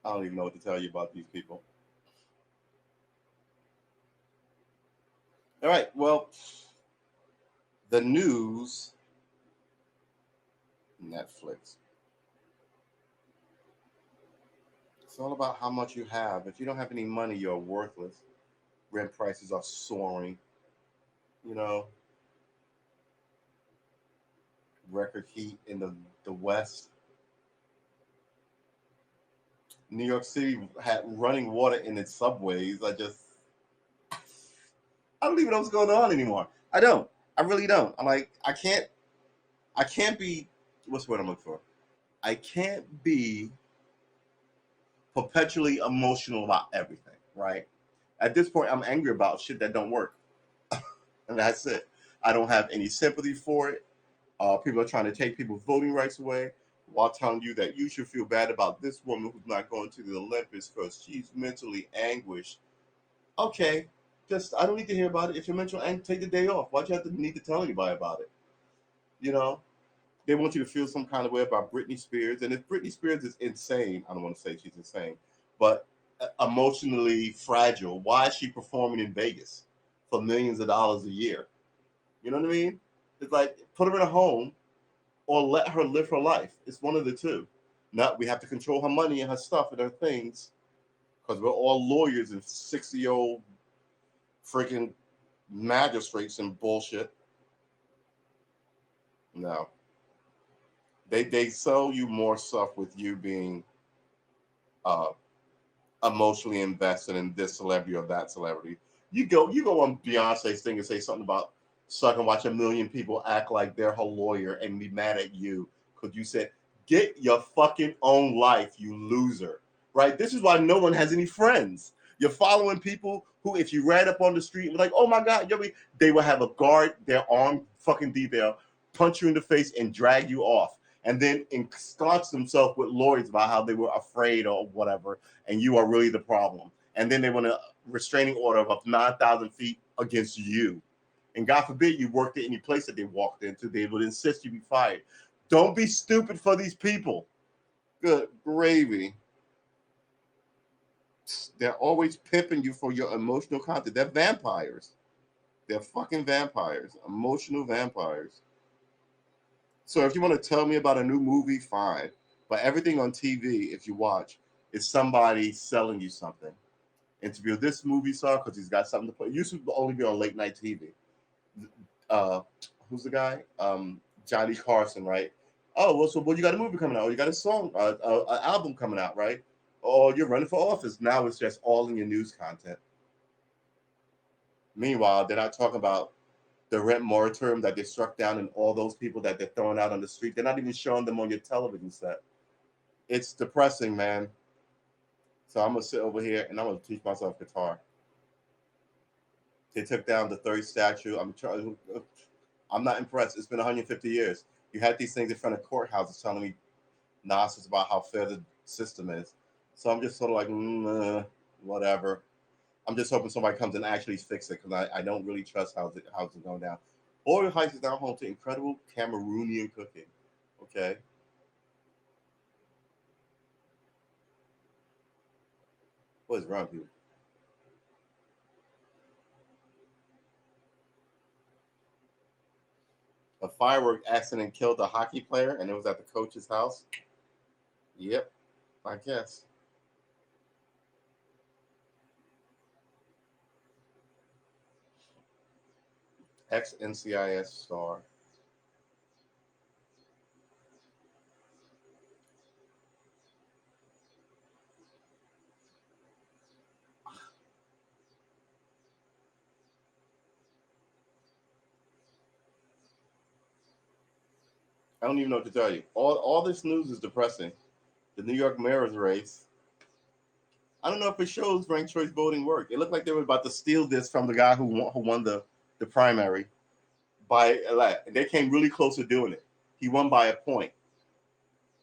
S1: I don't even know what to tell you about these people. All right, well, the news, Netflix. It's all about how much you have. If you don't have any money, you're worthless. Rent prices are soaring. You know, record heat in the West. New York City had running water in its subways. I don't even know what's going on anymore. I don't. I really don't. I'm like, I can't be, what's the word I'm looking for? I can't be perpetually emotional about everything, right? At this point, I'm angry about shit that don't work. And that's it. I don't have any sympathy for it. People are trying to take people's voting rights away while telling you that you should feel bad about this woman who's not going to the Olympics because she's mentally anguished. Okay, just I don't need to hear about it. If you're mentally anguished, take the day off. Why'd you have to need to tell anybody about it? You know, they want you to feel some kind of way about Britney Spears, and if Britney Spears is insane, I don't want to say she's insane, but emotionally fragile. Why is she performing in Vegas for millions of dollars a year. You know what I mean? It's like put her in a home or let her live her life. It's one of the two. Not we have to control her money and her stuff and her things because we're all lawyers and 60-year-old freaking magistrates and bullshit. No. They sell you more stuff with you being uh, emotionally invested in this celebrity or that celebrity. You go on Beyonce's thing and say something about suck and watch a million people act like they're her lawyer and be mad at you because you said get your fucking own life, you loser. Right? This is why no one has any friends. You're following people who, if you ran up on the street, like, oh my God, they will have a guard, their armed fucking detail, punch you in the face and drag you off. And then ensconce themselves with lawyers about how they were afraid or whatever, and you are really the problem. And then they want a restraining order of up to 9,000 feet against you. And God forbid you worked at any place that they walked into, they would insist you be fired. Don't be stupid for these people. Good gravy. They're always pimping you for your emotional content. They're vampires. They're fucking vampires. Emotional vampires. So if you want to tell me about a new movie, fine. But everything on TV, if you watch, is somebody selling you something. Interview this movie star because he's got something to play. It used to only be on late night TV. Uh, who's the guy? Johnny Carson, right? Oh, well, so you got a movie coming out, or you got a song, an album coming out, right? Or you're running for office. Now it's just all in your news content. Meanwhile, they're not talking about the rent moratorium that they struck down and all those people that they're throwing out on the street. They're not even showing them on your television set. It's depressing, man. So I'm gonna sit over here and I'm gonna teach myself guitar. They took down the third statue. I'm not impressed. It's been 150 years. You had these things in front of courthouses telling me nonsense about how fair the system is. So I'm just sort of like, whatever. I'm just hoping somebody comes and actually fix it because I don't really trust how's it going down. Oil Heights is now home to incredible Cameroonian cooking. Okay. What is wrong with you? A firework accident killed a hockey player and it was at the coach's house. Yep, I guess. Ex NCIS star. I don't even know what to tell you. All this news is depressing. The New York mayor's race. I don't know if it shows ranked choice voting work. It looked like they were about to steal this from the guy who won the primary by a lot. They came really close to doing it. He won by a point.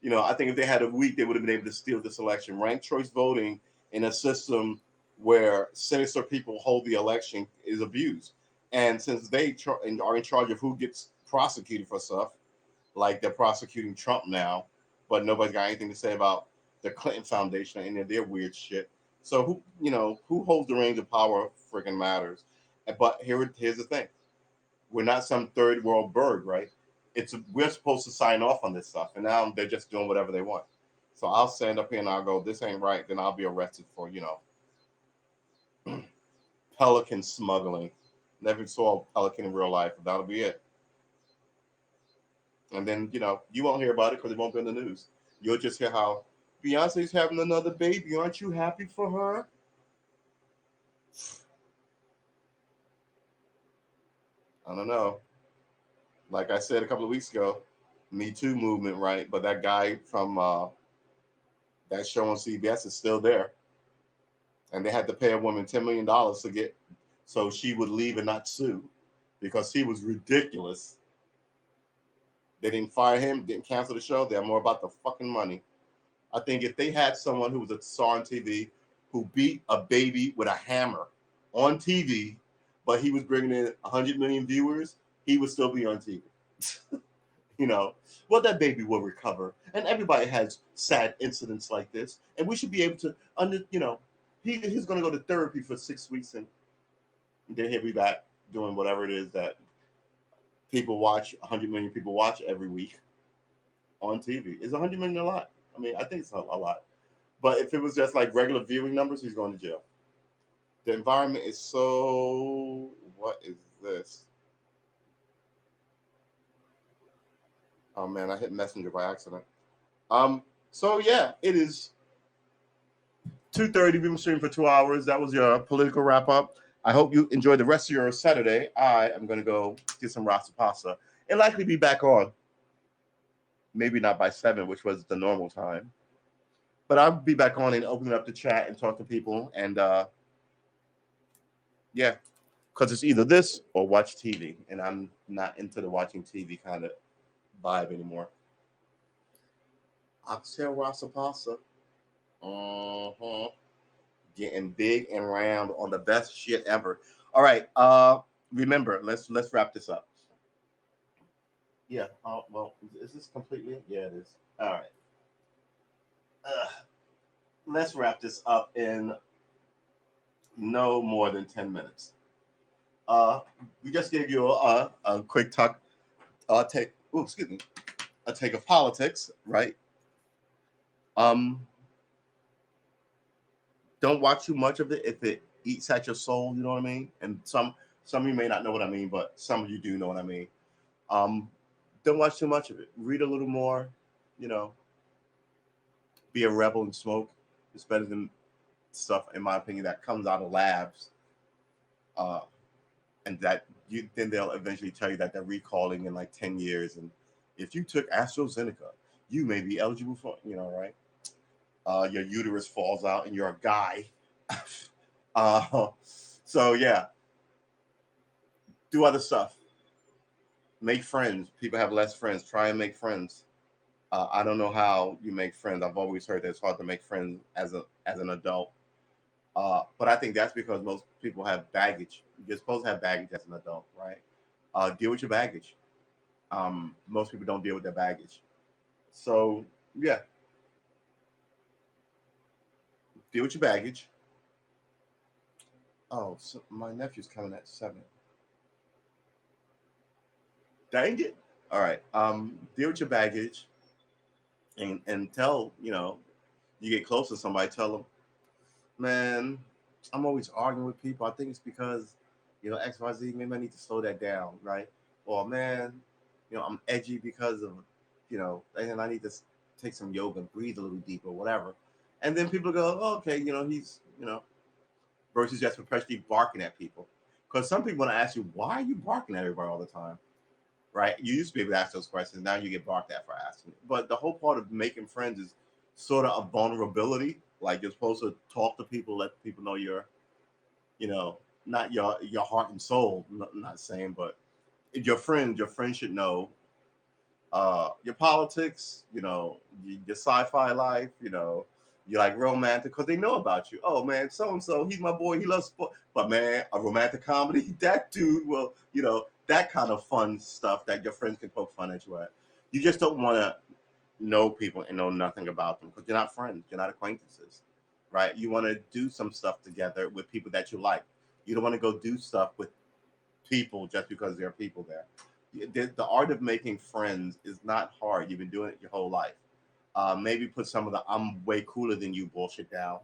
S1: I think if they had a week, they would have been able to steal this election. Ranked choice voting in a system where sinister people hold the election is abused. And since they are in charge of who gets prosecuted for stuff, like they're prosecuting Trump now, but nobody's got anything to say about the Clinton Foundation or any of their weird shit. So who holds the reins of power freaking matters. But here's the thing: we're not some third world bird, right? We're supposed to sign off on this stuff, and now they're just doing whatever they want. So I'll stand up here and I'll go, "This ain't right." Then I'll be arrested for pelican smuggling. Never saw a pelican in real life, but that'll be it. And then you won't hear about it because it won't be in the news. You'll just hear how Beyonce's having another baby. Aren't you happy for her? I don't know. Like I said a couple of weeks ago, Me Too movement, right? But that guy from that show on CBS is still there, and they had to pay a woman $10 million to get so she would leave and not sue because he was ridiculous. They didn't fire him, didn't cancel the show. They're more about the fucking money. I think if they had someone who was a star on TV who beat a baby with a hammer on TV, but he was bringing in 100 million viewers, he would still be on TV. you know, well, that baby will recover. And everybody has sad incidents like this. And we should be able to, he's going to go to therapy for 6 weeks and, Then he'll be back doing whatever it is that people watch. 100 million people watch every week on TV. Is 100 million a lot? I mean, I think it's a lot. But if it was just like regular viewing numbers, he's going to jail. The environment is so. What is this? Oh man, I hit messenger by accident. So yeah, it is 2:30. We've been streaming for 2 hours. That was your political wrap up. I hope you enjoyed the rest of your Saturday. I am going to go get some rasa pasta and likely be back on. Maybe not by 7, which was the normal time, but I'll be back on and open up the chat and talk to people. And yeah, because it's either this or watch TV, and I'm not into the watching TV kind of vibe anymore. Oxtail rasa pasta. Uh-huh. Getting big and round on the best shit ever. All right. Remember, let's wrap this up. Yeah. Well, is this completely? Yeah, it is. All right. Let's wrap this up in no more than 10 minutes. Uh, we just gave you a quick talk. Take. Oh, excuse me. A take of politics, right? Um, don't watch too much of it if it eats at your soul. You know what I mean? And some of you may not know what I mean, but some of you do know what I mean. Um, don't watch too much of it. Read a little more. You know, be a rebel and smoke. It's better than stuff, in my opinion, that comes out of labs. Uh, and that you then they'll eventually tell you that they're recalling in like 10 years. And if you took AstraZeneca, you may be eligible for, right? Your uterus falls out and you're a guy. uh, so yeah, do other stuff. Make friends. People have less friends. Try and make friends. I don't know how you make friends. I've always heard that it's hard to make friends as an adult. But I think that's because most people have baggage. You're supposed to have baggage as an adult, right? Deal with your baggage. Most people don't deal with their baggage. So yeah, deal with your baggage. Oh, so my nephew's coming at 7. Dang it! All right. Deal with your baggage and tell you get close to somebody. Tell them, man, I'm always arguing with people. I think it's because XYZ. Maybe I need to slow that down, right? Or man, I'm edgy because of and I need to take some yoga, breathe a little deeper, whatever. And then people go, oh, okay, he's versus just perpetually barking at people. Because some people want to ask you, why are you barking at everybody all the time? Right? You used to be able to ask those questions. Now you get barked at for asking. But the whole part of making friends is sort of a vulnerability. Like you're supposed to talk to people, let people know you know, not your heart and soul. Not saying, but your friend should know your politics, your sci-fi life, you like romantic because they know about you. Oh man, so and so, he's my boy. He loves sport. But man, a romantic comedy, that dude will, that kind of fun stuff that your friends can poke fun at you at. You just don't want to know people and know nothing about them because you're not friends, you're not acquaintances, right? You want to do some stuff together with people that you like. You don't want to go do stuff with people just because there are people there. The art of making friends is not hard. You've been doing it your whole life. Maybe put some of the "I'm way cooler than you" bullshit down.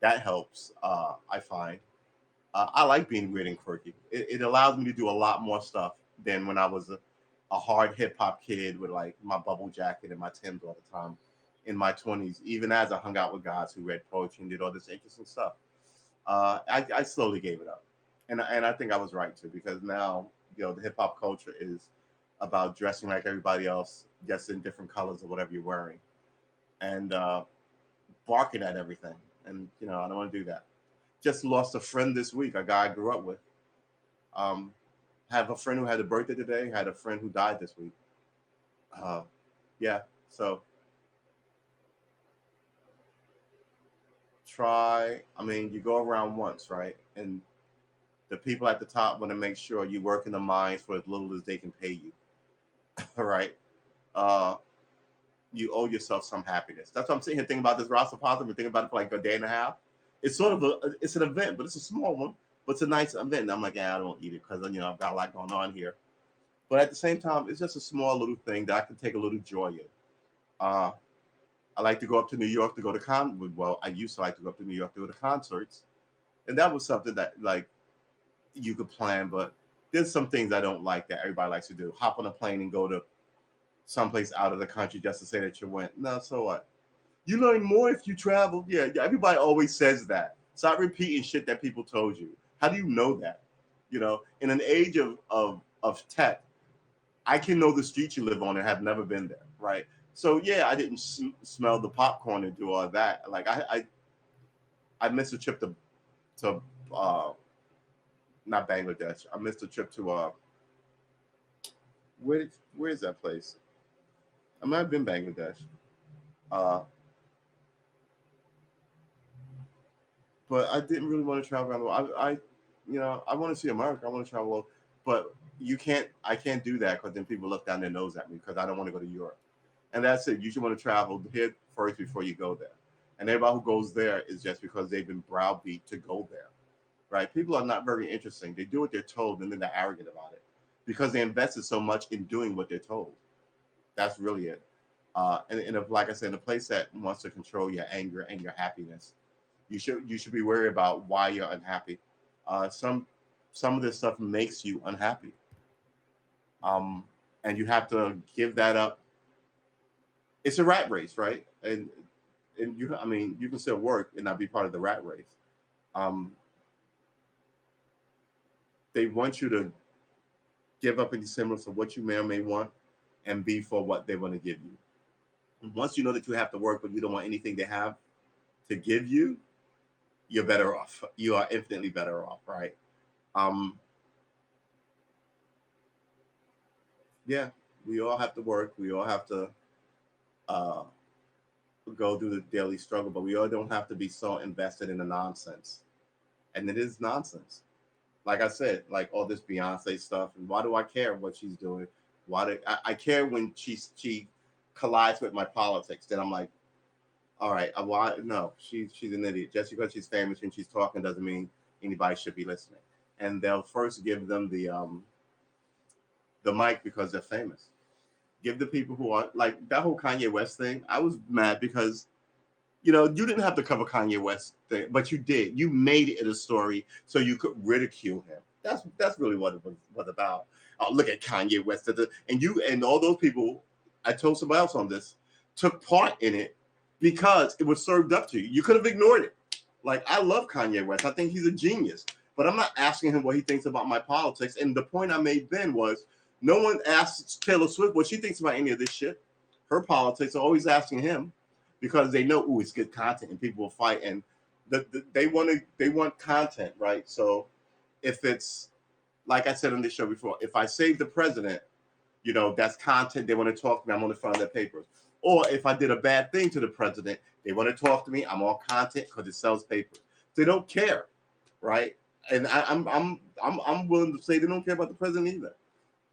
S1: That helps. I find. I like being weird and quirky. It allows me to do a lot more stuff than when I was a hard hip hop kid with like my bubble jacket and my Timbs all the time. In my 20s, even as I hung out with guys who read poetry and did all this interesting stuff, I slowly gave it up, and I think I was right to because now the hip hop culture is about dressing like everybody else, just in different colors or whatever you're wearing, and barking at everything. And I don't want to do that. Just lost a friend this week, a guy I grew up with. Um, have a friend who had a birthday today. Had a friend who died this week. Uh, yeah, so try. I mean, you go around once, right? And the people at the top want to make sure you work in the mines for as little as they can pay you. All right. Uh, you owe yourself some happiness. That's what I'm sitting here thinking about this Rasa Positive and thinking about it for like a day and a half. It's sort of it's an event, but it's a small one. but it's a nice event. And I'm like, yeah, I don't eat it because I've got a lot going on here. But at the same time, it's just a small little thing that I can take a little joy in. Uh, I like to go up to New York to go to Well, I used to like to go up to New York to go to concerts, and that was something that like you could plan. But there's some things I don't like that everybody likes to do. Hop on a plane and go to someplace out of the country just to say that you went. No, so what? You learn more if you travel. Yeah, yeah. Everybody always says that. Stop repeating shit that people told you. How do you know that? In an age of tech, I can know the street you live on and have never been there, right? So yeah, I didn't smell the popcorn and do all that. Like I missed a trip to uh, not Bangladesh. I missed a trip to where is that place? I might have been Bangladesh. Uh, but I didn't really want to travel around the world. I want to see America. I want to travel, but I can't do that because then people look down their nose at me because I don't want to go to Europe. And that's it. You should want to travel here first before you go there. And everybody who goes there is just because they've been browbeat to go there, right? People are not very interesting. They do what they're told and then they're arrogant about it because they invested so much in doing what they're told. That's really it. And if, like I said, in a place that wants to control your anger and your happiness, you should be worried about why you're unhappy. Some of this stuff makes you unhappy, um, and you have to give that up. It's a rat race, right? And I mean, you can still work and not be part of the rat race. Um, they want you to give up any semblance of what you may or may want, and be for what they want to give you. And once you know that you have to work, but you don't want anything they have to give you, you're better off. You are infinitely better off, right? Um, yeah, we all have to work. We all have to uh, go through the daily struggle, but we all don't have to be so invested in the nonsense. And it is nonsense. Like I said, like all this Beyonce stuff. And why do I care what she's doing? I care when she collides with my politics? Then I'm like, all right, why? No, she's an idiot. Just because she's famous and she's talking doesn't mean anybody should be listening. And they'll first give them the mic because they're famous. Give the people who are like that whole Kanye West thing. I was mad because you didn't have to cover Kanye West thing, but you did. You made it a story so you could ridicule him. That's really what it was about. Oh, look at Kanye West, and you and all those people. I told somebody else on this took part in it because it was served up to you. You could have ignored it. Like I love Kanye West. I think he's a genius, but I'm not asking him what he thinks about my politics. And the point I made then was no one asks Taylor Swift what she thinks about any of this shit. Her politics are always asking him because they know, it's good content and people will fight and they want content, right? So if it's like I said on this show before, if I save the president, that's content. They want to talk to me. I'm on the front of their papers. Or if I did a bad thing to the president, they want to talk to me. I'm on content because it sells papers. They don't care, right? And I'm willing to say they don't care about the president either.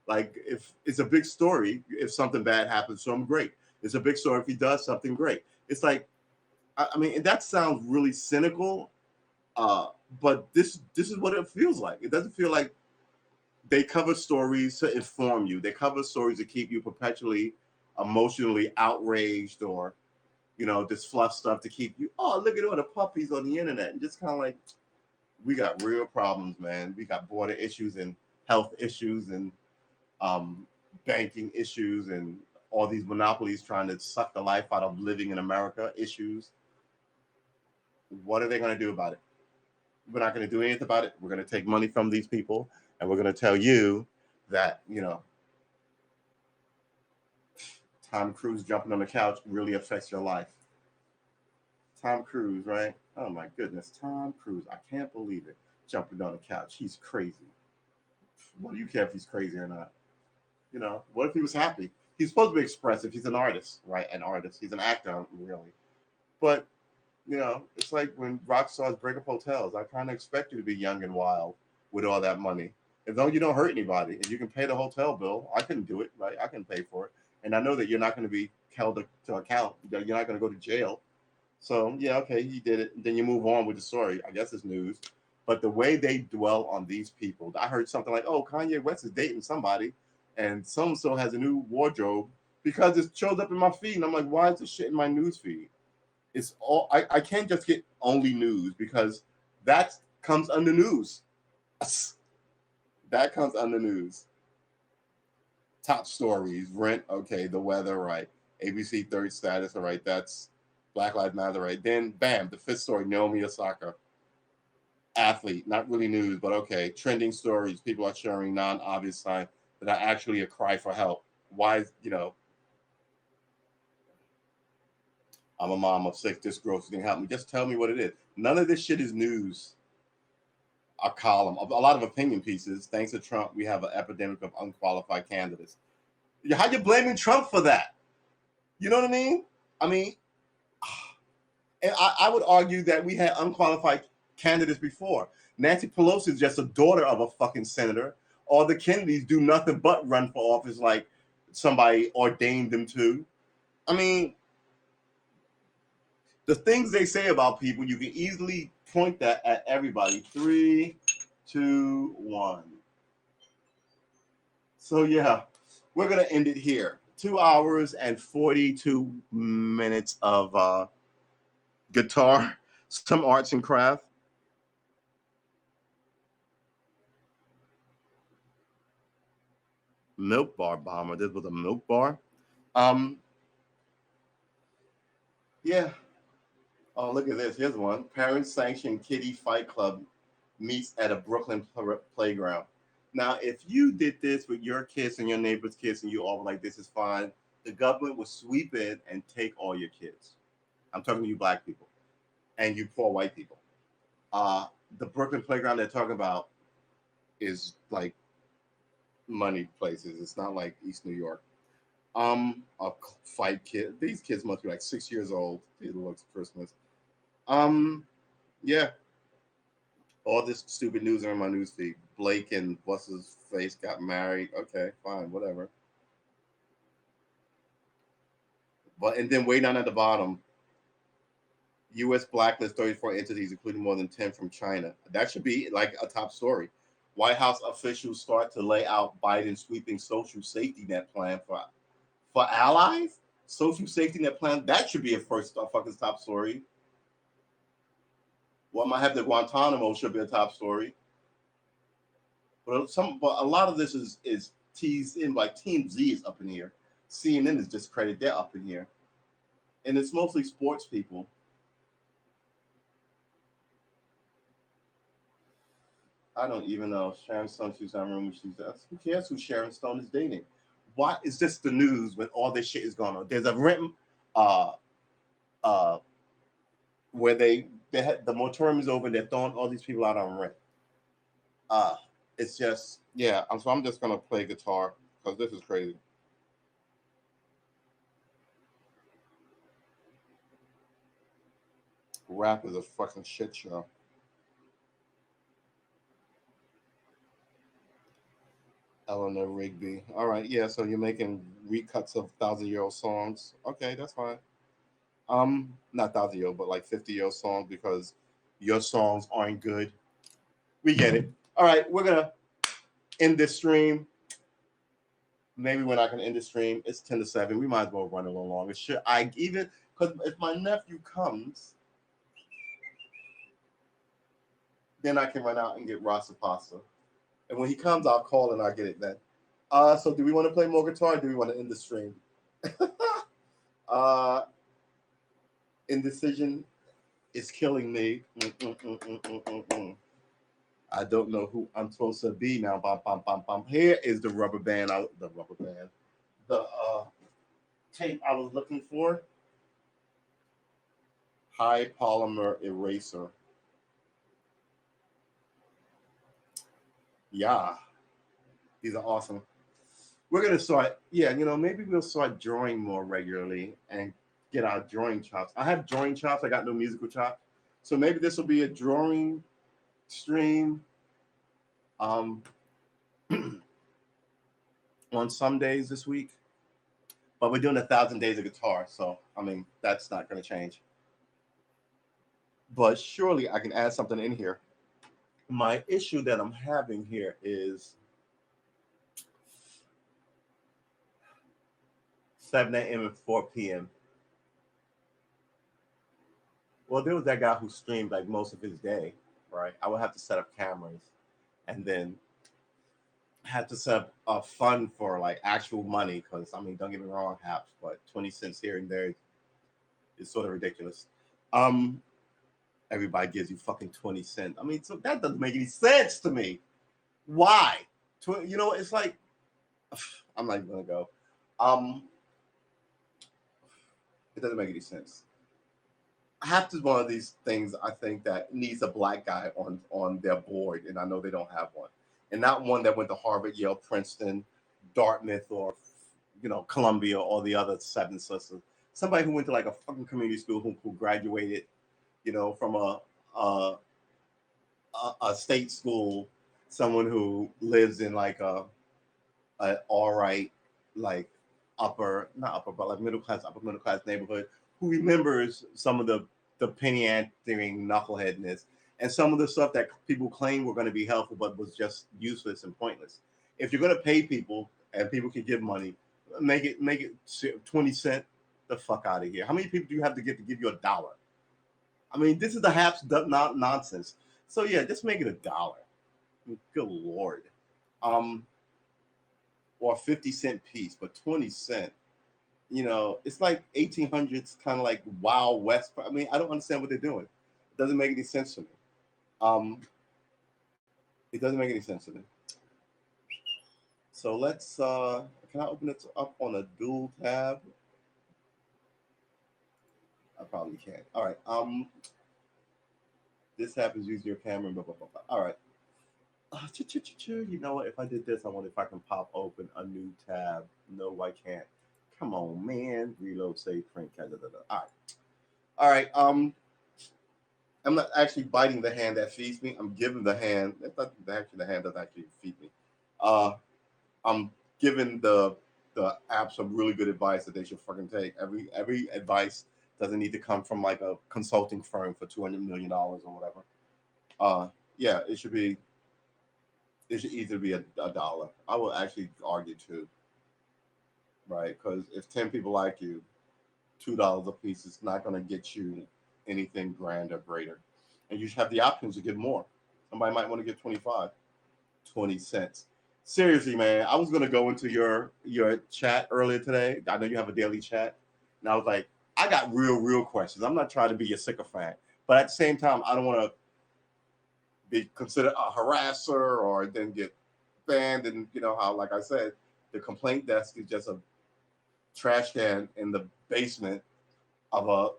S1: Like if it's a big story, if something bad happens to him, great. It's a big story if he does something great. It's like, I mean, and that sounds really cynical, but this is what it feels like. It doesn't feel like they cover stories to inform you. They cover stories to keep you perpetually emotionally outraged or, this fluff stuff to keep you, oh, look at all the puppies on the internet. And just kind of like, we got real problems, man. We got border issues and health issues and um, banking issues and all these monopolies trying to suck the life out of living in America issues. What are they going to do about it? We're not going to do anything about it. We're going to take money from these people and we're going to tell you that, Tom Cruise jumping on the couch really affects your life. Tom Cruise, right? Oh my goodness, Tom Cruise. I can't believe it. Jumping on the couch. He's crazy. What do you care if he's crazy or not? What if he was happy? He's supposed to be expressive. He's an artist, right? An artist. He's an actor, really. But, it's like when rock stars break up hotels. I kind of expect you to be young and wild with all that money. As long as you don't hurt anybody and you can pay the hotel bill, I couldn't do it, right? I can pay for it. And I know that you're not going to be held to account. You're not going to go to jail. So, yeah, okay, he did it. Then you move on with the story. I guess it's news. But the way they dwell on these people, I heard something like, "Oh, Kanye West is dating somebody, and so and so has a new wardrobe," because it shows up in my feed, and I'm like, "Why is this shit in my news feed?" It's all I can't just get only news because that comes under news. That comes under news. Top stories, rent, okay, the weather, right. ABC third status, all right, that's Black Lives Matter, right. Then bam, the fifth story, Naomi Osaka, athlete, not really news, but okay. Trending stories, people are sharing non-obvious signs that are actually a cry for help. Why, I'm a mom of six, this girl didn't help me. Just tell me what it is. None of this shit is news. A column, a lot of opinion pieces. Thanks to Trump, we have an epidemic of unqualified candidates. How you blaming Trump for that? You know what I mean? I mean, and I would argue that we had unqualified candidates before. Nancy Pelosi is just a daughter of a fucking senator. All the Kennedys do nothing but run for office like somebody ordained them to. I mean, the things they say about people, you can easily point that at everybody. 3, 2, 1. So yeah, we're gonna end it here. 2 hours and 42 minutes of guitar, some arts and craft. Milk bar bomber. This was a milk bar. Um, yeah. Oh, look at this. Here's one. Parents sanctioned kiddie fight club meets at a Brooklyn playground. Now, if you did this with your kids and your neighbor's kids, and you all were like, "This is fine," the government would sweep in and take all your kids. I'm talking to you, black people, and you poor white people. Uh, the Brooklyn playground they're talking about is like money places. It's not like East New York. A fight kid. These kids must be like 6 years old. It looks Christmas. Um, yeah. All this stupid news are in my news feed. Blake and what's his face got married. Okay, fine, whatever. But and then way down at the bottom, U.S. blacklist 34 entities, including more than 10 from China. That should be like a top story. White House officials start to lay out Biden's sweeping social safety net plan for allies. Social safety net plan that should be a first fucking top story. What might have the Guantanamo should be a top story. But a lot of this is teased in like Team Z is up in here. CNN is discredited. They're up in here, and it's mostly sports people. I don't even know. Sharon Stone, she's not remember she's who cares who Sharon Stone is dating? Why is this the news when all this shit is going on? There's a rent uh uh where they had the moratorium is over, they're throwing all these people out on rent. Uh it's just yeah, I'm just gonna play guitar because this is crazy. Rap is a fucking shit show. Eleanor Rigby. All right, yeah. So you're making recuts of 1,000-year-old songs. Okay, that's fine. Not 1,000-year-old, but like 50-year-old songs because your songs aren't good. We get it. All right, we're gonna end this stream. Maybe when I can end the stream, it's 10 to 7. We might as well run a little longer. Should I even? Because if my nephew comes, then I can run out and get rasa pasta. And when he comes, I'll call and I'll get it then. So do we want to play more guitar? Or do we want to end the stream? uh, Indecision is killing me. I don't know who I'm supposed to be now. Bum, bum, bum, bum. Here is the rubber band. The rubber band. The tape I was looking for. High polymer eraser. Yeah, these are awesome. We're gonna start. Yeah, maybe we'll start drawing more regularly and get our drawing chops. I have drawing chops. I got no musical chops, so maybe this will be a drawing stream. Um, on some days this week, but we're doing 1,000 days of guitar, so I mean that's not going to change. But surely I can add something in here. My issue that I'm having here is 7 a.m. and 4 p.m. Well, there was that guy who streamed like most of his day, right? I would have to set up cameras and then had to set up a fund for like actual money because I mean, don't get me wrong, Haps, but 20 cents here and there is sort of ridiculous. Um, Everybody gives you fucking 20 cents. I mean, so that doesn't make any sense to me. Why? You know, it's like I'm not even gonna go. Um, it doesn't make any sense. Half is one of these things I think that needs a black guy on their board, and I know they don't have one, and not one that went to Harvard, Yale, Princeton, Dartmouth, or Columbia, or the other seven sisters. Somebody who went to like a fucking community school who graduated, from a a state school, someone who lives in like a all right, like upper, not upper, but like middle class, upper middle class neighborhood, who remembers some of the penny answering knuckleheadness and some of the stuff that people claim were going to be helpful, but was just useless and pointless. If you're going to pay people and people can give money, make it 20 cent. The fuck out of here. How many people do you have to get to give you $1? I mean, this is the haps not nonsense. So yeah, just make it $1. Good lord. Um, or 50 cent piece, but 20 cent. It's like 1800s, kind of like Wild West. I mean, I don't understand what they're doing. It doesn't make any sense to me. Um, it doesn't make any sense to me. So let's. Can I open it up on a dual tab? I probably can't. All right. This happens using your camera. Blah, blah, blah, blah. All right. You know what? If I did this, I wonder if I can pop open a new tab. No, I can't. Come on, man. Reload, save, print. All right. All right. I'm not actually biting the hand that feeds me. I'm giving the hand. That's not actually the hand that actually feeds me. Uh, I'm giving the app some really good advice that they should fucking take. Every advice doesn't need to come from like a consulting firm for $200 million or whatever. Yeah, it should either be a dollar. I will actually argue two, right? Because if 10 people like you, $2 a piece is not going to get you anything grand or greater. And you should have the options to get more. Somebody might want to get 25, 20 cents. Seriously, man, I was going to go into your chat earlier today. I know you have a daily chat. And I was like, I got real questions. I'm not trying to be a sycophant. But at the same time, I don't want to be considered a harasser or then get banned. And you know how, like I said, the complaint desk is just a trash can in the basement of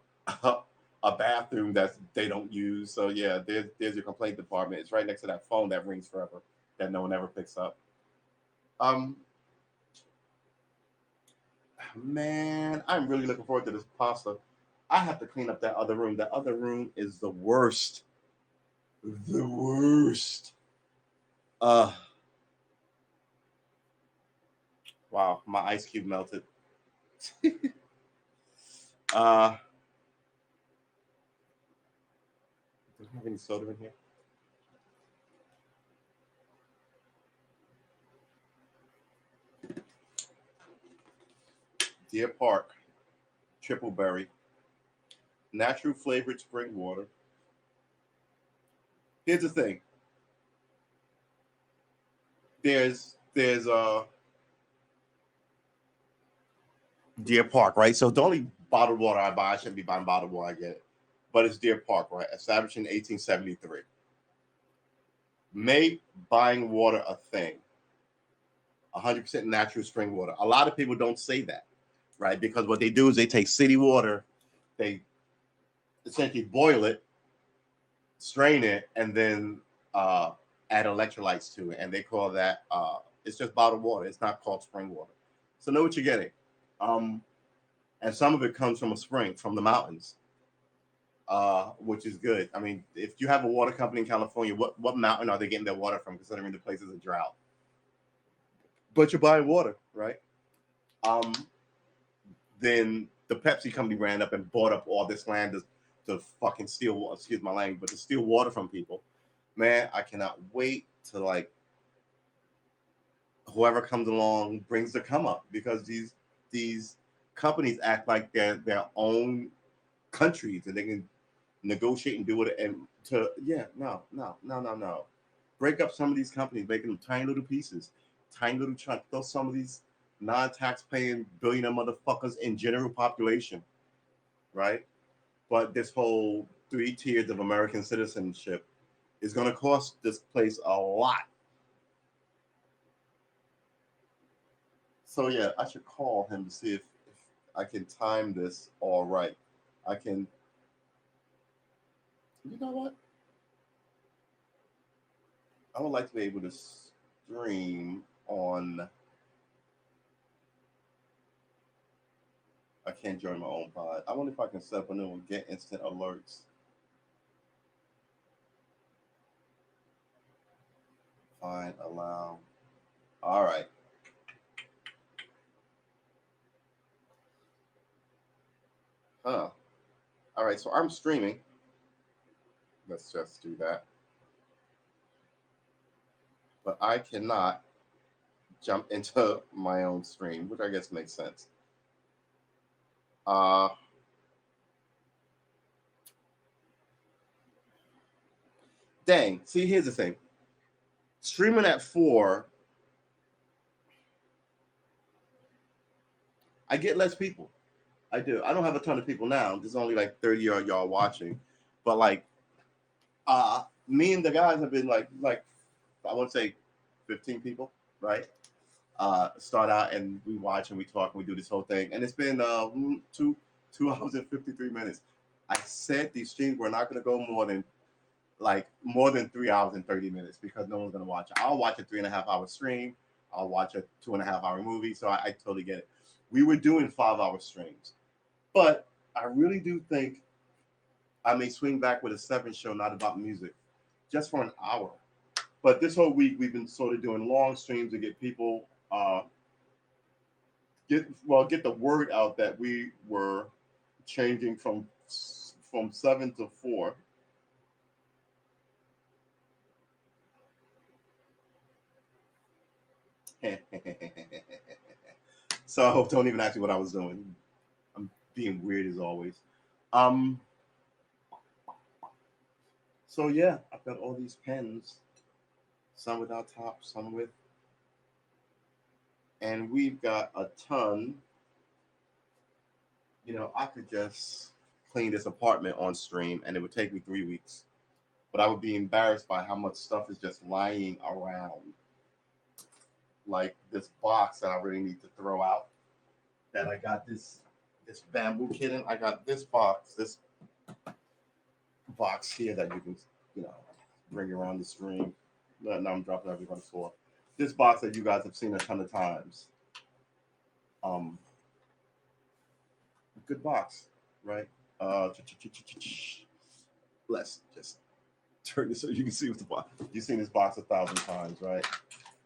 S1: a bathroom that they don't use. So yeah, there's your complaint department. It's right next to that phone that rings forever that no one ever picks up. Um, man, I'm really looking forward to this pasta. I have to clean up that other room. That other room is the worst. The worst. Uh wow, my ice cube melted. uh do we have any soda in here? Deer Park, triple berry, natural flavored spring water. Here's the thing. There's Deer Park, right? So the only bottled water I buy, I shouldn't be buying bottled water, I get it. But it's Deer Park, right? Established in 1873. Made buying water a thing. 100% natural spring water. A lot of people don't say that, right? Because what they do is they take city water, they essentially boil it, strain it, and then add electrolytes to it. And they call that, it's just bottled water. It's not called spring water. So know what you're getting. Um, and some of it comes from a spring, from the mountains, which is good. I mean, if you have a water company in California, what mountain are they getting their water from, considering the place is a drought? But you're buying water, right? Um, then the Pepsi company ran up and bought up all this land to fucking steal, excuse my language, but to steal water from people. Man, I cannot wait to like whoever comes along brings the come up because these companies act like they're their own countries and they can negotiate and do it and to no. Break up some of these companies, making them tiny little pieces, tiny little chunks. Throw some of these non-tax paying billionaire motherfuckers in general population, right? But this whole 3 tiers of American citizenship is going to cost this place a lot. So yeah, I should call him to see if I can time this all right. I can. You know what? I would like to be able to stream on. I can't join my own pod. I wonder if I can set up a new one, get instant alerts. Fine, allow. All right. Huh. All right. So I'm streaming. Let's just do that. But I cannot jump into my own stream, which I guess makes sense. Uh, dang. See, here's the thing. Streaming at 4, I get less people. I do. I don't have a ton of people now. There's only like 30 of y'all watching. But like me and the guys have been like I want to say 15 people, right? Start out and we watch and we talk and we do this whole thing. And it's been two hours and 53 minutes. I said these streams were not gonna go more than 3 hours and 30 minutes because no one's gonna watch it. I'll watch a 3.5 hour stream. I'll watch a 2.5 hour movie. So I totally get it. We were doing 5 hour streams. But I really do think I may swing back with a 7 show, not about music, just for an hour. But this whole week we've been sort of doing long streams to get people get the word out that we were changing from 7 to 4. So don't even ask me what I was doing. I'm being weird as always. Um. So yeah, I've got all these pens, some without top, some with, and we've got a ton. I could just clean this apartment on stream, and it would take me 3 weeks. But I would be embarrassed by how much stuff is just lying around, like this box that I really need to throw out. That I got this bamboo kitten. I got this box here that you can you know bring around the stream. Now I'm dropping everybody's floor. This box that you guys have seen a ton of times. Um, Good box, right? Uh, let's just turn this so you can see what the box. You've seen this box 1,000 times, right?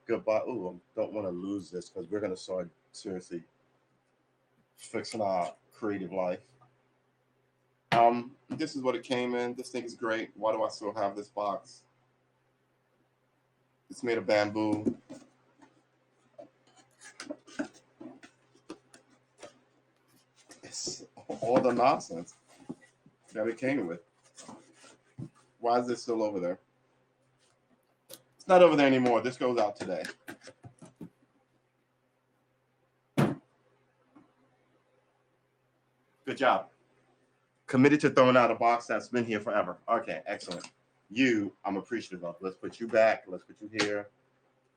S1: Good box. Ooh, I don't want to lose this because we're gonna start seriously fixing our creative life. This is what it came in. This thing is great. Why do I still have this box? It's made of bamboo. It's all the nonsense that it came with. Why is this still over there? It's not over there anymore. This goes out today. Good job. Committed to throwing out a box that's been here forever. Okay, excellent. I'm appreciative of. Let's put you back. Let's put you here.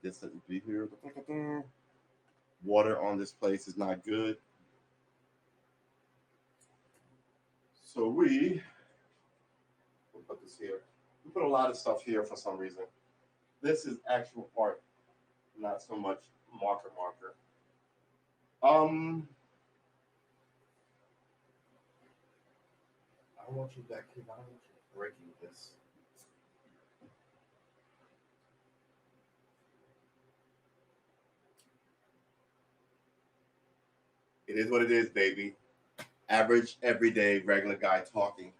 S1: This doesn't be here. Water on this place is not good. So we'll put this here. We put a lot of stuff here for some reason. This is actual art, not so much marker. Um, I don't want you back here. I don't want you breaking this. It is what it is, baby. Average, everyday, regular guy talking.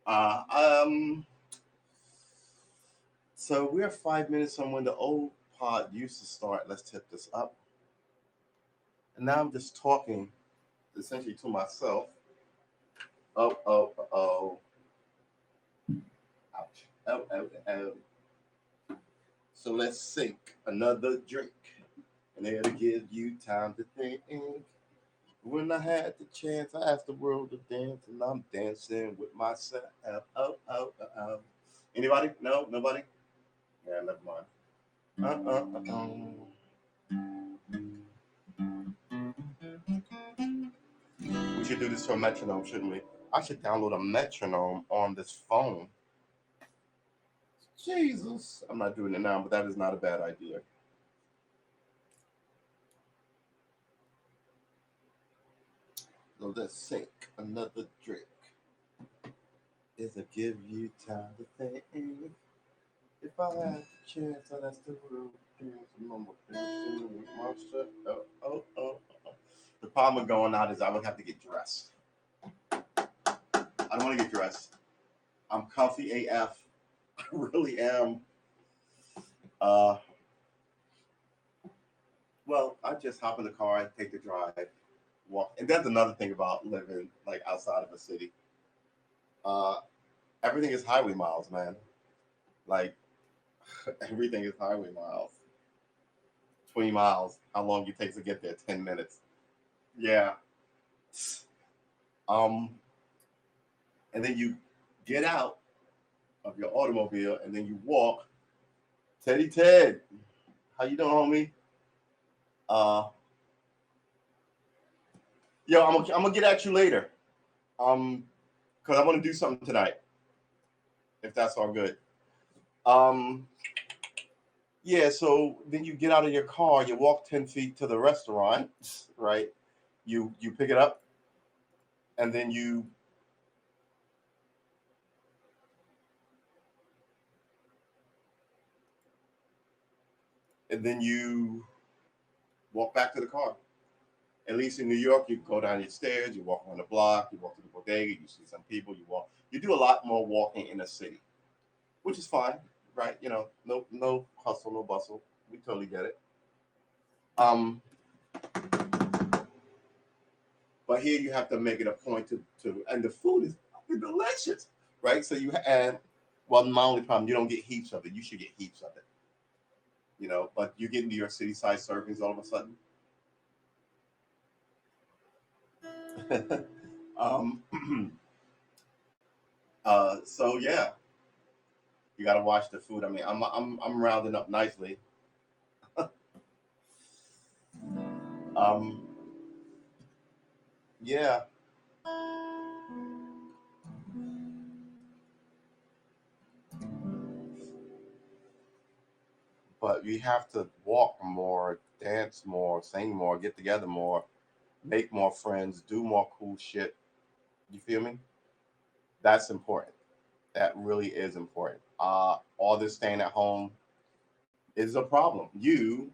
S1: Uh, um, So we're 5 minutes from when the old pod used to start. Let's tip this up. And now I'm just talking essentially to myself. Oh, oh, oh. Ouch. Oh, oh, oh. So let's sink another drink. And it'll give you time to think. When I had the chance, I asked the world to dance, and I'm dancing with myself. Oh, oh, oh, oh. Anybody? No? Nobody? Yeah, never mind. We should do this to a metronome, shouldn't we? I should download a metronome on this phone. Jesus. I'm not doing it now, but that is not a bad idea. So let's sink another drink. Is it give you time to think? If I had the chance, I'd ask the world to dance. Remember dancing with myself. Oh, oh, oh, oh. The problem with going out is I would have to get dressed. I don't want to get dressed. I'm comfy AF. I really am. Uh, well, I just hop in the car and take the drive, walk. And that's another thing about living like outside of a city. Uh, everything is highway miles, man. Like everything is highway miles. 20 miles. How long it takes to get there? 10 minutes. Yeah. Um, and then you get out of your automobile and then you walk. Teddy Ted, how you doing, homie? Uh, yo, I'm gonna get at you later. Cause I want to do something tonight, if that's all good. Um, yeah. So then you get out of your car, you walk 10 feet to the restaurant, right? You pick it up, and then you walk back to the car. At least in New York, you go down your stairs, you walk on the block, you walk to the bodega, you see some people, you walk. You do a lot more walking in a city, which is fine, right? You know, no hustle, no bustle. We totally get it. Um, but here you have to make it a point to and the food is delicious, right? So you and well, my only problem, you don't get heaps of it. You should get heaps of it, you know. But you get into your city side servings all of a sudden. um, so yeah, you got to watch the food. I mean, I'm rounding up nicely. Um, yeah, but you have to walk more, dance more, sing more, get together more, make more friends, do more cool shit. You feel me? That's important. That really is important. All this staying at home is a problem. You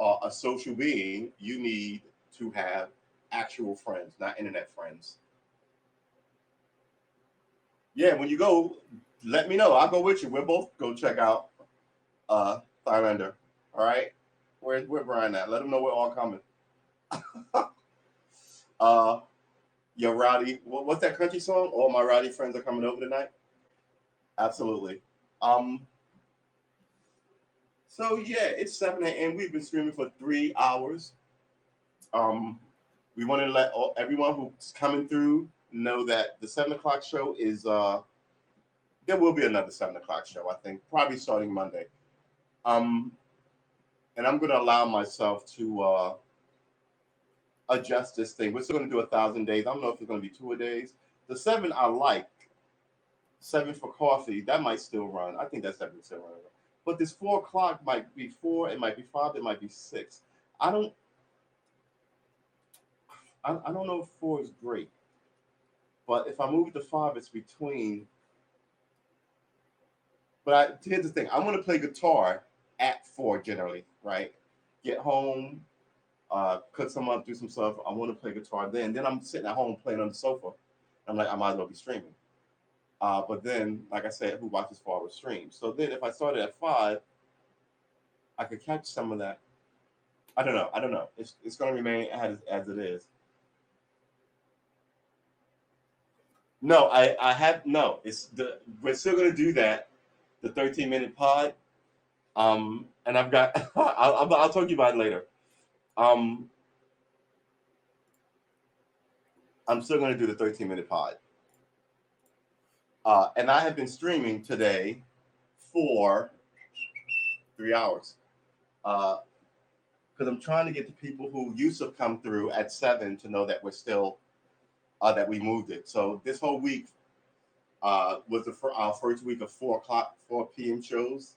S1: are a social being. You need to have actual friends, not internet friends. Yeah, when you go, let me know. I'll go with you. We'll both go check out Thailander. All right? Where Brian at? Let him know we're all coming. uh, your rowdy, what's that country song? All my rowdy friends are coming over tonight. Absolutely. Um, so yeah, it's 7 a.m. We've been streaming for 3 hours. Um, we want to let everyone who's coming through know that the 7 o'clock show is there will be another 7 o'clock show, I think, probably starting Monday. Um, and I'm gonna allow myself to adjust this thing. We're still gonna do 1,000 days. I don't know if it's gonna be 2 a days. The seven I like, seven for coffee, that might still run. I think that's definitely still running. But this 4 o'clock might be four, it might be five, it might be six. I don't I don't know if four is great. But if I move it to five, it's between. But here's the thing: I want to play guitar at four generally, right? Get home, cook some up, do some stuff. I want to play guitar then. Then I'm sitting at home playing on the sofa. I'm like, I might as well be streaming. But then, like I said, who watches 4 hour streams? So then, if I started at 5, I could catch some of that. I don't know. I don't know. It's going to remain as it is. No, I have no. It's the we're still going to do that. The 13-minute pod. And I've got. I'll talk to you about it later. Um, I'm still going to do the 13-minute pod. And I have been streaming today for 3 hours. Because I'm trying to get the people who used to come through at 7 to know that we're still that we moved it. So this whole week was our first week of 4 p.m. shows,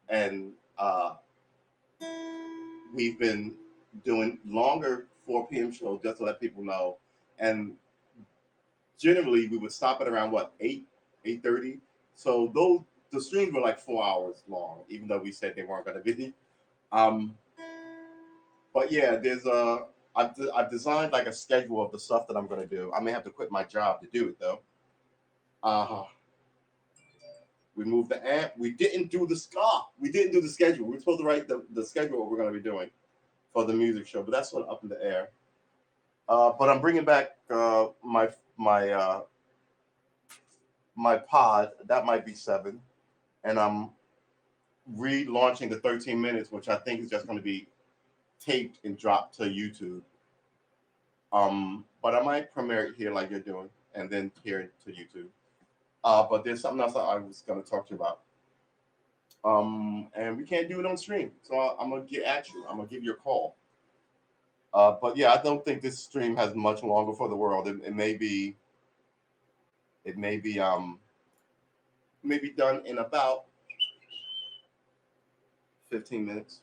S1: and we've been doing longer 4 p.m. shows just to let people know. And generally, we would stop at around what 8:30. So those the streams were like 4 hours long, even though we said they weren't going to be. Um, but yeah, I've designed like a schedule of the stuff that I'm going to do. I may have to quit my job to do it though. Uh, we moved the amp. We didn't do the ska. We didn't do the schedule. We were supposed to write the schedule what we're going to be doing for the music show, but that's sort of up in the air. But I'm bringing back my my pod. That might be 7, and I'm relaunching the 13 minutes, which I think is just going to be taped and dropped to YouTube. But I might premiere it here like you're doing, and then here to YouTube. But there's something else I was going to talk to you about. And we can't do it on stream, so I'm gonna get at you. I'm gonna give you a call. But yeah, I don't think this stream has much longer for the world. It may be done in about 15 minutes.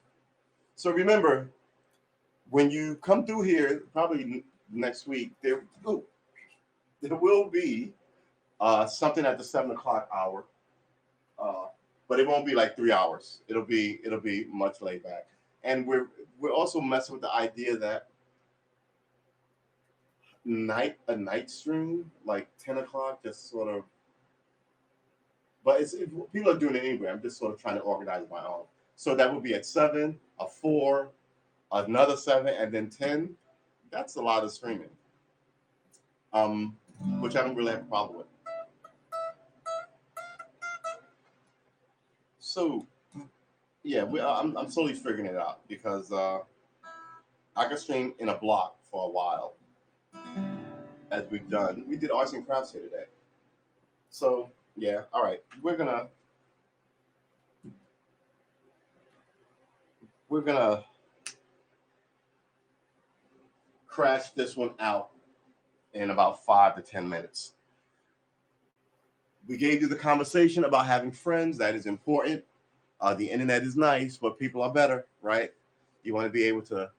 S1: So remember, when you come through here, probably next week, there will be something at the 7 o'clock hour, uh, but it won't be like 3 hours. It'll be much laid back, and we're also messing with the idea that night stream like 10 o'clock, just sort of. But people are doing it anyway. I'm just sort of trying to organize my own. So that would be at 7, a 4, another 7, and then 10. That's a lot of streaming, um, which I don't really have a problem with. So yeah, I'm slowly figuring it out because I can stream in a block for a while, as we've done. We did arts and crafts here today. So yeah, all right. We're gonna crash this one out in about 5 to 10 minutes. We gave you the conversation about having friends. That is important. The internet is nice, but people are better, right? You want to be able to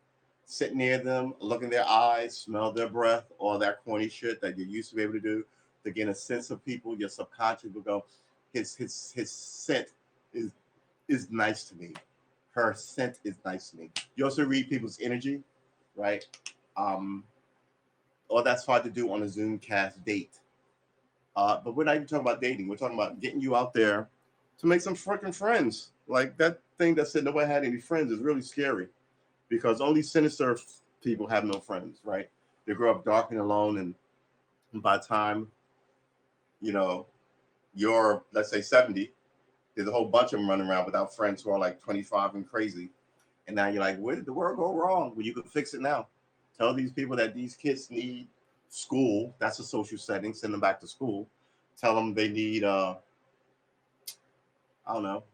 S1: sit near them, look in their eyes, smell their breath, all that corny shit that you used to be able to do to get a sense of people. Your subconscious will go, his scent is is nice to me. Her scent is nice to me. You also read people's energy, right? Um, all that's hard to do on a Zoom cast date. But we're not even talking about dating. We're talking about getting you out there to make some freaking friends. Like that thing that said nobody had any friends is really scary because only sinister people have no friends, right? They grow up dark and alone, and by the time you know you're, let's say, 70, there's a whole bunch of them running around without friends who are like 25 and crazy. And now you're like, where did the world go wrong? Well, you can fix it now. Tell these people that these kids need school. That's a social setting. Send them back to school. Tell them they need, I don't know,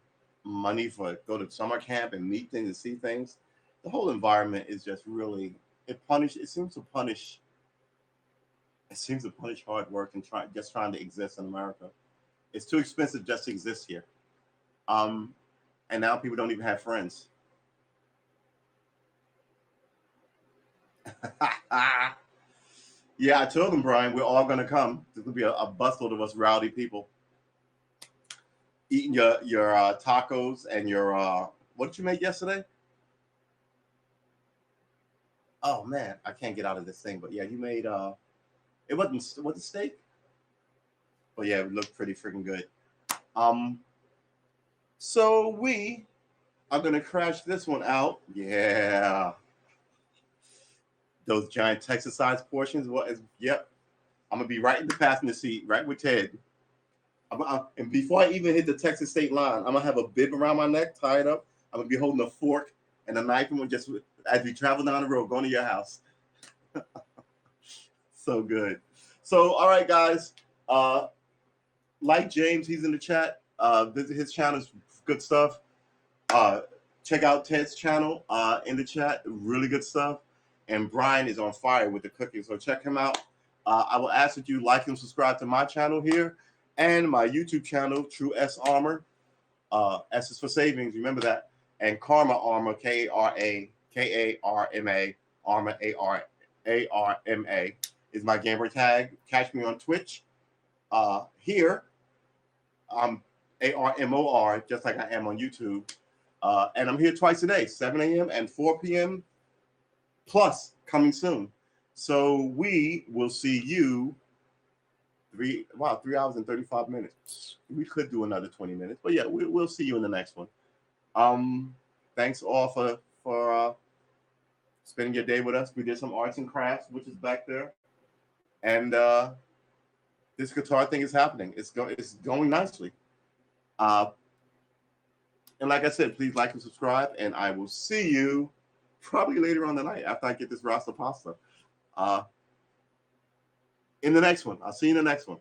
S1: money for go to summer camp and meet things and see things. The whole environment is just really it punish. It seems to punish. It seems to punish hard work and trying to exist in America. It's too expensive just to exist here. Um, and now people don't even have friends. Yeah, I told them, Brian, we're all gonna come. There's gonna be a busload of us rowdy people eating your tacos and your what did you make yesterday? Oh man, I can't get out of this thing. But yeah, you made it wasn't steak, But yeah, it looked pretty freaking good. So we are gonna crash this one out. Yeah, those giant Texas size portions. What is? Yep, I'm gonna be right in the passenger seat, right with Ted. And before I even hit the Texas state line, I'm gonna have a bib around my neck, tied up. I'm gonna be holding a fork and a knife, and just as we travel down the road, going to your house. So good. So, all right, guys. Like James, he's in the chat. Visit his channel, it's good stuff. Check out Ted's channel in the chat, really good stuff. And Brian is on fire with the cooking, so check him out. I will ask that you like and subscribe to my channel here and my YouTube channel, True S Armor. S is for savings, remember that. And Karma Armor, Karma, Armor, Arma is my gamer tag. Catch me on Twitch. Here, I'm ARMOR, just like I am on YouTube. And I'm here twice a day, 7 a.m. and 4 p.m. plus coming soon. So we will see you 3 hours and 35 minutes. We could do another 20 minutes, but yeah, we'll see you in the next one. Thanks all for spending your day with us. We did some arts and crafts, which is back there. And this guitar thing is happening. It's going nicely. And like I said, please like and subscribe, and I will see you probably later on tonight after I get this Rasta pasta. In the next one. I'll see you in the next one.